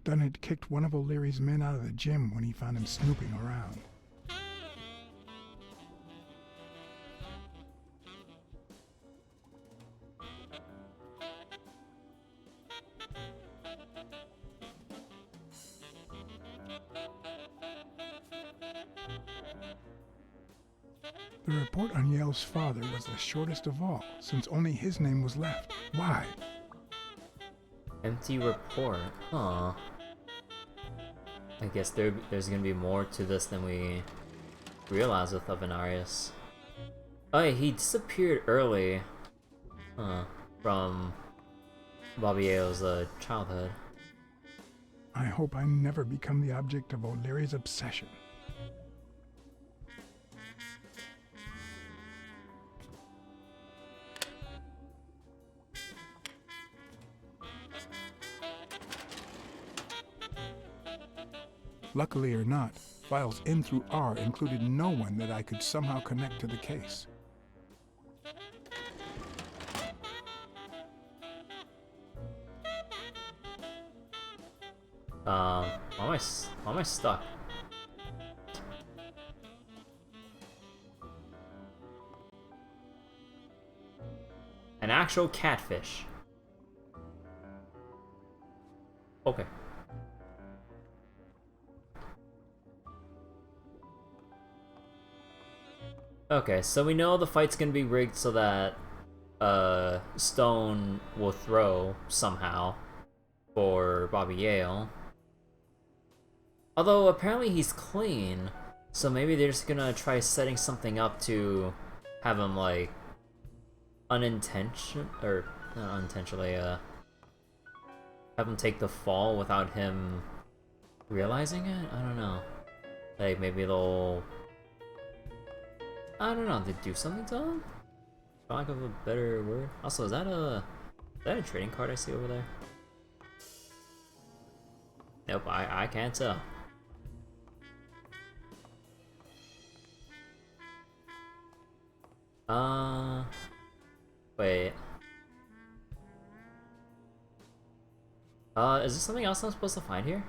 Dunn had kicked one of O'Leary's men out of the gym when he found him snooping around. The report on Yale's father was the shortest of all, since only his name was left. Why? Empty report. Huh. I guess there's gonna be more to this than we realize with Avenarius. Oh yeah, he disappeared early. From Bobby Yale's childhood. I hope I never become the object of O'Leary's obsession. Luckily or not, files N through R included no one that I could somehow connect to the case. Why am I stuck? An actual catfish. Okay. Okay, so we know the fight's gonna be rigged so that Stone will throw somehow for Bobby Yale. Although apparently he's clean, so maybe they're just gonna try setting something up to have him like not unintentionally have him take the fall without him realizing it? I don't know. Like maybe they'll, I don't know, they do something to him? For lack of a better word. Also, is that a that a trading card I see over there? Nope, I can't tell. Wait. Is there something else I'm supposed to find here?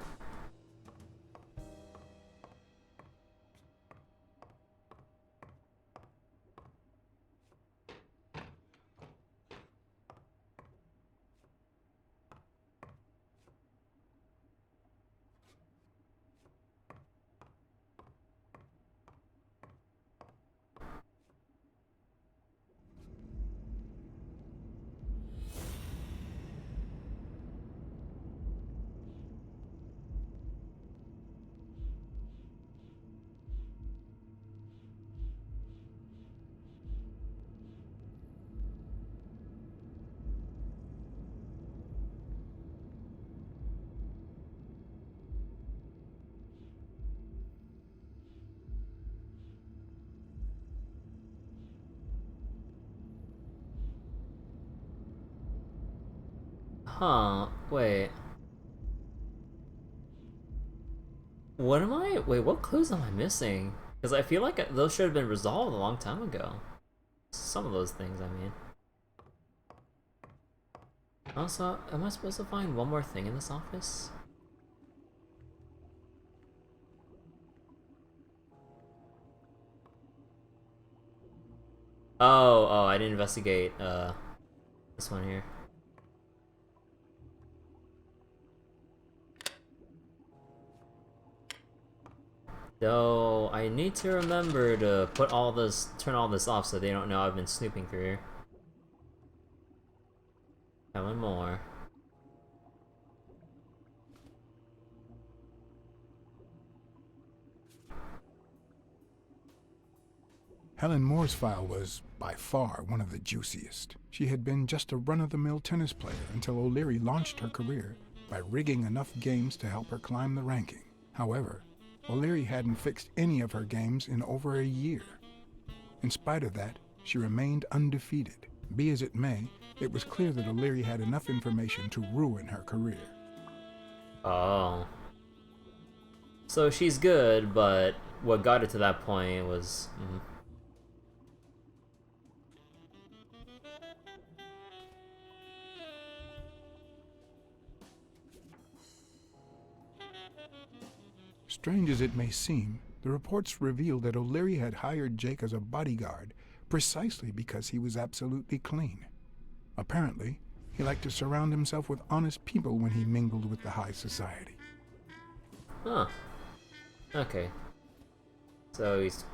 Huh, wait. What clues am I missing? Because I feel like those should have been resolved a long time ago. Some of those things, I mean. Also, am I supposed to find one more thing in this office? Oh, I didn't investigate, this one here. Though, I need to remember to turn all this off so they don't know I've been snooping through here. And one more. Helen Moore's file was, by far, one of the juiciest. She had been just a run-of-the-mill tennis player until O'Leary launched her career by rigging enough games to help her climb the ranking. However, O'Leary hadn't fixed any of her games in over a year. In spite of that, she remained undefeated. Be as it may, it was clear that O'Leary had enough information to ruin her career. Oh. So she's good, but what got her to that point was... Strange as it may seem, the reports revealed that O'Leary had hired Jake as a bodyguard precisely because he was absolutely clean. Apparently, he liked to surround himself with honest people when he mingled with the high society. Huh. Okay. So he's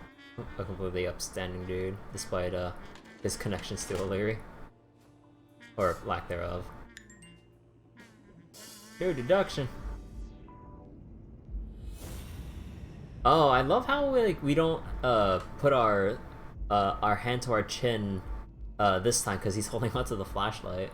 a completely upstanding dude, despite his connections to O'Leary. Or lack thereof. Pure deduction. Oh, I love how we don't put our hand to our chin this time because he's holding onto the flashlight.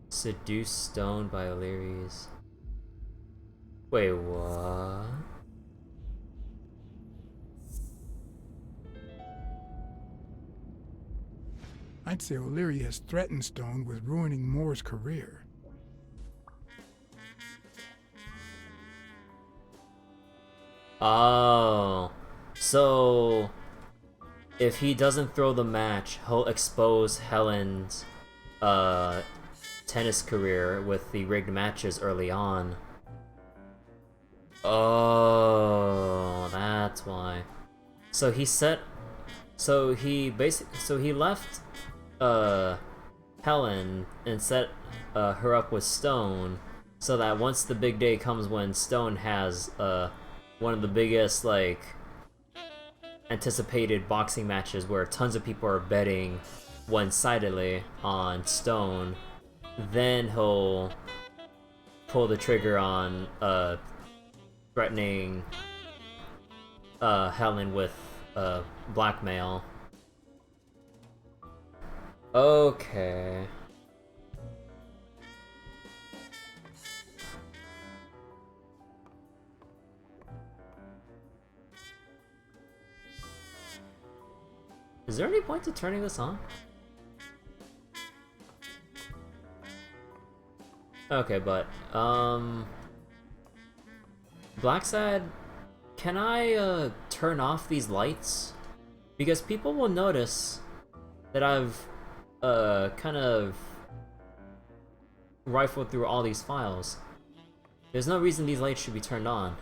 Seduced Stone by O'Leary's. Wait, what? I'd say O'Leary has threatened Stone with ruining Moore's career. Oh, so if he doesn't throw the match, he'll expose Helen's tennis career with the rigged matches early on. Oh, that's why. So he left Helen and set her up with Stone so that once the big day comes when Stone has one of the biggest anticipated boxing matches where tons of people are betting one-sidedly on Stone, then he'll pull the trigger on threatening Helen with blackmail. Okay. Is there any point to turning this on? Okay, but, Blacksad, can I, turn off these lights? Because people will notice that I've, kind of rifled through all these files. There's no reason these lights should be turned on.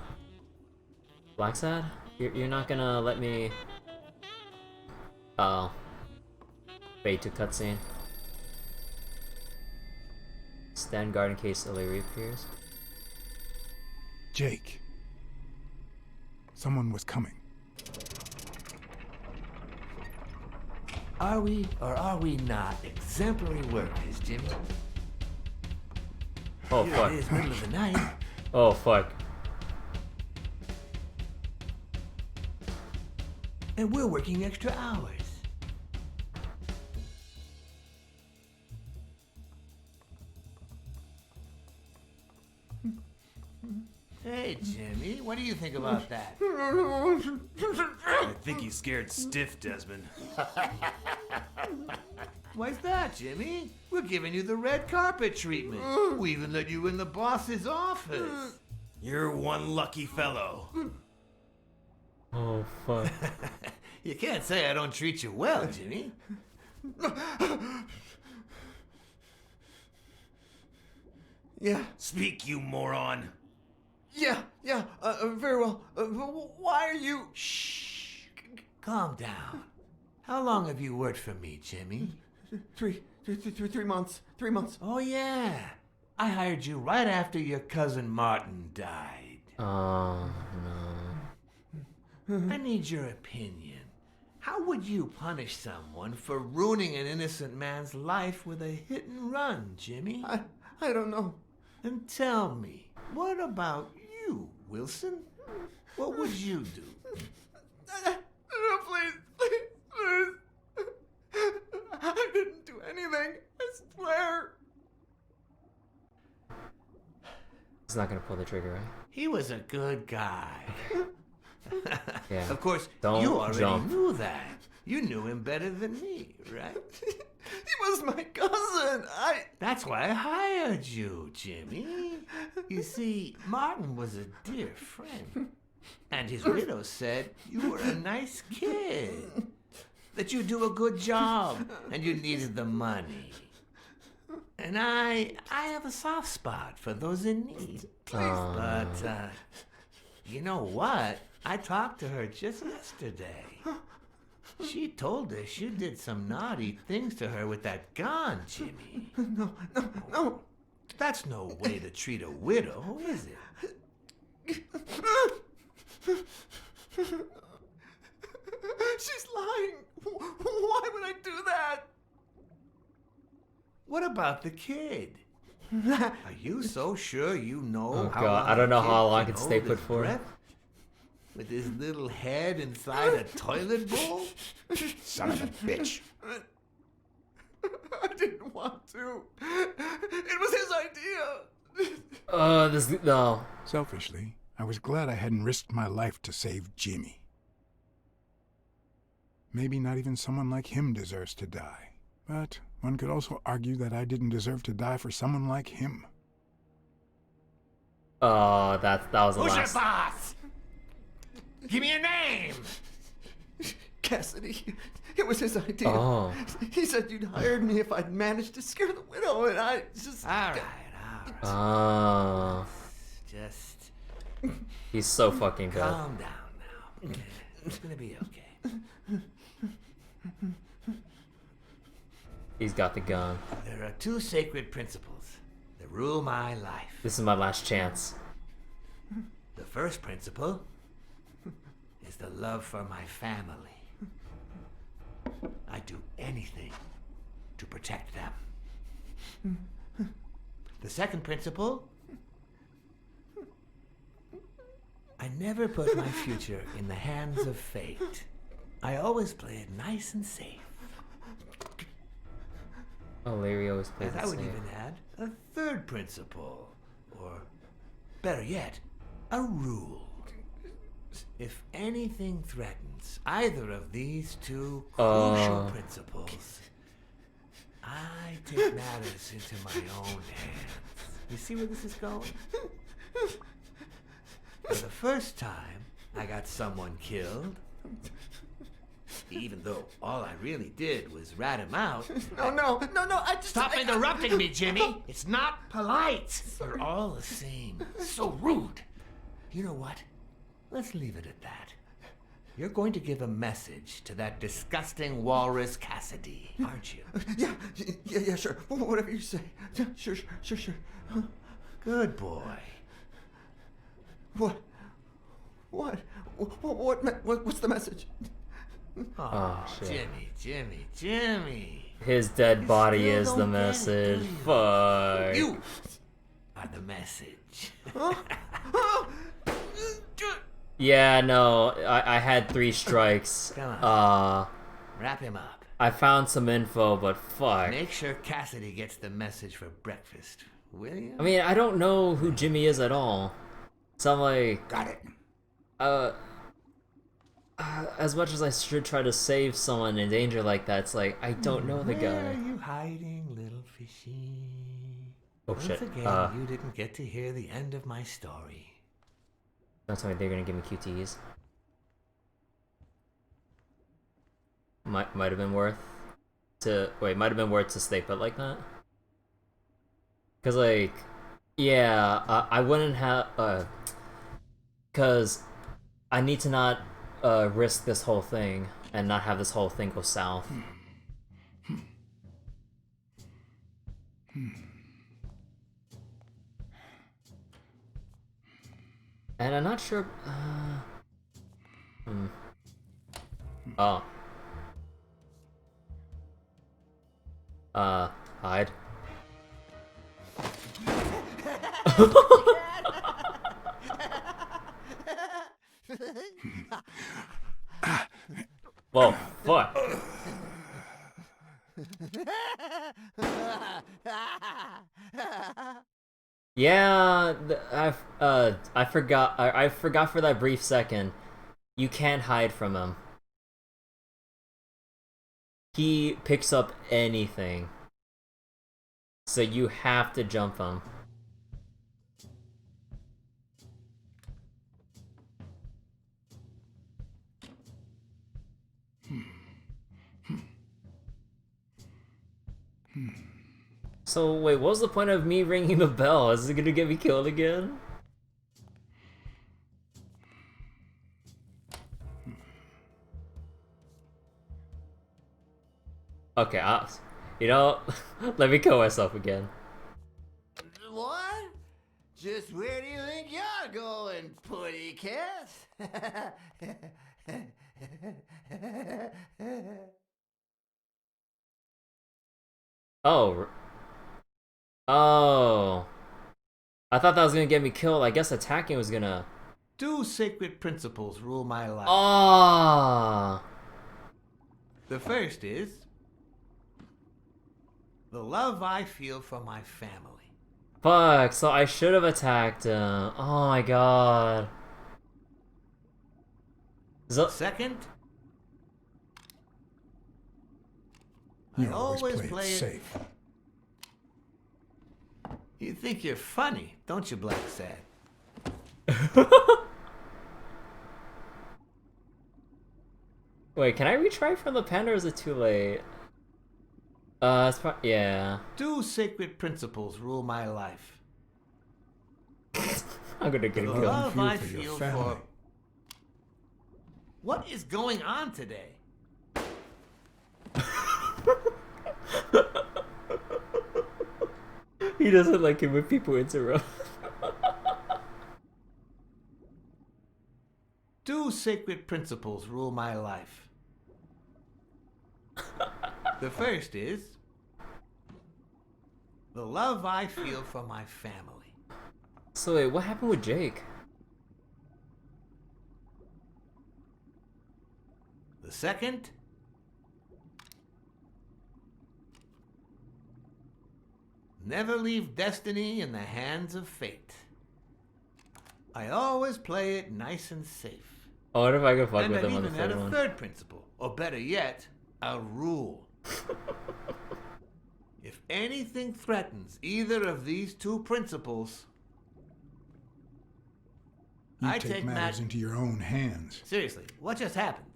Blacksad? You're not gonna let me... Oh. Fade to cutscene. Stand guard in case Illyria reappears. Jake. Someone was coming. Are we or are we not exemplary workers, Jimmy? Oh, Here fuck. it is, middle of the night. Oh, fuck. And we're working extra hours. Hey, Jimmy, what do you think about that? I think he's scared stiff, Desmond. Why's that, Jimmy? We're giving you the red carpet treatment. We even let you in the boss's office. You're one lucky fellow. Oh, fuck. You can't say I don't treat you well, Jimmy. Yeah. Speak, you moron. Yeah, very well. Why are you... Shh. Calm down. How long have you worked for me, Jimmy? 3 months. 3 months. Oh, yeah. I hired you right after your cousin Martin died. Oh, no. I need your opinion. How would you punish someone for ruining an innocent man's life with a hit and run, Jimmy? I don't know. And tell me, what about you, Wilson? What would you do? No, please. I didn't do anything. I swear. He's not gonna pull the trigger, right? He was a good guy. Yeah. Of course, Don't you already jump. knew that. You knew him better than me, right? He was my cousin. That's why I hired you, Jimmy. You see, Martin was a dear friend. And his widow said you were a nice kid. That you do a good job and you needed the money. And I have a soft spot for those in need. But, you know what? I talked to her just yesterday. She told us you did some naughty things to her with that gun, Jimmy. No. That's no way to treat a widow, is it? She's lying. Why would I do that? What about the kid? Are you so sure you know Oh, how God. long I don't know a kid how long I can can stay hold put his for. breath with his little head inside a toilet bowl? Son of a bitch. I didn't want to. It was his idea. No. Selfishly, I was glad I hadn't risked my life to save Jimmy. Maybe not even someone like him deserves to die. But one could also argue that I didn't deserve to die for someone like him. Oh, that was the Who's last. your boss? Give me a name. Cassidy. It was his idea. Oh. He said you'd hired me if I'd managed to scare the widow, and I just... All right. Oh. Just He's so fucking good. calm down now. It's gonna be okay. He's got the gun. There are two sacred principles that rule my life. This is my last chance. The first principle is the love for my family. I do anything to protect them. The second principle, I never put my future in the hands of fate. I always play it nice and safe. Oh, Larry always plays And the I would same. even add a third principle, or better yet, a rule. If anything threatens either of these two crucial principles, I take matters into my own hands. You see where this is going? For the first time, I got someone killed. Even though all I really did was rat him out. No, I just... Stop interrupting me, Jimmy! It's not polite! You're all the same. So rude. You know what? Let's leave it at that. You're going to give a message to that disgusting walrus Cassidy, aren't you? Yeah, sure. Whatever you say. Yeah, sure. Good boy. What's the message? Oh, shit. Jimmy. His dead body is the message. Fuck. You are the message. Yeah, no, I had 3 strikes. Come on. Wrap him up. I found some info, but fuck. Make sure Cassidy gets the message for breakfast, will you? I mean, I don't know who Jimmy is at all. So I'm like... Got it. As much as I should try to save someone in danger like that, it's like, I don't know the Where guy. are you hiding, little fishy? Oh, Once shit. again, you didn't get to hear the end of my story. Don't tell me they're gonna give me QTs. Might have been worth to... Wait, might have been worth to stay put like that? Cause like... Yeah, I wouldn't have... Cause I need to not risk this whole thing and not have this whole thing go south. And I'm not sure... Oh. Hide. Whoa, fuck. Yeah, I forgot. I forgot for that brief second. You can't hide from him. He picks up anything, so you have to jump him. So wait, what was the point of me ringing the bell? Is it gonna get me killed again? Okay, you know, let me kill myself again. What? Just where do you think you're going, putty cat? Oh. Oh. I thought that was gonna get me killed. I guess attacking was gonna... 2 sacred principles rule my life. Ah. The first is the love I feel for my family. Fuck, so I should have attacked him. Oh my god. Second, You I always play play it it safe. You think you're funny, don't you, Blacksad? Wait, can I retry from the pen or is it too late? It's yeah. 2 sacred principles rule my life. I'm gonna get The killed. love I for your feel family. for... What is going on today? He doesn't like it when people interrupt. 2 sacred principles rule my life. The first is the love I feel for my family. So wait, what happened with Jake? The second, never leave destiny in the hands of fate. I always play it nice and safe. I wonder if I could fuck And with I'd him on the even add third a one. third principle, or better yet, a rule. If anything threatens either of these two principles, You I take matters into your own hands. Seriously, what just happened?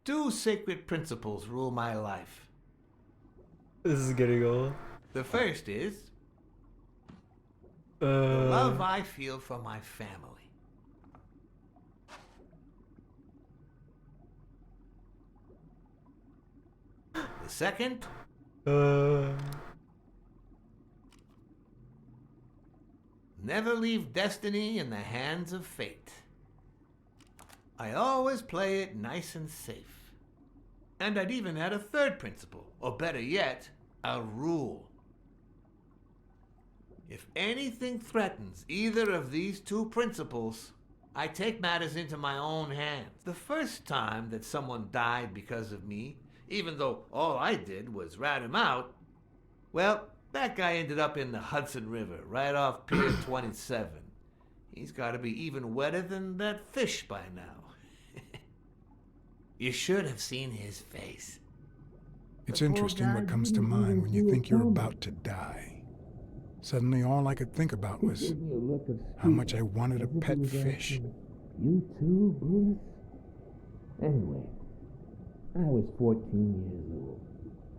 Two sacred principles rule my life. This is getting old. The first is the love I feel for my family. The second, never leave destiny in the hands of fate. I always play it nice and safe. And I'd even add a third principle, or better yet, a rule. If anything threatens either of these two principles, I take matters into my own hands. The first time that someone died because of me, even though all I did was rat him out, well, that guy ended up in the Hudson River, right off Pier 27. He's got to be even wetter than that fish by now. You should have seen his face. It's interesting what comes to mind when you think you're about to die. Suddenly all I could think about was how much I wanted a pet fish. You too, Bruce? Anyway, I was 14 years old,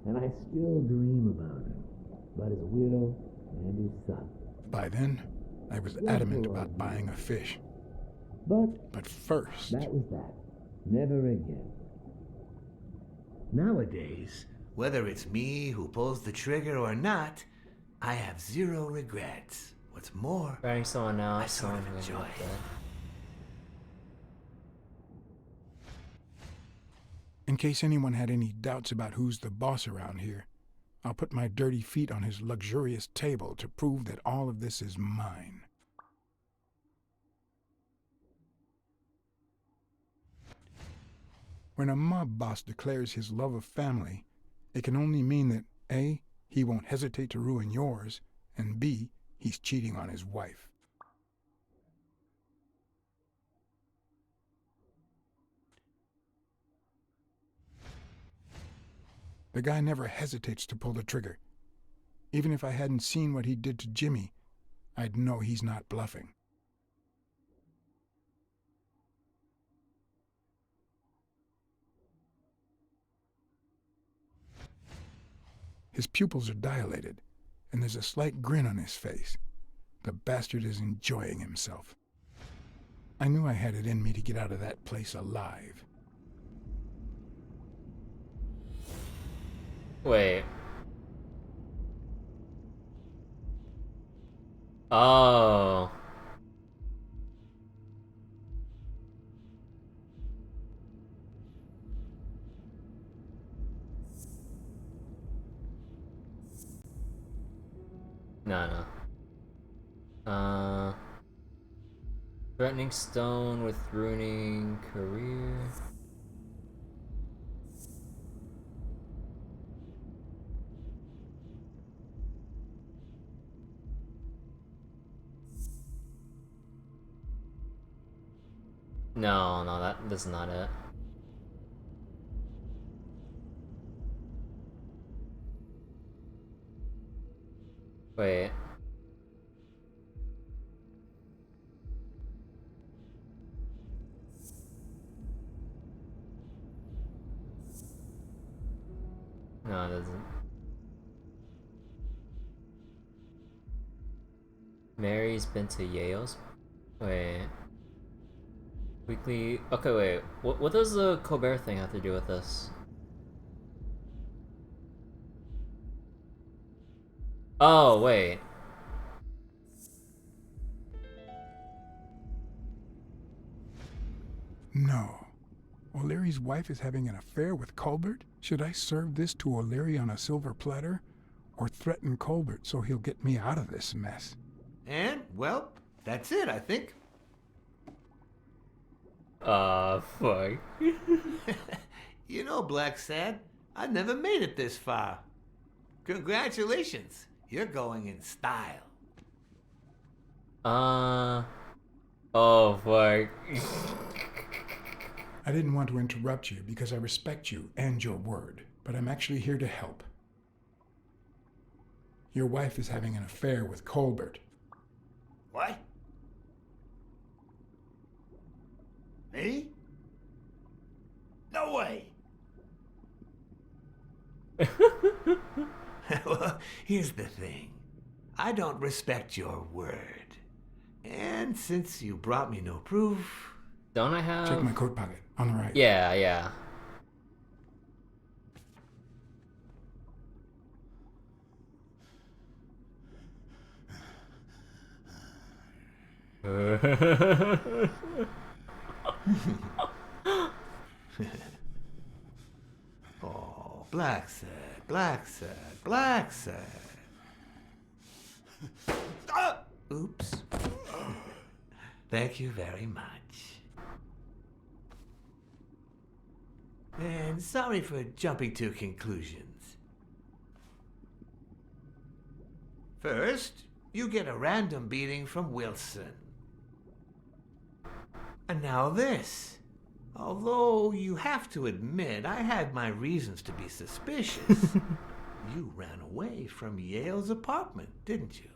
and I still dream about him, about his widow and his son. By then, I was adamant about buying a fish. But first... That was that. Never again. Nowadays, whether it's me who pulls the trigger or not, I have zero regrets. What's more, writing someone now, I sort of enjoy it. In case anyone had any doubts about who's the boss around here, I'll put my dirty feet on his luxurious table to prove that all of this is mine. When a mob boss declares his love of family, it can only mean that A, he won't hesitate to ruin yours, and B, he's cheating on his wife. The guy never hesitates to pull the trigger. Even if I hadn't seen what he did to Jimmy, I'd know he's not bluffing. His pupils are dilated, and there's a slight grin on his face. The bastard is enjoying himself. I knew I had it in me to get out of that place alive. Wait. Oh. No. Threatening Stone with ruining career. No, that's not it. Wait. No, it doesn't. Mary's been to Yale's? Wait. Weekly... Okay, wait. What does the Colbert thing have to do with this? Oh, wait. No. O'Leary's wife is having an affair with Colbert? Should I serve this to O'Leary on a silver platter? Or threaten Colbert so he'll get me out of this mess? And, well, that's it, I think. Fuck. You know, Blacksad, I never made it this far. Congratulations. You're going in style. Oh, fuck. I didn't want to interrupt you because I respect you and your word, but I'm actually here to help. Your wife is having an affair with Colbert. What? Me? No way. Well, here's the thing. I don't respect your word. And since you brought me no proof... Don't I have... Check my coat pocket, on the right. Yeah, yeah. Oh, Blacksad, Blacksad, Blacksad. Oops. Thank you very much. And sorry for jumping to conclusions. First, you get a random beating from Wilson. And now this. Although you have to admit, I had my reasons to be suspicious. You ran away from Yale's apartment, didn't you?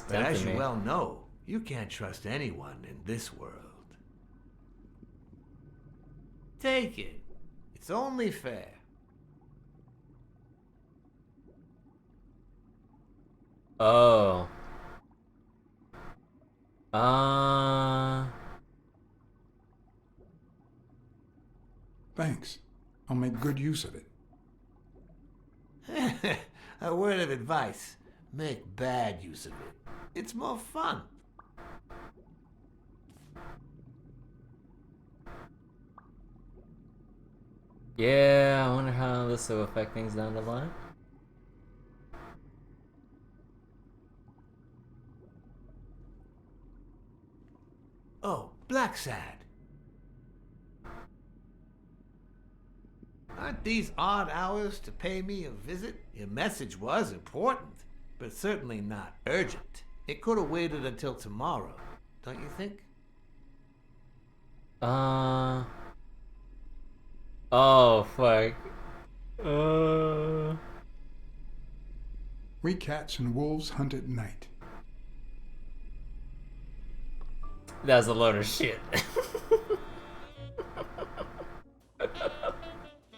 But as you well know, you can't trust anyone in this world. Take it. It's only fair. Oh. Thanks. I'll make good use of it. A word of advice. Make bad use of it. It's more fun. Yeah, I wonder how this will affect things down the line. Oh, Blacksad. Aren't these odd hours to pay me a visit? Your message was important, but certainly not urgent. It could have waited until tomorrow, don't you think? Oh, fuck. We cats and wolves hunt at night. That's a load of shit.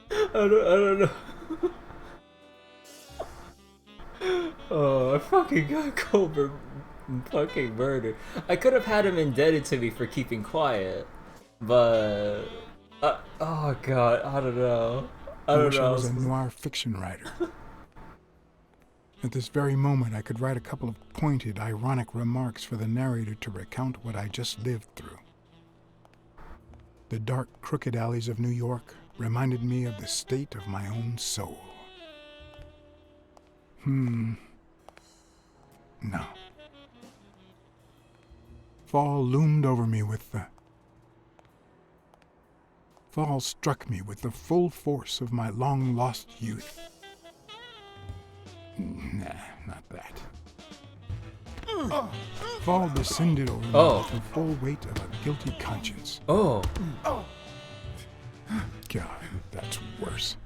I don't know. Oh, I fucking got Colbert fucking murdered. I could have had him indebted to me for keeping quiet, but oh god, I don't know. I wish I was a noir fiction writer. At this very moment, I could write a couple of pointed, ironic remarks for the narrator to recount what I just lived through. The dark, crooked alleys of New York reminded me of the state of my own soul. No. Fall loomed over me with the... Fall struck me with the full force of my long-lost youth. Nah, not that. Fall descended over me with the full weight of a guilty conscience. Oh. God, that's worse.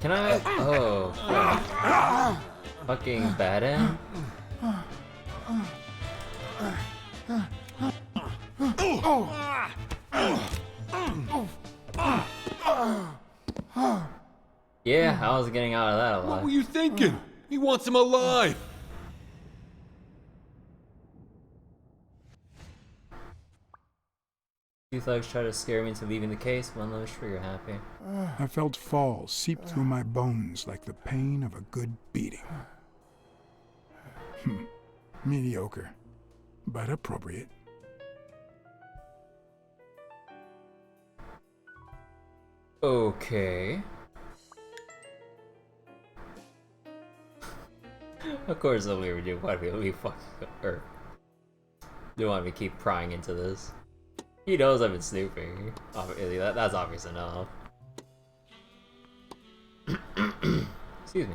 Can I? Oh. Fucking badass. Yeah, I was getting out of that alive. What were you thinking? He wants him alive. Two thugs try to scare me into leaving the case, one was trigger happy. I felt fall seep through my bones like the pain of a good beating. Mediocre, but appropriate. Okay. Of course, I'll never do what we fucking Earth. You want me to keep prying into this? He knows I've been snooping. Obviously, that's obvious enough. Excuse me.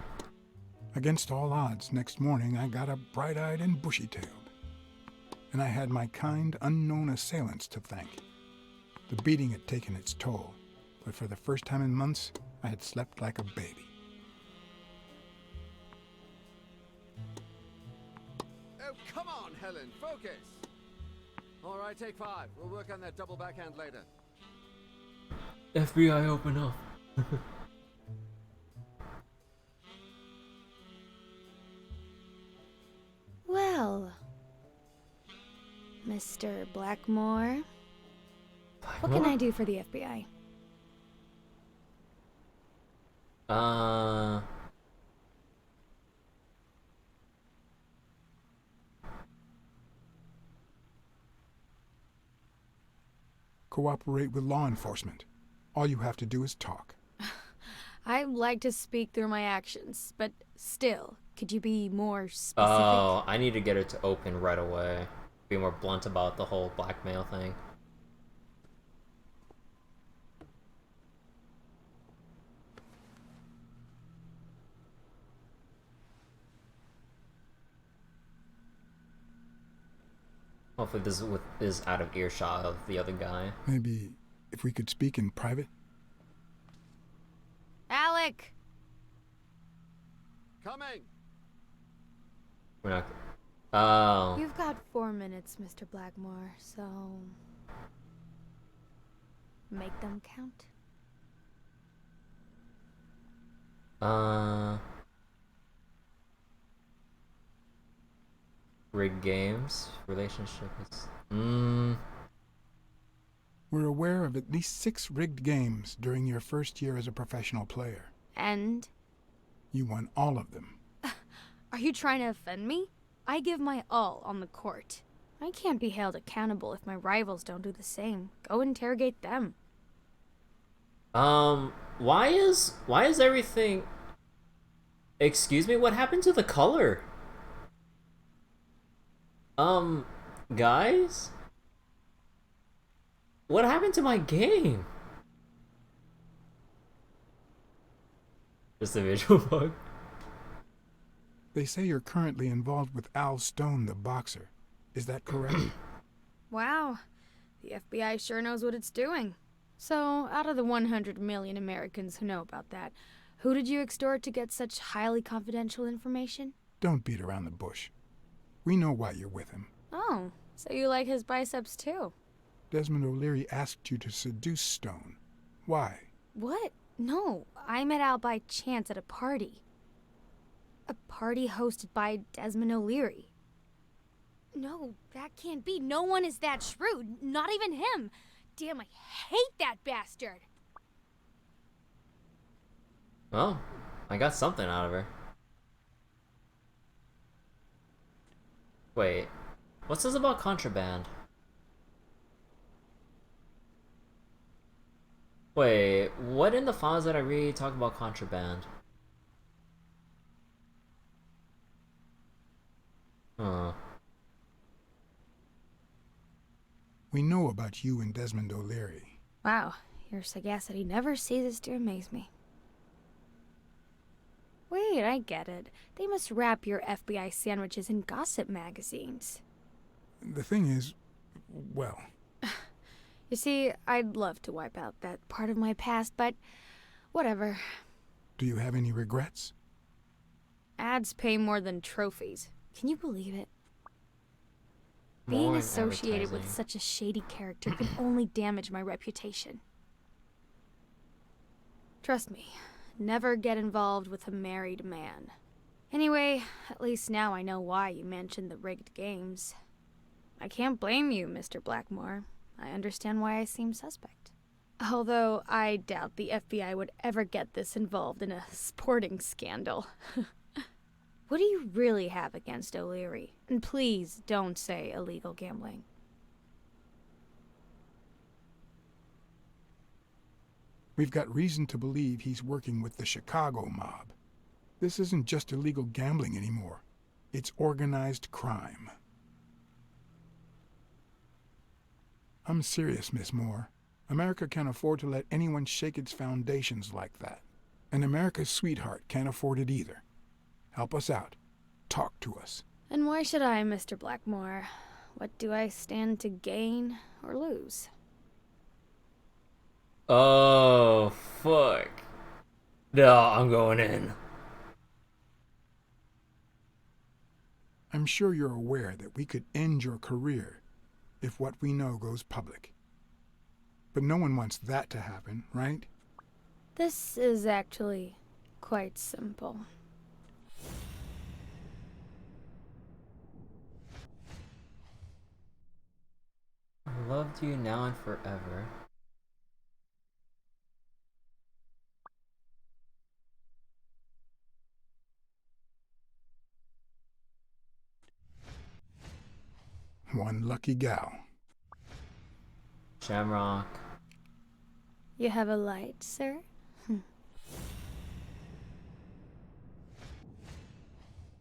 Against all odds, next morning I got up bright-eyed and bushy-tailed. And I had my kind, unknown assailants to thank. The beating had taken its toll, but for the first time in months, I had slept like a baby. Oh, come on, Helen, focus! All right, take 5. We'll work on that double backhand later. FBI, open up. Well, Mr. Blackmore, what can I do for the FBI? Cooperate with law enforcement. All you have to do is talk. I like to speak through my actions, but still, could you be more specific? Oh, I need to get her to open right away. Be more blunt about the whole blackmail thing. Hopefully this is out of earshot of the other guy. Maybe if we could speak in private? Alec! Coming! We're not... Oh. You've got 4 minutes, Mr. Blackmore, so... make them count. Rigged games, relationships. We're aware of at least 6 rigged games during your first year as a professional player. And? You won all of them. Are you trying to offend me? I give my all on the court. I can't be held accountable if my rivals don't do the same. Go interrogate them. Why is everything... Excuse me, what happened to the color? Guys? What happened to my game? Just a visual bug. They say you're currently involved with Al Stone, the boxer. Is that correct? Wow. The FBI sure knows what it's doing. So, out of the 100 million Americans who know about that, who did you extort to get such highly confidential information? Don't beat around the bush. We know why you're with him. Oh, so you like his biceps too? Desmond O'Leary asked you to seduce Stone. Why? What? No, I met Al by chance at a party. A party hosted by Desmond O'Leary. No, that can't be. No one is that shrewd. Not even him. Damn, I hate that bastard. Well, I got something out of her. Wait, what's this about contraband? Wait, what in the files that I read talk about contraband? Huh. We know about you and Desmond O'Leary. Wow, your sagacity never ceases to amaze me. Wait, I get it. They must wrap your FBI sandwiches in gossip magazines. The thing is, well... You see, I'd love to wipe out that part of my past, but whatever. Do you have any regrets? Ads pay more than trophies. Can you believe it? Being associated with such a shady character could only damage my reputation. Trust me, never get involved with a married man. Anyway, at least now I know why you mentioned the rigged games. I can't blame you, Mr. Blackmore. I understand why I seem suspect. Although I doubt the FBI would ever get this involved in a sporting scandal. What do you really have against O'Leary? And please don't say illegal gambling. We've got reason to believe he's working with the Chicago mob. This isn't just illegal gambling anymore. It's organized crime. I'm serious, Miss Moore. America can't afford to let anyone shake its foundations like that. And America's sweetheart can't afford it either. Help us out. Talk to us. And why should I, Mr. Blackmore? What do I stand to gain or lose? Oh, fuck. No, I'm going in. I'm sure you're aware that we could end your career if what we know goes public. But no one wants that to happen, right? This is actually quite simple. I loved you now and forever. One lucky gal. Shamrock. You have a light, sir?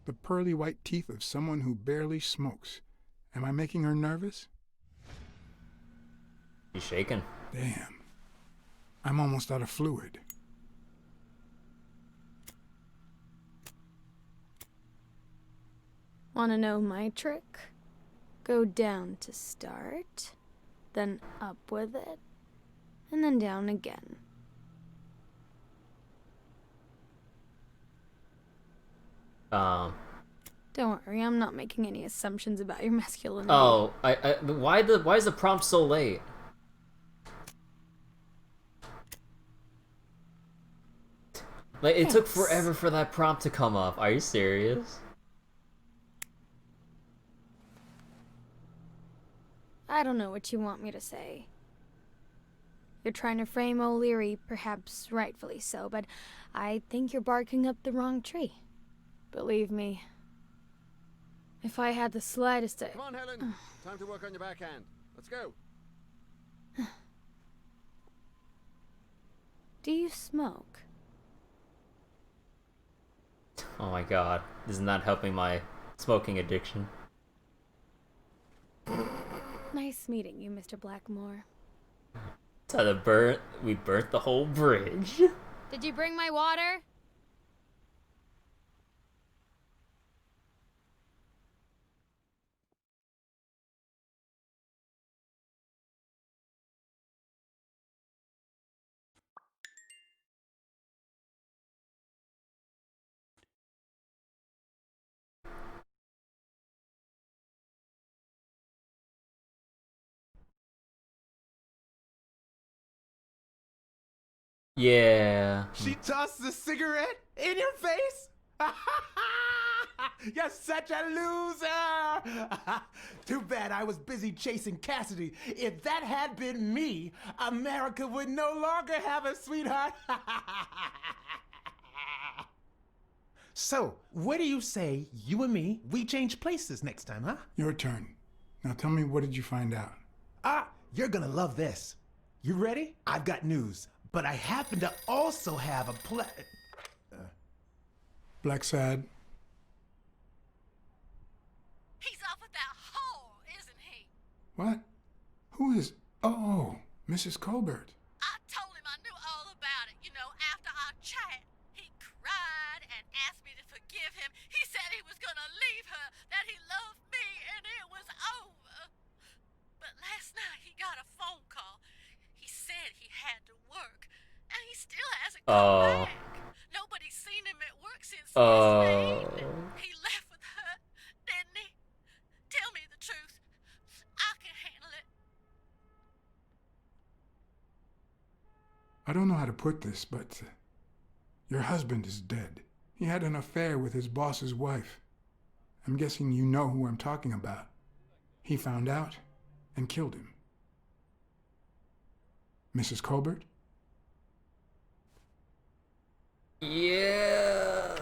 The pearly white teeth of someone who barely smokes. Am I making her nervous? She's shaking. Damn. I'm almost out of fluid. Wanna know my trick? Go down to start, then up with it, and then down again. Don't worry, I'm not making any assumptions about your masculinity. Oh, why is the prompt so late? Like, it took forever for that prompt to come up. Are you serious? I don't know what you want me to say. You're trying to frame O'Leary, perhaps rightfully so, but I think you're barking up the wrong tree. Believe me, if I had the slightest... Come on, Helen. Time to work on your backhand. Let's go. Do you smoke? Oh my god, this is not helping my smoking addiction. Nice meeting you, Mr. Blackmore. So we burnt the whole bridge. Did you bring my water? Yeah. She tossed the cigarette in your face? You're such a loser! Too bad I was busy chasing Cassidy. If that had been me, America would no longer have a sweetheart. So, what do you say, you and me, we change places next time, huh? Your turn. Now tell me, what did you find out? You're gonna love this. You ready? I've got news, but I happen to also have a Blacksad. He's off with that whore, isn't he? What? Who is... Oh, Mrs. Colbert. I told him I knew all about it. You know, after our chat, he cried and asked me to forgive him. He said he was gonna leave her, that he loved me, and it was over. But last night he got a phone call. He said he had to work, and he still hasn't come back. Nobody's seen him at work since yesterday evening. He left with her, didn't he? Tell me the truth. I can handle it. I don't know how to put this, but your husband is dead. He had an affair with his boss's wife. I'm guessing you know who I'm talking about. He found out and killed him. Mrs. Colbert? Yeah.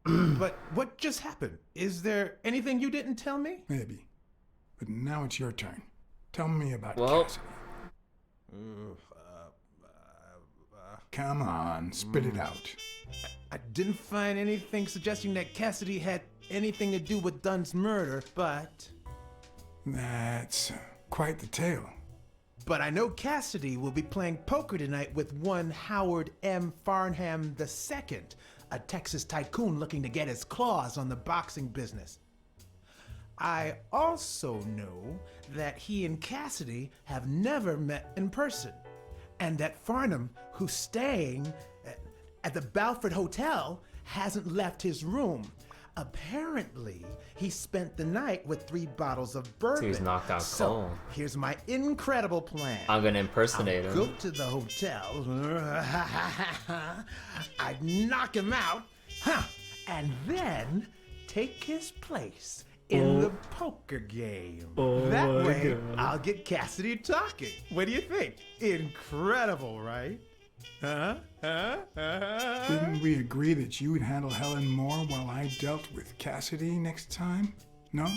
But what just happened? Is there anything you didn't tell me? Maybe. But now it's your turn. Tell me about Cassidy. Come on, spit it out. I didn't find anything suggesting that Cassidy had anything to do with Dunn's murder, but... That's quite the tale. But I know Cassidy will be playing poker tonight with one Howard M. Farnham II, a Texas tycoon looking to get his claws on the boxing business. I also know that he and Cassidy have never met in person, and that Farnham, who's staying at the Balford Hotel, hasn't left his room. Apparently, he spent the night with 3 bottles of bourbon. So he's knocked out cold. Here's my incredible plan. I'm gonna impersonate him. Go to the hotel. I'd knock him out, and then take his place in the poker game. That way, I'll get Cassidy talking. What do you think? Incredible, right? Didn't we agree that you would handle Helen Moore while I dealt with Cassidy next time? No?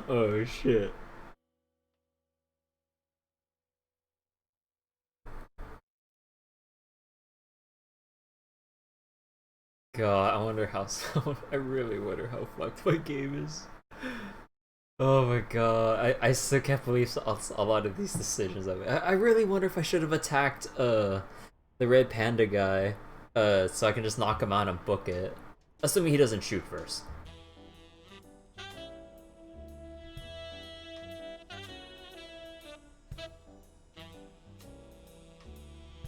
Oh shit. God, I wonder how. I really wonder how fucked my game is. Oh my god, I still can't believe a lot of these decisions I made. I really wonder if I should have attacked the red panda guy, so I can just knock him out and book it, assuming he doesn't shoot first.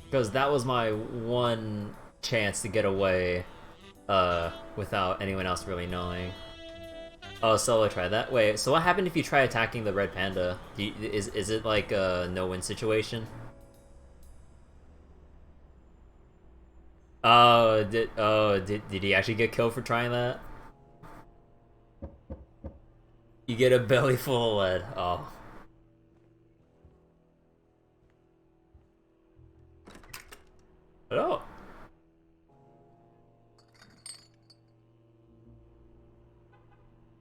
Because that was my one chance to get away without anyone else really knowing. Oh, solo try that. Wait, so what happened if you try attacking the red panda? Is it like a no-win situation? Did he actually get killed for trying that? You get a belly full of lead. Oh. Oh.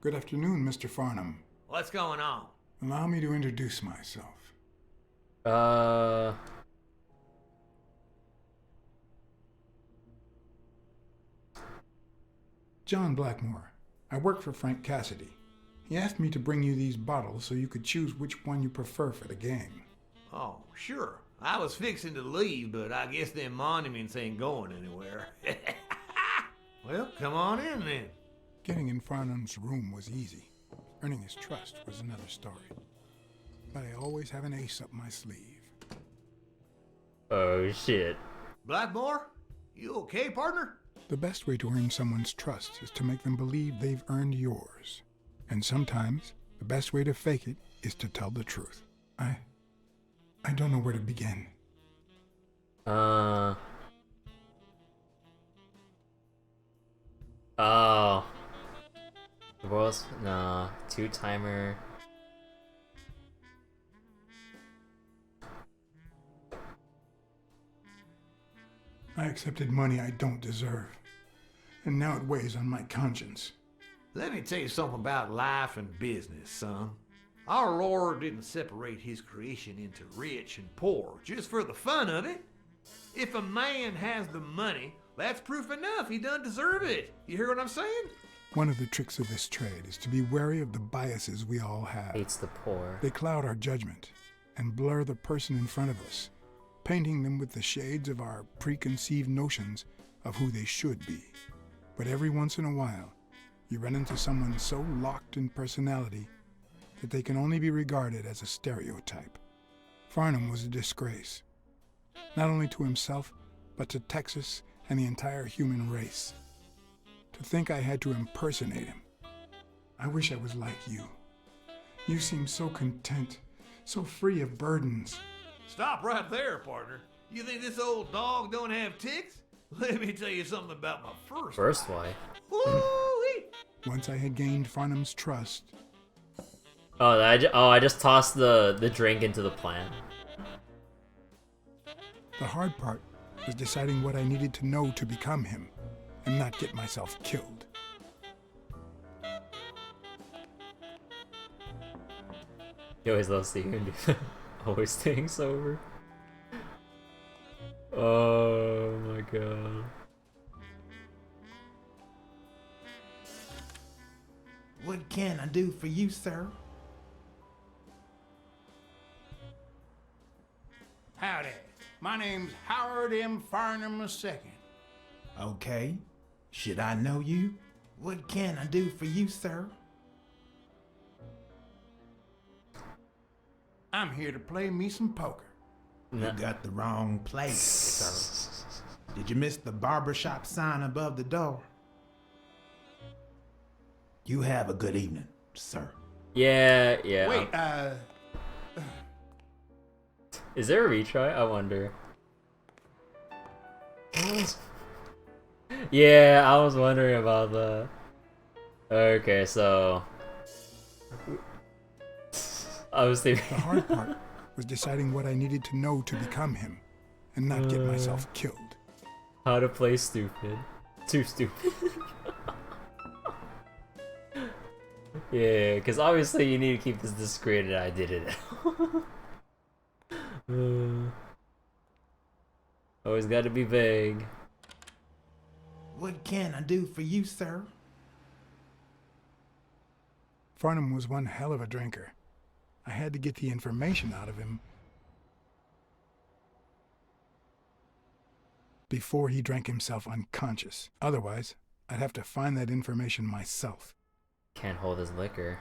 Good afternoon, Mr. Farnham. What's going on? Allow me to introduce myself. John Blackmore. I work for Frank Cassidy. He asked me to bring you these bottles so you could choose which one you prefer for the game. Oh, sure. I was fixing to leave, but I guess them monuments ain't going anywhere. Well, come on in then. Getting in Farnham's room was easy. Earning his trust was another story. But I always have an ace up my sleeve. Oh shit. Blackmore? You okay, partner? The best way to earn someone's trust is to make them believe they've earned yours. And sometimes, the best way to fake it is to tell the truth. I don't know where to begin. Oh. The world's... Nah. 2-timer. I accepted money I don't deserve. And now it weighs on my conscience. Let me tell you something about life and business, son. Our Lord didn't separate his creation into rich and poor just for the fun of it. If a man has the money, that's proof enough he doesn't deserve it. You hear what I'm saying? One of the tricks of this trade is to be wary of the biases we all have. Hates the poor. They cloud our judgment and blur the person in front of us, painting them with the shades of our preconceived notions of who they should be. But every once in a while, you run into someone so locked in personality that they can only be regarded as a stereotype. Farnham was a disgrace, not only to himself, but to Texas and the entire human race. To think I had to impersonate him. I wish I was like you. You seem so content, so free of burdens. Stop right there, partner. You think this old dog don't have ticks? Let me tell you something about my first wife. Woo-wee! Once I had gained Farnham's trust. I just tossed the drink into the plant. The hard part was deciding what I needed to know to become him, and not get myself killed. You always love seeing him do that. Always staying sober. Oh my god. What can I do for you, sir? Howdy. My name's Howard M. Farnham II. Okay. Should I know you? What can I do for you, sir? I'm here to play me some poker. You got the wrong place, sir. Did you miss the barbershop sign above the door? You have a good evening, sir. Yeah. Wait, Is there a retry? I wonder. Yeah, I was wondering about that. Okay, so I was thinking the hard part was deciding what I needed to know to become him and not get myself killed. How to play stupid. Too stupid. Yeah, because obviously you need to keep this discreet, and I did it. Always got to be vague. What can I do for you, sir? Farnham was one hell of a drinker. I had to get the information out of him before he drank himself unconscious. Otherwise, I'd have to find that information myself. Can't hold his liquor.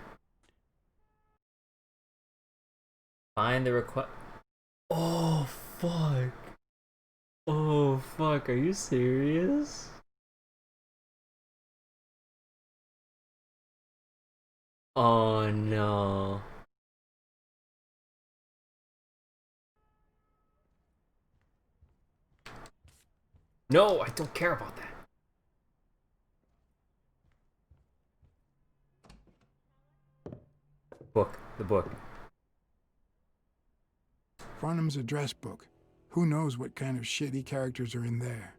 Find the request. Oh, fuck. Oh, fuck. Are you serious? Oh, no. No, I don't care about that. Book. The book. Farnham's address book. Who knows what kind of shitty characters are in there?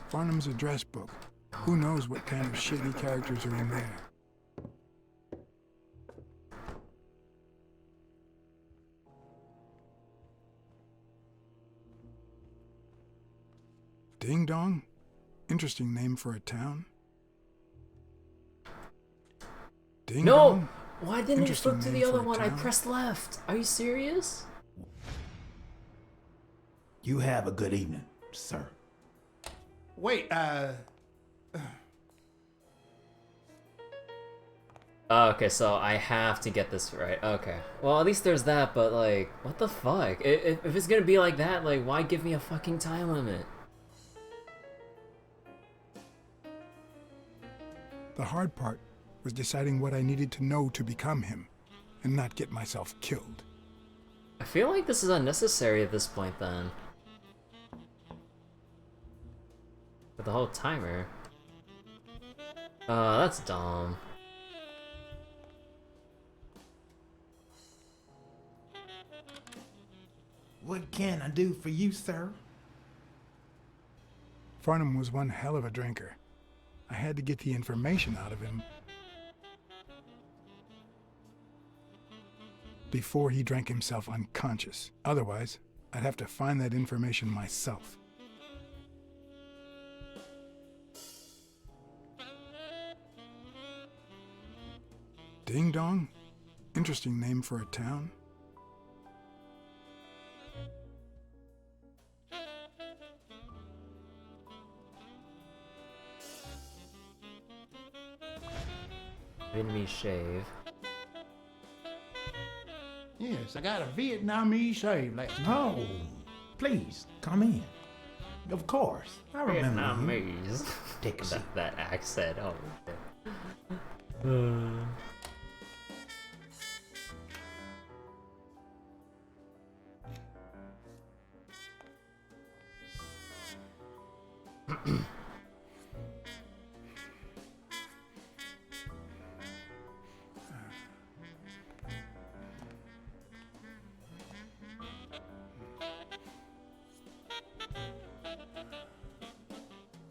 Farnham's address book. Who knows what kind of shitty characters are in there? Ding Dong? Interesting name for a town. Ding No! Dong? Why didn't you flip to Interesting the name other for a one? I town. pressed left. Are you serious? You have a good evening, sir. Wait, Oh, okay, so I have to get this right. Okay. Well, at least there's that, but like, what the fuck? If it's gonna be like that, like, why give me a fucking time limit? The hard part was deciding what I needed to know to become him and not get myself killed. I feel like this is unnecessary at this point then. With the whole timer. That's dumb. What can I do for you, sir? Farnham was one hell of a drinker. I had to get the information out of him before he drank himself unconscious. Otherwise, I'd have to find that information myself. Ding Dong? Interesting name for a town. Vietnamese shave. Yes, I got a Vietnamese shave last night. Oh, please, come in. Of course, I remember you. Vietnamese. Take a seat. that accent. Oh, shit.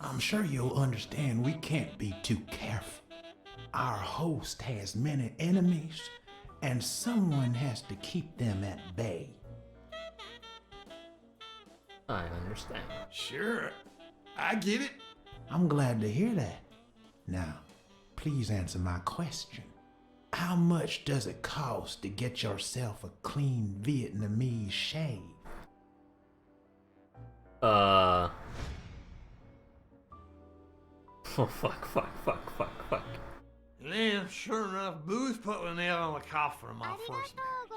I'm sure you'll understand we can't be too careful. Our host has many enemies, and someone has to keep them at bay. I understand. Sure, I get it. I'm glad to hear that. Now, please answer my question. How much does it cost to get yourself a clean Vietnamese shave? Oh, fuck. Then, sure enough, Booze put the nail on the coffin of my first marriage.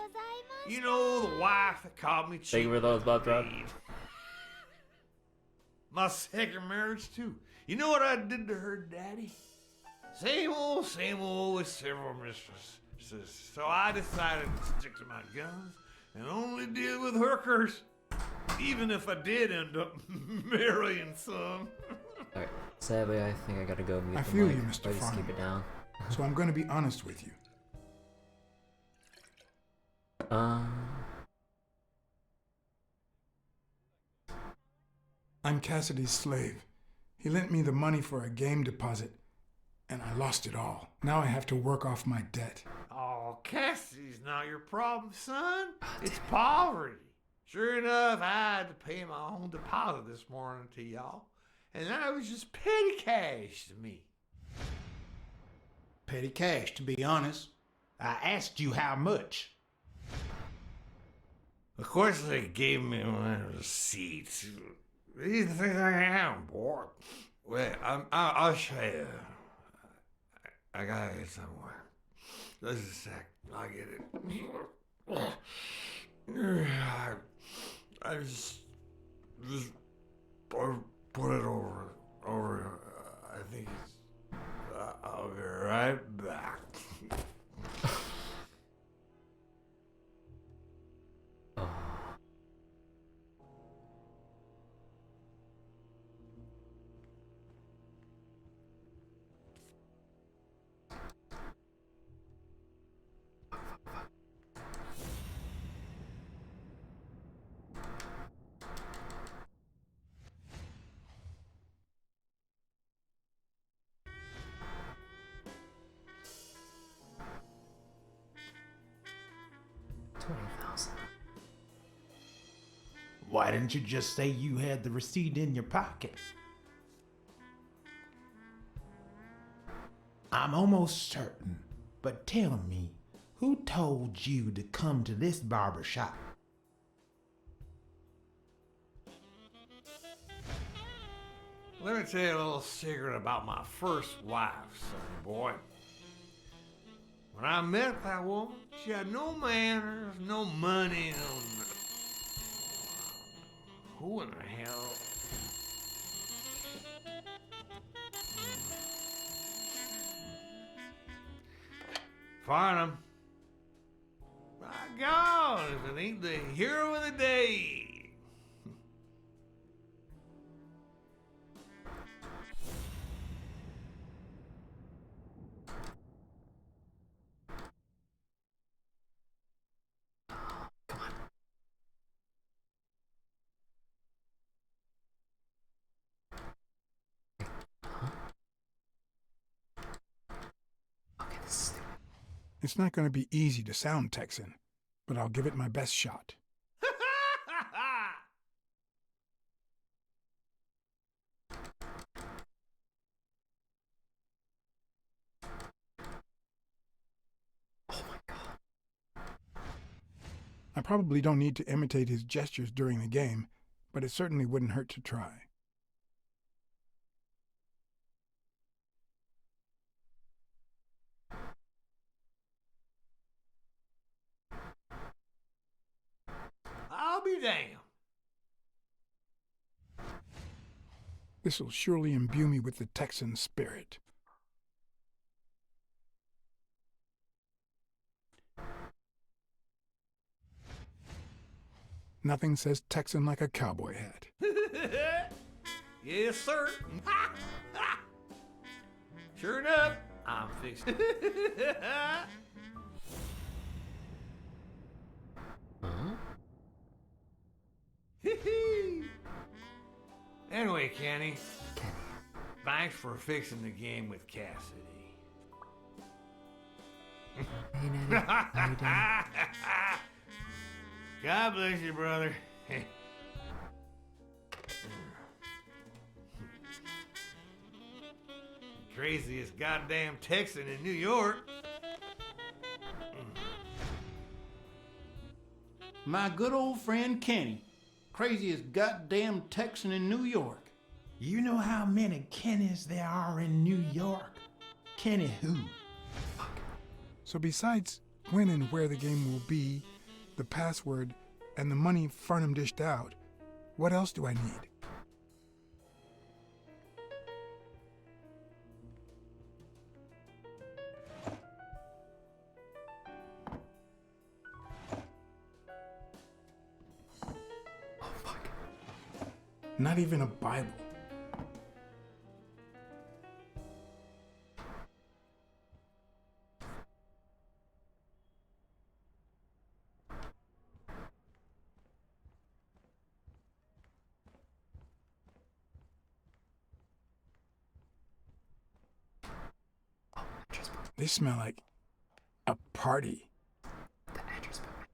You know, the wife that called me cheap. Thank you for those, Bob Drop. My second marriage, too. You know what I did to her daddy? Same old with several mistresses. So I decided to stick to my guns and only deal with hookers. Even if I did end up marrying some. Alright, sadly, I think I gotta go mute I the feel mic. you, Mr. Or just Farnham. keep it down. So I'm going to be honest with you. I'm Cassidy's slave. He lent me the money for a game deposit, and I lost it all. Now I have to work off my debt. Oh, Cassidy's not your problem, son. It's poverty. Sure enough, I had to pay my own deposit this morning to y'all, and that was just petty cash to me. Petty cash, to be honest. I asked you how much. Of course, they gave me my receipts. These things I am, boy. Wait, I'll show you. I gotta get somewhere. Just a sec. I'll get it. I just put it over. I think it's. I'll be right back. Why didn't you just say you had the receipt in your pocket? I'm almost certain, but tell me, who told you to come to this barber shop? Let me tell you a little secret about my first wife, sonny boy. When I met that woman, she had no manners, no money, no... Who in the hell? Farnham. My God, if it ain't the hero of the day. It's not going to be easy to sound Texan, but I'll give it my best shot. I probably don't need to imitate his gestures during the game, but it certainly wouldn't hurt to try. I'll be damned. This'll surely imbue me with the Texan spirit. Nothing says Texan like a cowboy hat. Yes, sir. Sure enough, I'm fixing. Anyway, Kenny. Thanks for fixing the game with Cassidy. Hey, Natty. How you doing? God bless you, brother. Craziest goddamn Texan in New York. My good old friend Kenny, craziest goddamn Texan in New York. You know how many Kennys there are in New York? Kenny who? So besides when and where the game will be, the password, and the money Farnham dished out, what else do I need? Not even a Bible. They smell like a party. The address book.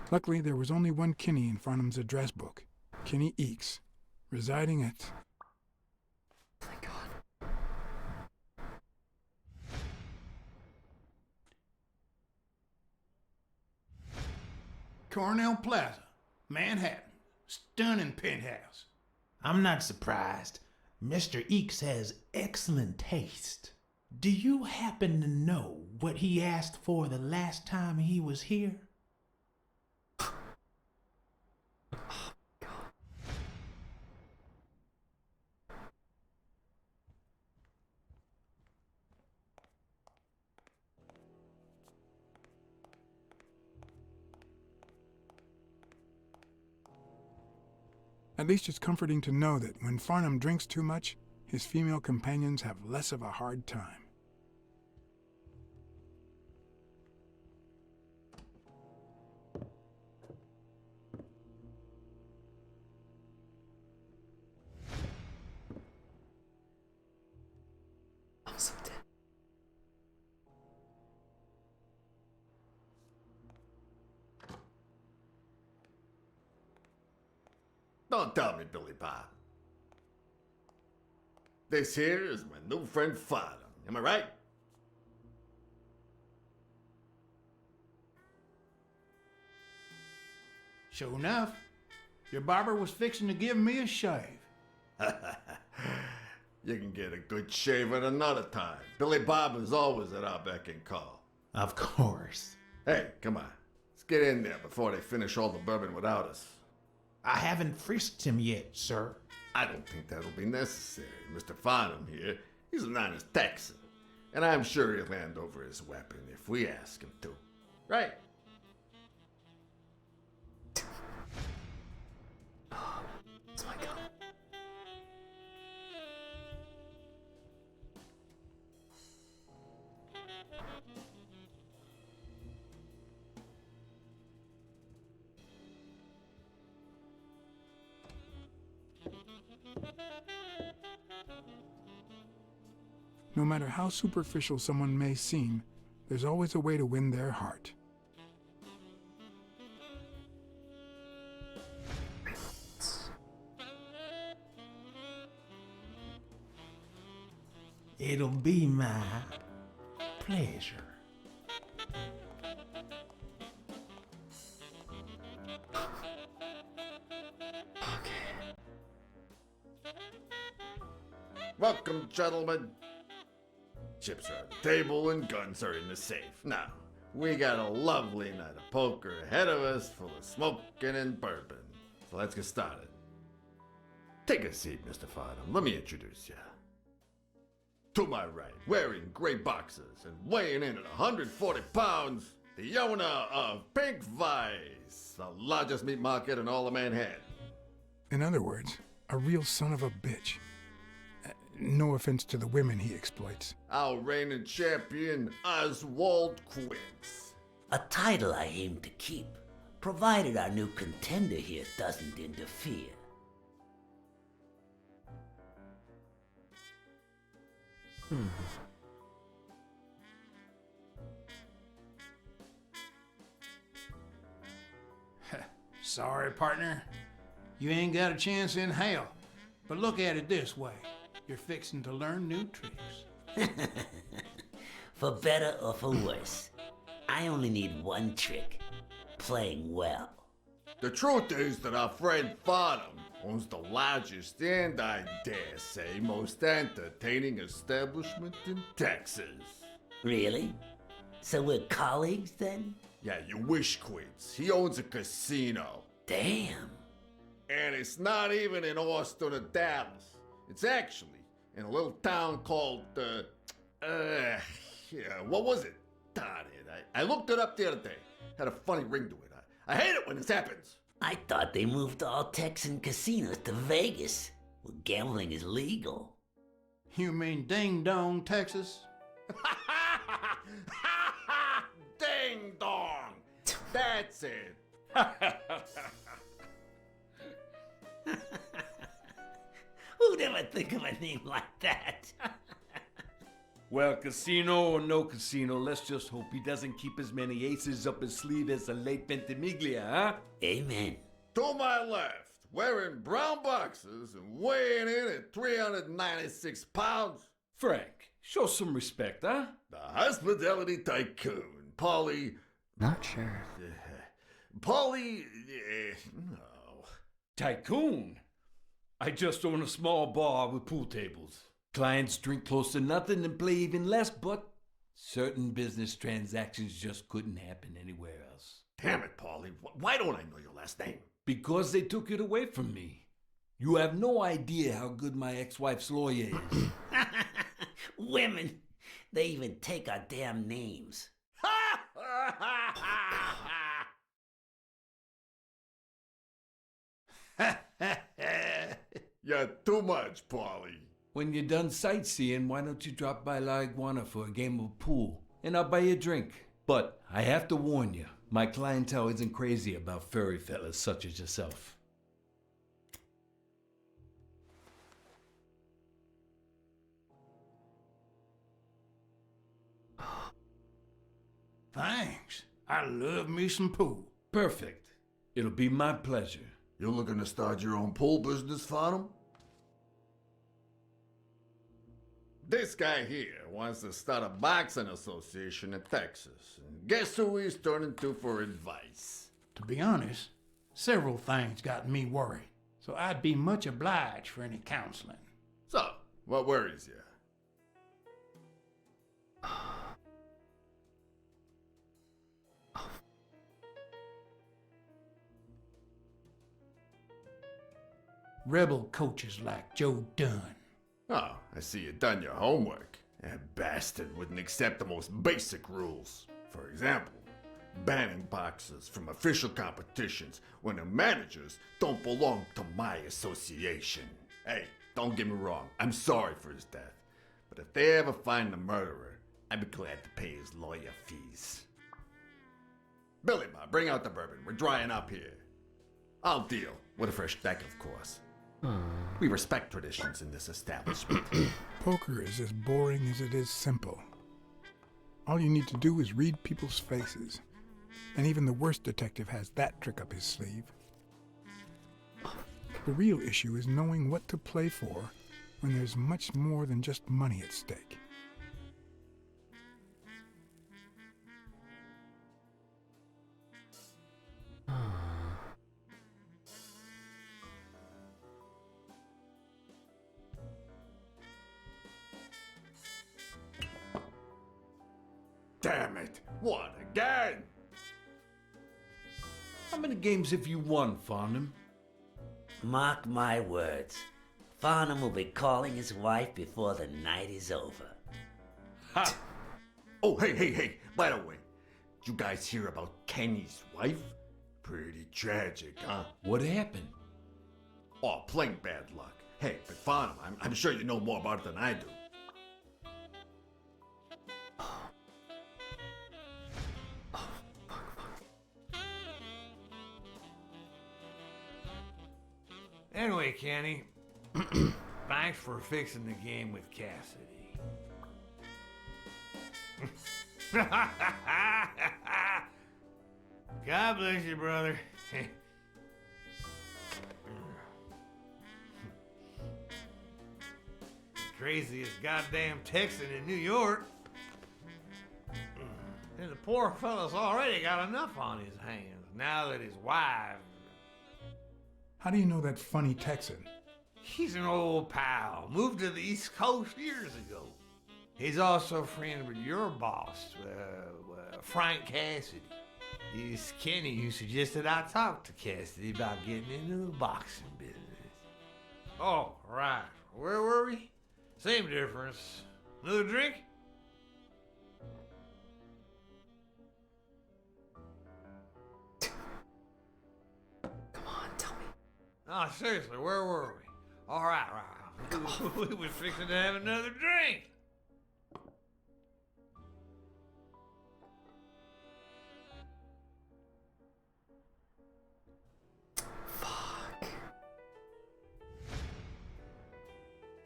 Luckily, there was only one Kinney in Farnham's address book. Kinney Eakes, residing at... Thank God. Cornell Plaza, Manhattan. Stunning penthouse. I'm not surprised. Mr. Eakes has excellent taste. Do you happen to know what he asked for the last time he was here? At least it's comforting to know that when Farnham drinks too much, his female companions have less of a hard time. I'm so dead. Don't tell me, Billy Bob. This here is my new friend Farnham. Am I right? Sure enough, your barber was fixing to give me a shave. You can get a good shave at another time. Billy Bob is always at our beck and call. Of course. Hey, come on. Let's get in there before they finish all the bourbon without us. I haven't frisked him yet, sir. I don't think that'll be necessary. Mr. Farnham here, he's an honest Texan. And I'm sure he'll hand over his weapon if we ask him to. Right? It's my God. No matter how superficial someone may seem, there's always a way to win their heart. It'll be my pleasure. Welcome, gentlemen. Chips are on the table and guns are in the safe. Now, we got a lovely night of poker ahead of us full of smoking and bourbon. So let's get started. Take a seat, Mr. Farnham. Let me introduce you. To my right, wearing gray boxers and weighing in at 140 pounds, the owner of Pink Vice, the largest meat market in all of Manhattan. In other words, a real son of a bitch. No offense to the women he exploits. Our reigning champion, Oswald Quince. A title I aim to keep, provided our new contender here doesn't interfere. Sorry, partner. You ain't got a chance in hell. But look at it this way. You're fixing to learn new tricks. For better or for worse, I only need one trick. Playing well. The truth is that our friend Farnham owns the largest and, I dare say, most entertaining establishment in Texas. Really? So we're colleagues then? Yeah, you wish, Quids. He owns a casino. Damn. And it's not even in Austin or Dallas. It's actually in a little town called, what was it? Darn it. I looked it up the other day. Had a funny ring to it. I hate it when this happens. I thought they moved all Texan casinos to Vegas, where gambling is legal. You mean Ding Dong, Texas? Ding dong! That's it. Who'd ever think of a name like that? Well, casino or no casino, let's just hope he doesn't keep as many aces up his sleeve as the late Ventimiglia, huh? Amen. To my left, wearing brown boxers and weighing in at 396 pounds. Frank, show some respect, huh? The hospitality tycoon, Polly. Not sure. Polly. No. Tycoon? I just own a small bar with pool tables. Clients drink close to nothing and play even less, but certain business transactions just couldn't happen anywhere else. Damn it, Polly. Why don't I know your last name? Because they took it away from me. You have no idea how good my ex-wife's lawyer is. Women, they even take our damn names. You're too much, Polly. When you're done sightseeing, why don't you drop by La Iguana for a game of pool? And I'll buy you a drink. But I have to warn you, my clientele isn't crazy about furry fellas such as yourself. Thanks. I love me some pool. Perfect. It'll be my pleasure. You looking to start your own pool business, Farnham? This guy here wants to start a boxing association in Texas. And guess who he's turning to for advice? To be honest, several things got me worried, so I'd be much obliged for any counseling. So, what worries you? Rebel coaches like Joe Dunn. Oh, I see you done your homework. That bastard wouldn't accept the most basic rules. For example, banning boxers from official competitions when the managers don't belong to my association. Hey, don't get me wrong, I'm sorry for his death. But if they ever find the murderer, I'd be glad to pay his lawyer fees. Billy Ma, bring out the bourbon. We're drying up here. I'll deal. With a fresh deck, of course. We respect traditions in this establishment. Poker is as boring as it is simple. All you need to do is read people's faces. And even the worst detective has that trick up his sleeve. The real issue is knowing what to play for when there's much more than just money at stake. Damn it! What, again? How many games have you won, Farnham? Mark my words. Farnham will be calling his wife before the night is over. Ha! Oh, hey, by the way, did you guys hear about Kenny's wife? Pretty tragic, huh? What happened? Oh, plain bad luck. Hey, but Farnham, I'm sure you know more about it than I do. Kenny. Thanks for fixing the game with Cassidy. God bless you, brother. Craziest goddamn Texan in New York. And the poor fella's already got enough on his hands now that his wife... How do you know that funny Texan? He's an old pal. Moved to the East Coast years ago. He's also a friend with your boss, Frank Cassidy. It's Kenny who suggested I talk to Cassidy about getting into the boxing business. Oh, right. Where were we? Same difference. Another drink? Come on, tell me. Oh, seriously, where were we? All right. We were fixing to have another drink.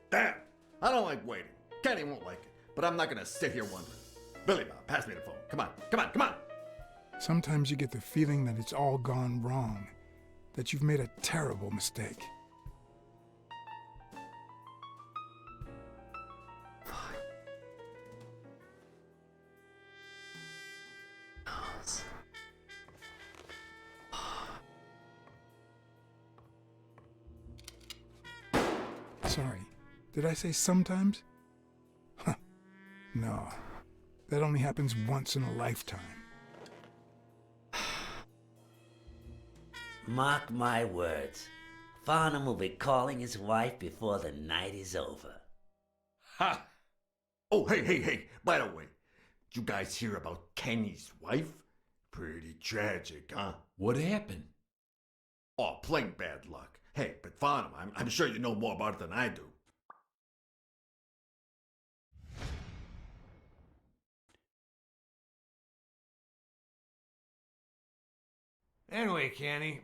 Damn! I don't like waiting. Kenny won't like it, but I'm not gonna sit here wondering. Billy Bob, pass me the phone. Come on. Sometimes you get the feeling that it's all gone wrong, that you've made a terrible mistake. Sorry, did I say sometimes? Huh. No, that only happens once in a lifetime. Mark my words. Farnham will be calling his wife before the night is over. Ha! Oh, hey. By the way, did you guys hear about Kenny's wife? Pretty tragic, huh? What happened? Oh, plain bad luck. Hey, but Farnham, I'm sure you know more about it than I do. Anyway, Kenny,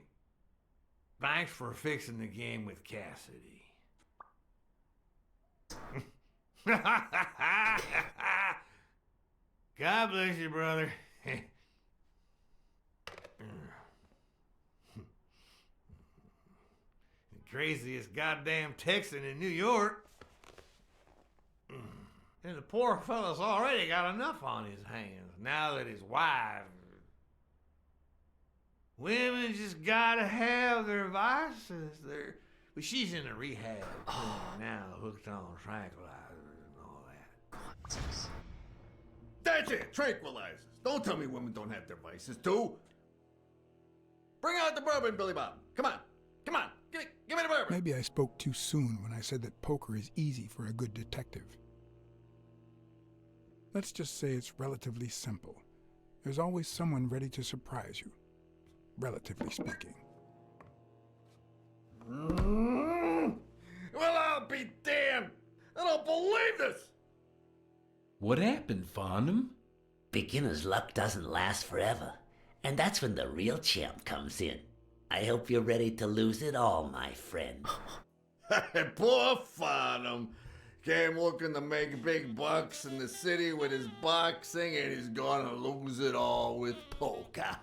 thanks for fixing the game with Cassidy. God bless you, brother. The craziest goddamn Texan in New York. And the poor fella's already got enough on his hands now that his wife... Women just gotta have their vices. But she's in a rehab now, hooked on tranquilizers and all that. That's it, tranquilizers. Don't tell me women don't have their vices, too. Bring out the bourbon, Billy Bob. Come on. Give me the bourbon. Maybe I spoke too soon when I said that poker is easy for a good detective. Let's just say it's relatively simple. There's always someone ready to surprise you. Relatively speaking. Well, I'll be damned! I don't believe this! What happened, Farnham? Beginner's luck doesn't last forever, and that's when the real champ comes in. I hope you're ready to lose it all, my friend. Poor Farnham. Came looking to make big bucks in the city with his boxing, and he's gonna lose it all with poker.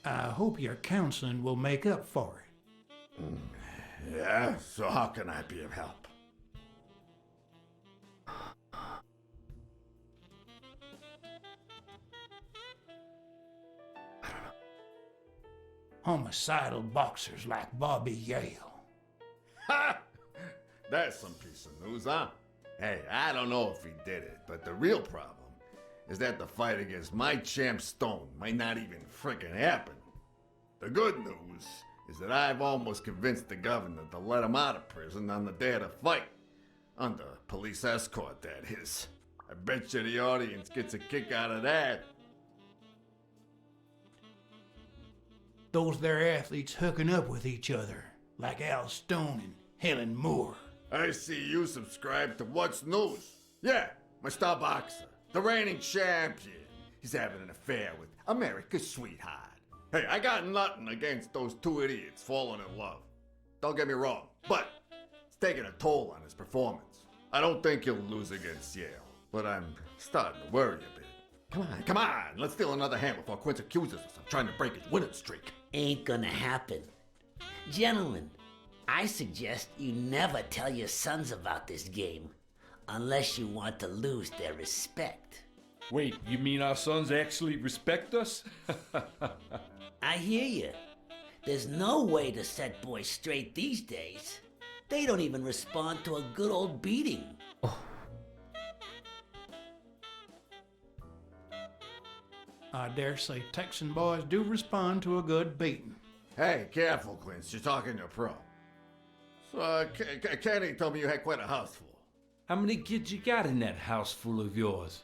I hope your counseling will make up for it. Yeah, so how can I be of help? Homicidal boxers like Bobby Yale. Ha! That's some piece of news, huh? Hey, I don't know if he did it, but the real problem is that the fight against my champ Stone might not even frickin' happen. The good news is that I've almost convinced the governor to let him out of prison on the day of the fight. Under police escort, that is. I bet you the audience gets a kick out of that. Those there athletes hooking up with each other, like Al Stone and Helen Moore. I see you subscribe to What's News. Yeah, my star boxer, the reigning champion. He's having an affair with America's sweetheart. Hey, I got nothing against those two idiots falling in love. Don't get me wrong, But it's taking a toll on his performance. I don't think he'll lose against Yale, but I'm starting to worry a bit. Come on, let's steal another hand before Quince accuses us of trying to break his winning streak. Ain't gonna happen. Gentlemen, I suggest you never tell your sons about this game, unless you want to lose their respect. Wait, you mean our sons actually respect us? I hear you. There's no way to set boys straight these days. They don't even respond to a good old beating. I dare say Texan boys do respond to a good beating. Hey, careful, Quince. You're talking to a pro. So, Kenny told me you had quite a house full. How many kids you got in that house full of yours?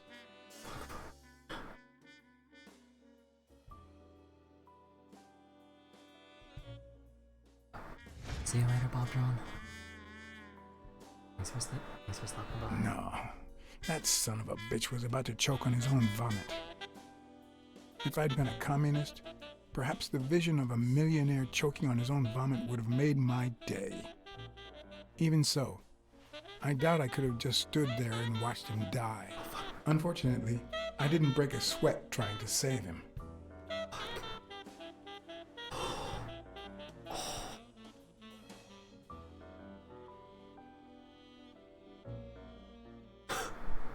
See you later, Bob John. What's that talking about? No. That son of a bitch was about to choke on his own vomit. If I'd been a communist, perhaps the vision of a millionaire choking on his own vomit would have made my day. Even so, I doubt I could have just stood there and watched him die. Unfortunately, I didn't break a sweat trying to save him.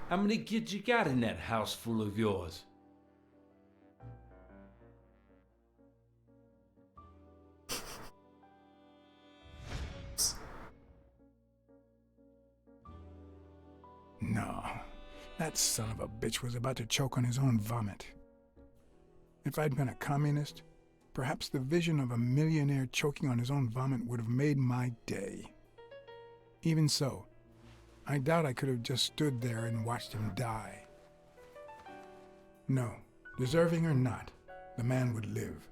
How many kids you got in that house full of yours? No, that son of a bitch was about to choke on his own vomit. If I'd been a communist, perhaps the vision of a millionaire choking on his own vomit would have made my day. Even so, I doubt I could have just stood there and watched him die. No, deserving or not, the man would live.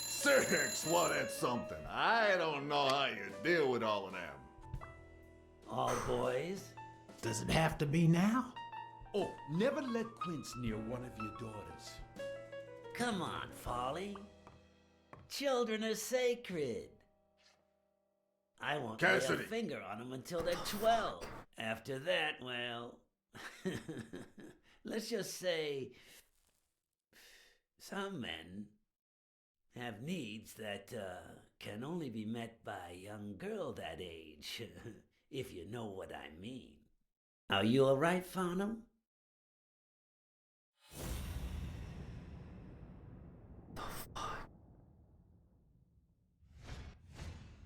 Six, well, that's something. I don't know how you deal with all of them. All boys? Does it have to be now? Oh, never let Quince near one of your daughters. Come on, Folly. Children are sacred. I won't lay a Cassidy. finger on them until they're 12. After that, well, let's just say some men have needs that can only be met by a young girl that age, if you know what I mean. Are you all right, Farnham?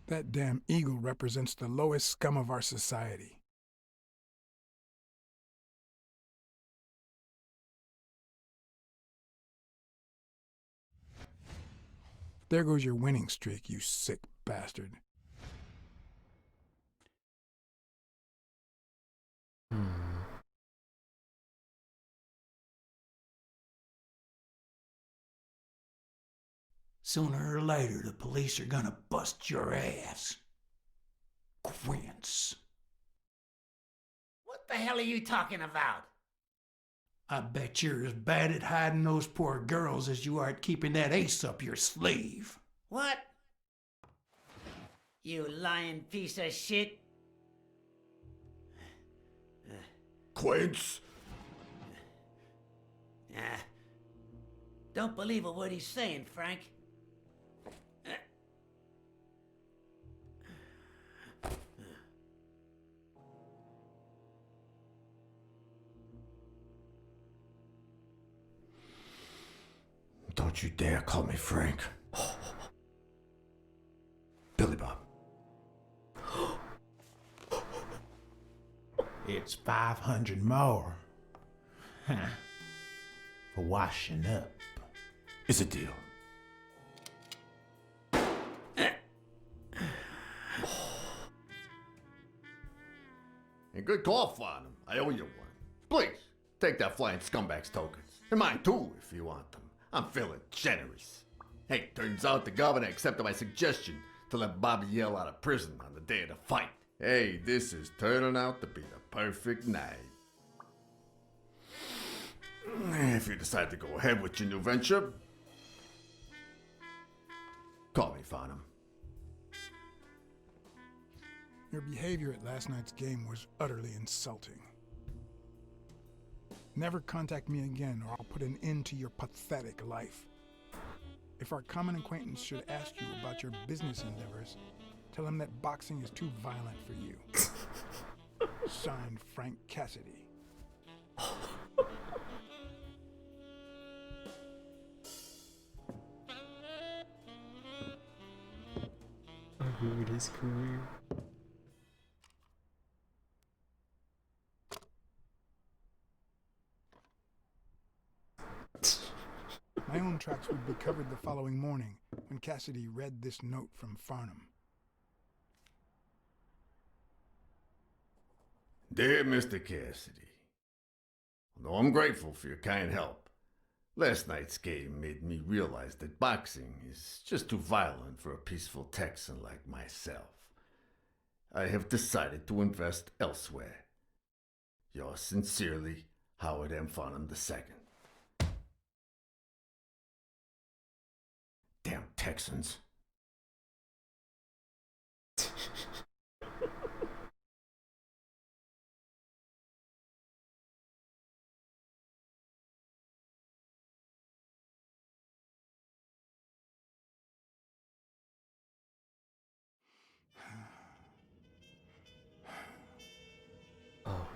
That damn eagle represents the lowest scum of our society. There goes your winning streak, you sick bastard. Sooner or later, the police are gonna bust your ass. Quince. What the hell are you talking about? I bet you're as bad at hiding those poor girls as you are at keeping that ace up your sleeve. What? You lying piece of shit? Quince? Don't believe a word he's saying, Frank. Don't you dare call me Frank. Billy Bob. It's 500 more. For washing up. It's a deal. And good call, Farnham. I owe you one. Please, take that flying scumbag's tokens. And mine too, if you want them. I'm feeling generous. Hey, turns out the governor accepted my suggestion to let Bobby yell out of prison on the day of the fight. Hey, this is turning out to be the perfect night. If you decide to go ahead with your new venture, call me, Farnham. Your behavior at last night's game was utterly insulting. Never contact me again or I'll put an end to your pathetic life. If our common acquaintance should ask you about your business endeavors, tell him that boxing is too violent for you. Signed, Frank Cassidy. I ruined his career. My own tracks would be covered the following morning when Cassidy read this note from Farnham. Dear Mr. Cassidy, although I'm grateful for your kind help, last night's game made me realize that boxing is just too violent for a peaceful Texan like myself. I have decided to invest elsewhere. Yours sincerely, Howard M. Farnham II. Damn Texans. Oh.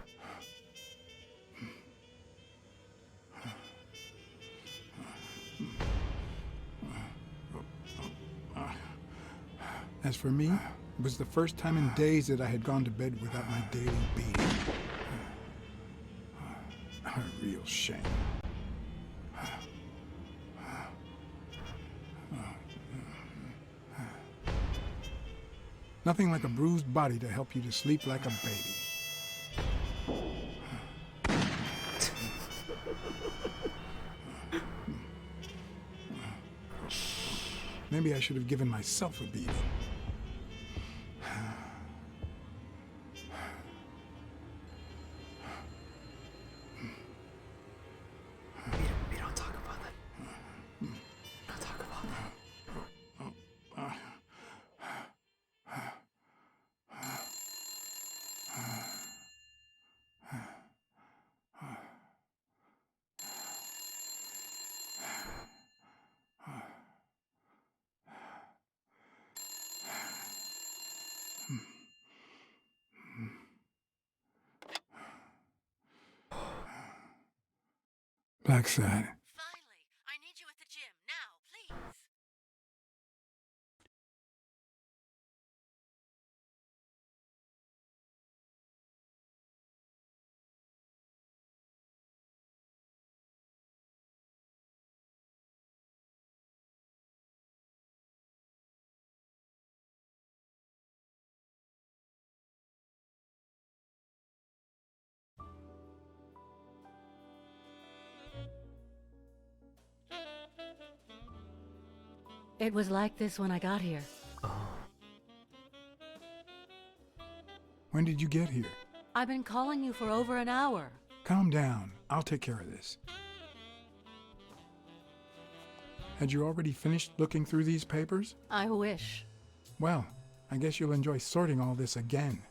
As for me, it was the first time in days that I had gone to bed without my daily beating. A real shame. Nothing like a bruised body to help you to sleep like a baby. Maybe I should have given myself a beating. We don't talk about that. Don't talk about that. Blacksad. Finally, I need you at the gym now, please. It was like this when I got here. When did you get here? I've been calling you for over an hour. Calm down. I'll take care of this. Had you already finished looking through these papers? I wish. Well, I guess you'll enjoy sorting all this again.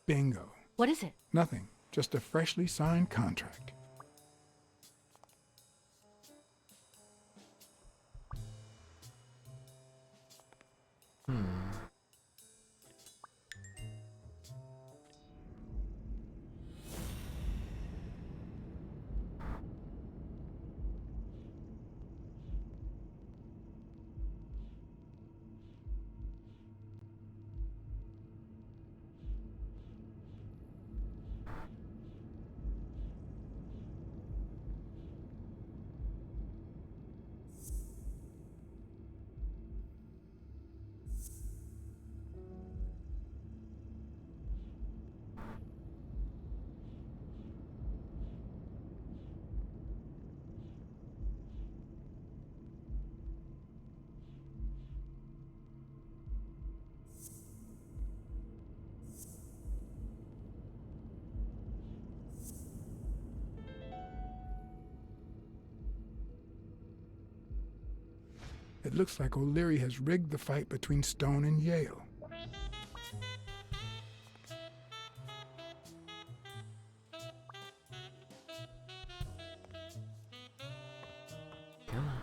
Bingo. What is it? Nothing. Just a freshly signed contract. It looks like O'Leary has rigged the fight between Stone and Yale. Come on.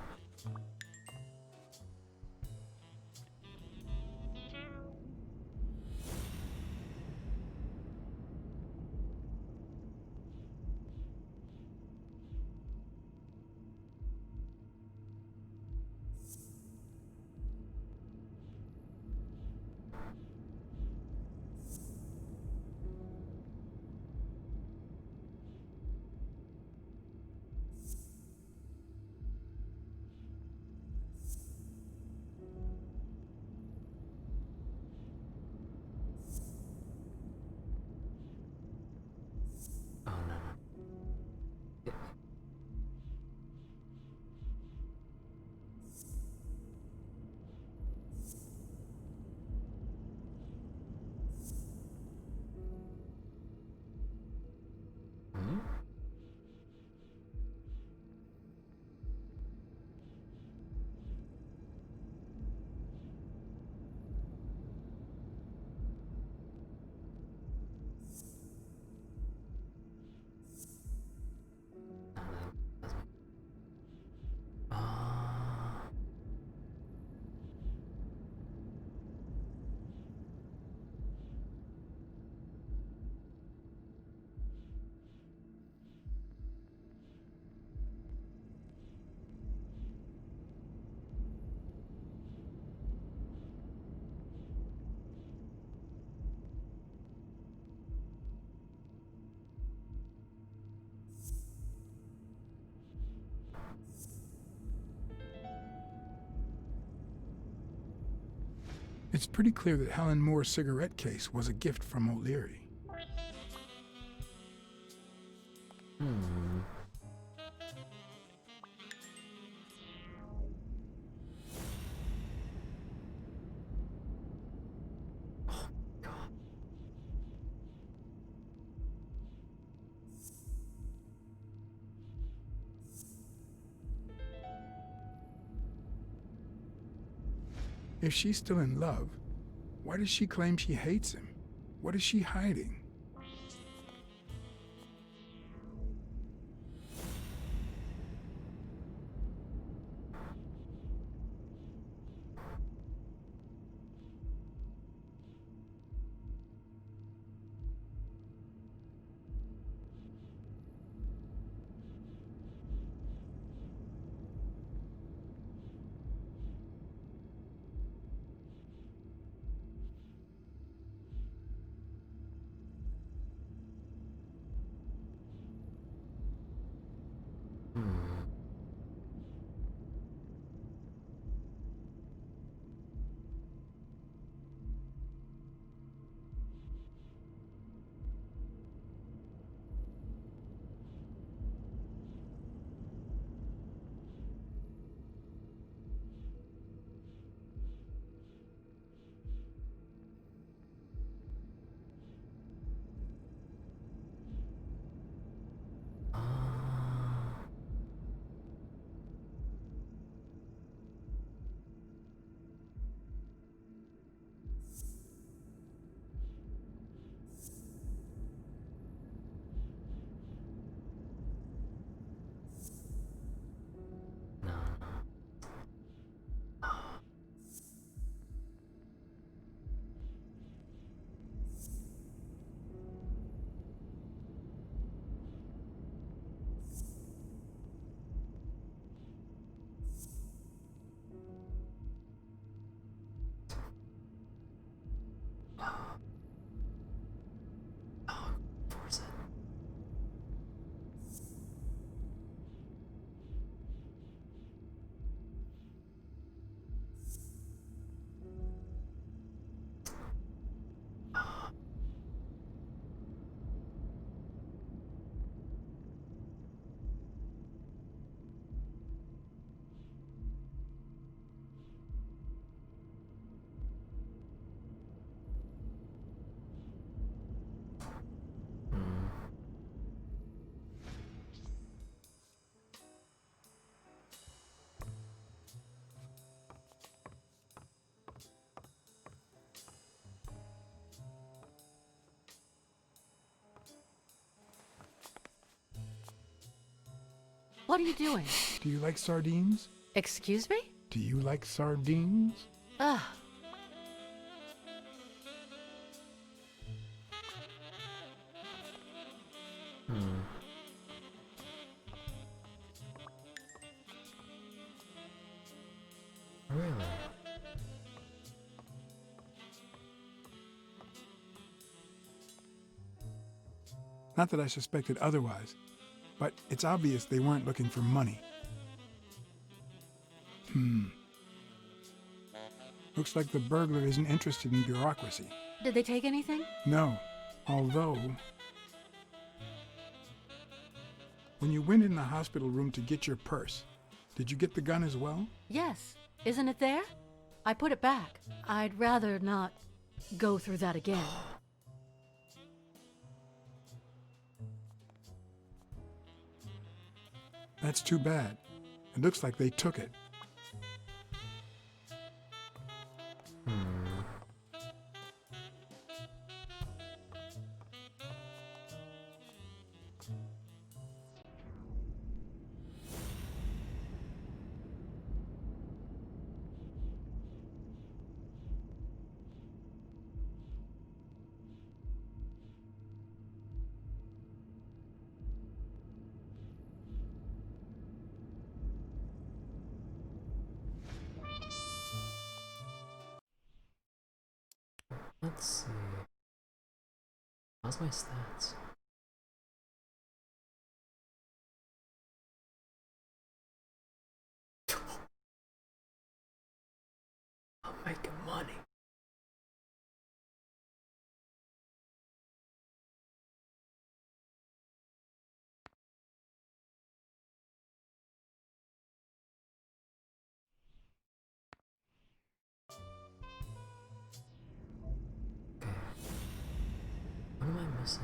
Oh no. Hmm? It's pretty clear that Helen Moore's cigarette case was a gift from O'Leary. Hmm. Oh, God. If she's still in love, why does she claim she hates him? What is she hiding? What are you doing? Do you like sardines? Excuse me? Do you like sardines? Ugh. Really? Not that I suspected otherwise, but it's obvious they weren't looking for money. Looks like the burglar isn't interested in bureaucracy. Did they take anything? No, although... When you went in the hospital room to get your purse, did you get the gun as well? Yes. Isn't it there? I put it back. I'd rather not go through that again. That's too bad. It looks like they took it. Let's see. How's my stats? I'm making money. What am I missing?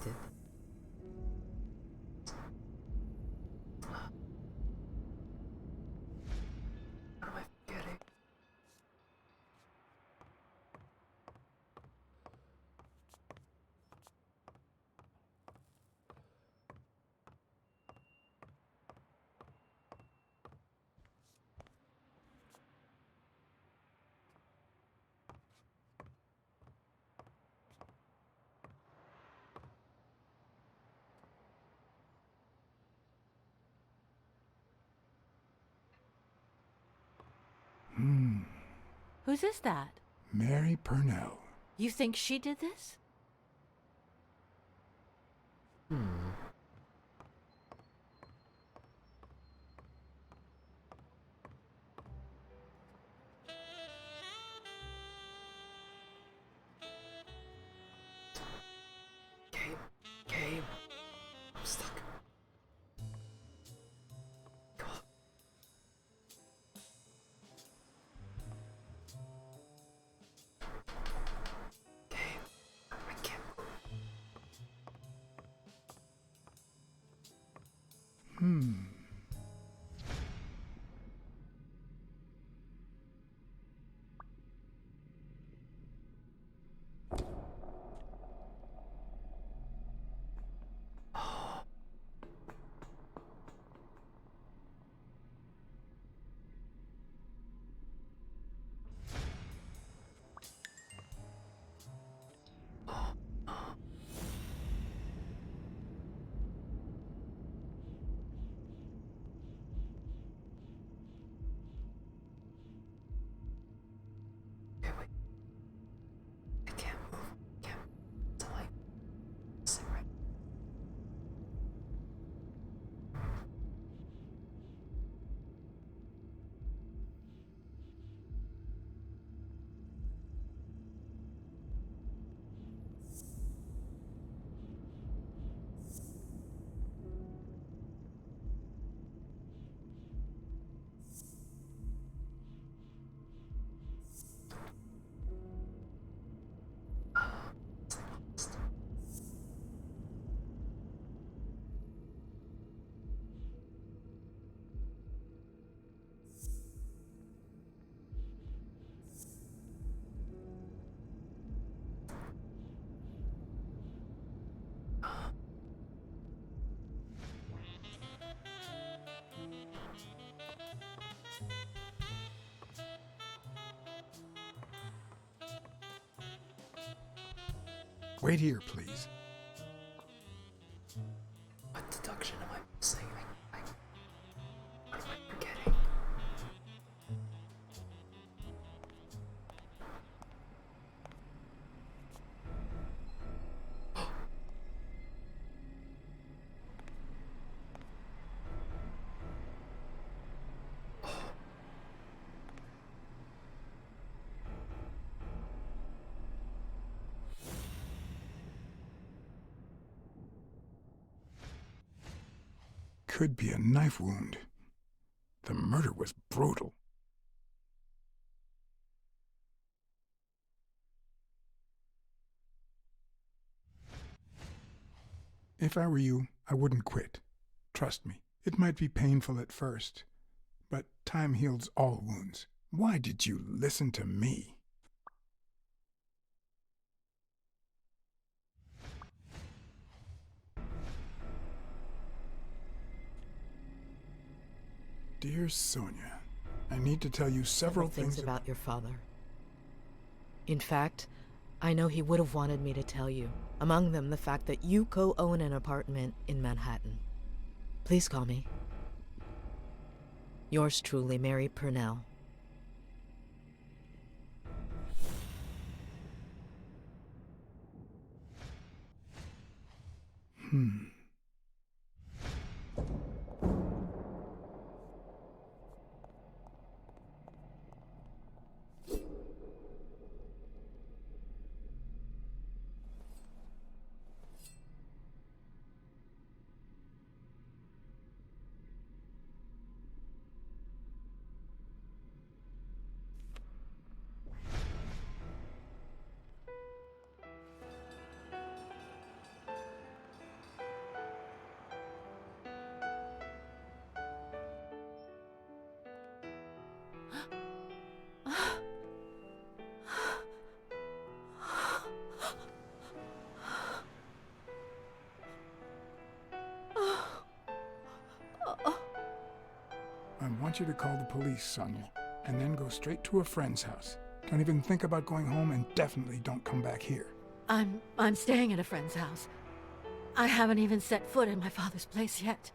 Did. What am I forgetting? Whose is that? Mary Purnell. You think she did this? Game. I'm stuck. Come on. Game. I can't move. Wait here, please. What deduction am I missing? What am I forgetting? Could be a knife wound. The murder was brutal. If I were you, I wouldn't quit. Trust me, it might be painful at first, but time heals all wounds. Why did you listen to me? Dear Sonia, I need to tell you several things things about your father. In fact, I know he would have wanted me to tell you. Among them, the fact that you co-own an apartment in Manhattan. Please call me. Yours truly, Mary Purnell. I want you to call the police, Sonia, and then go straight to a friend's house. Don't even think about going home, and definitely don't come back here. I'm staying at a friend's house. I haven't even set foot in my father's place yet.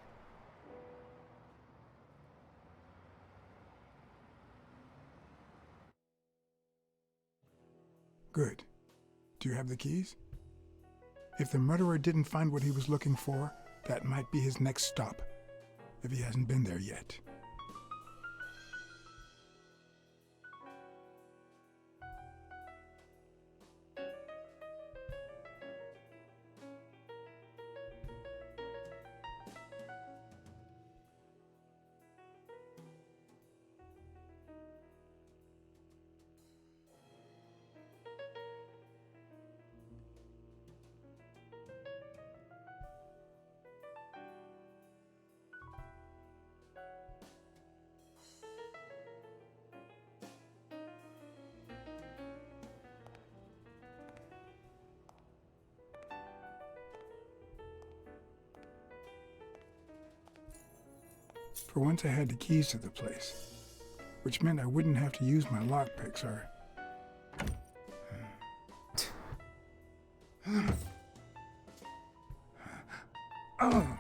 Good. Do you have the keys? If the murderer didn't find what he was looking for, that might be his next stop, if he hasn't been there yet. For once I had the keys to the place, which meant I wouldn't have to use my lockpicks or... Oh.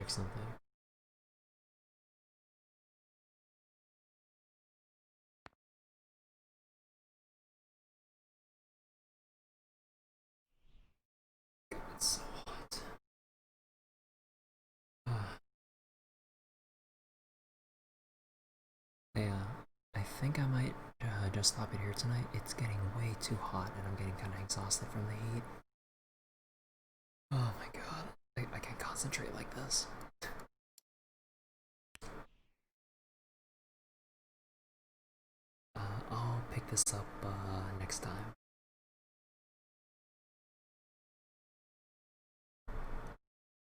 Something. It's so hot. Yeah, I think I might just stop it here tonight. It's getting way too hot and I'm getting kind of exhausted from the heat. Oh my god, I can't concentrate like this. I'll pick this up next time.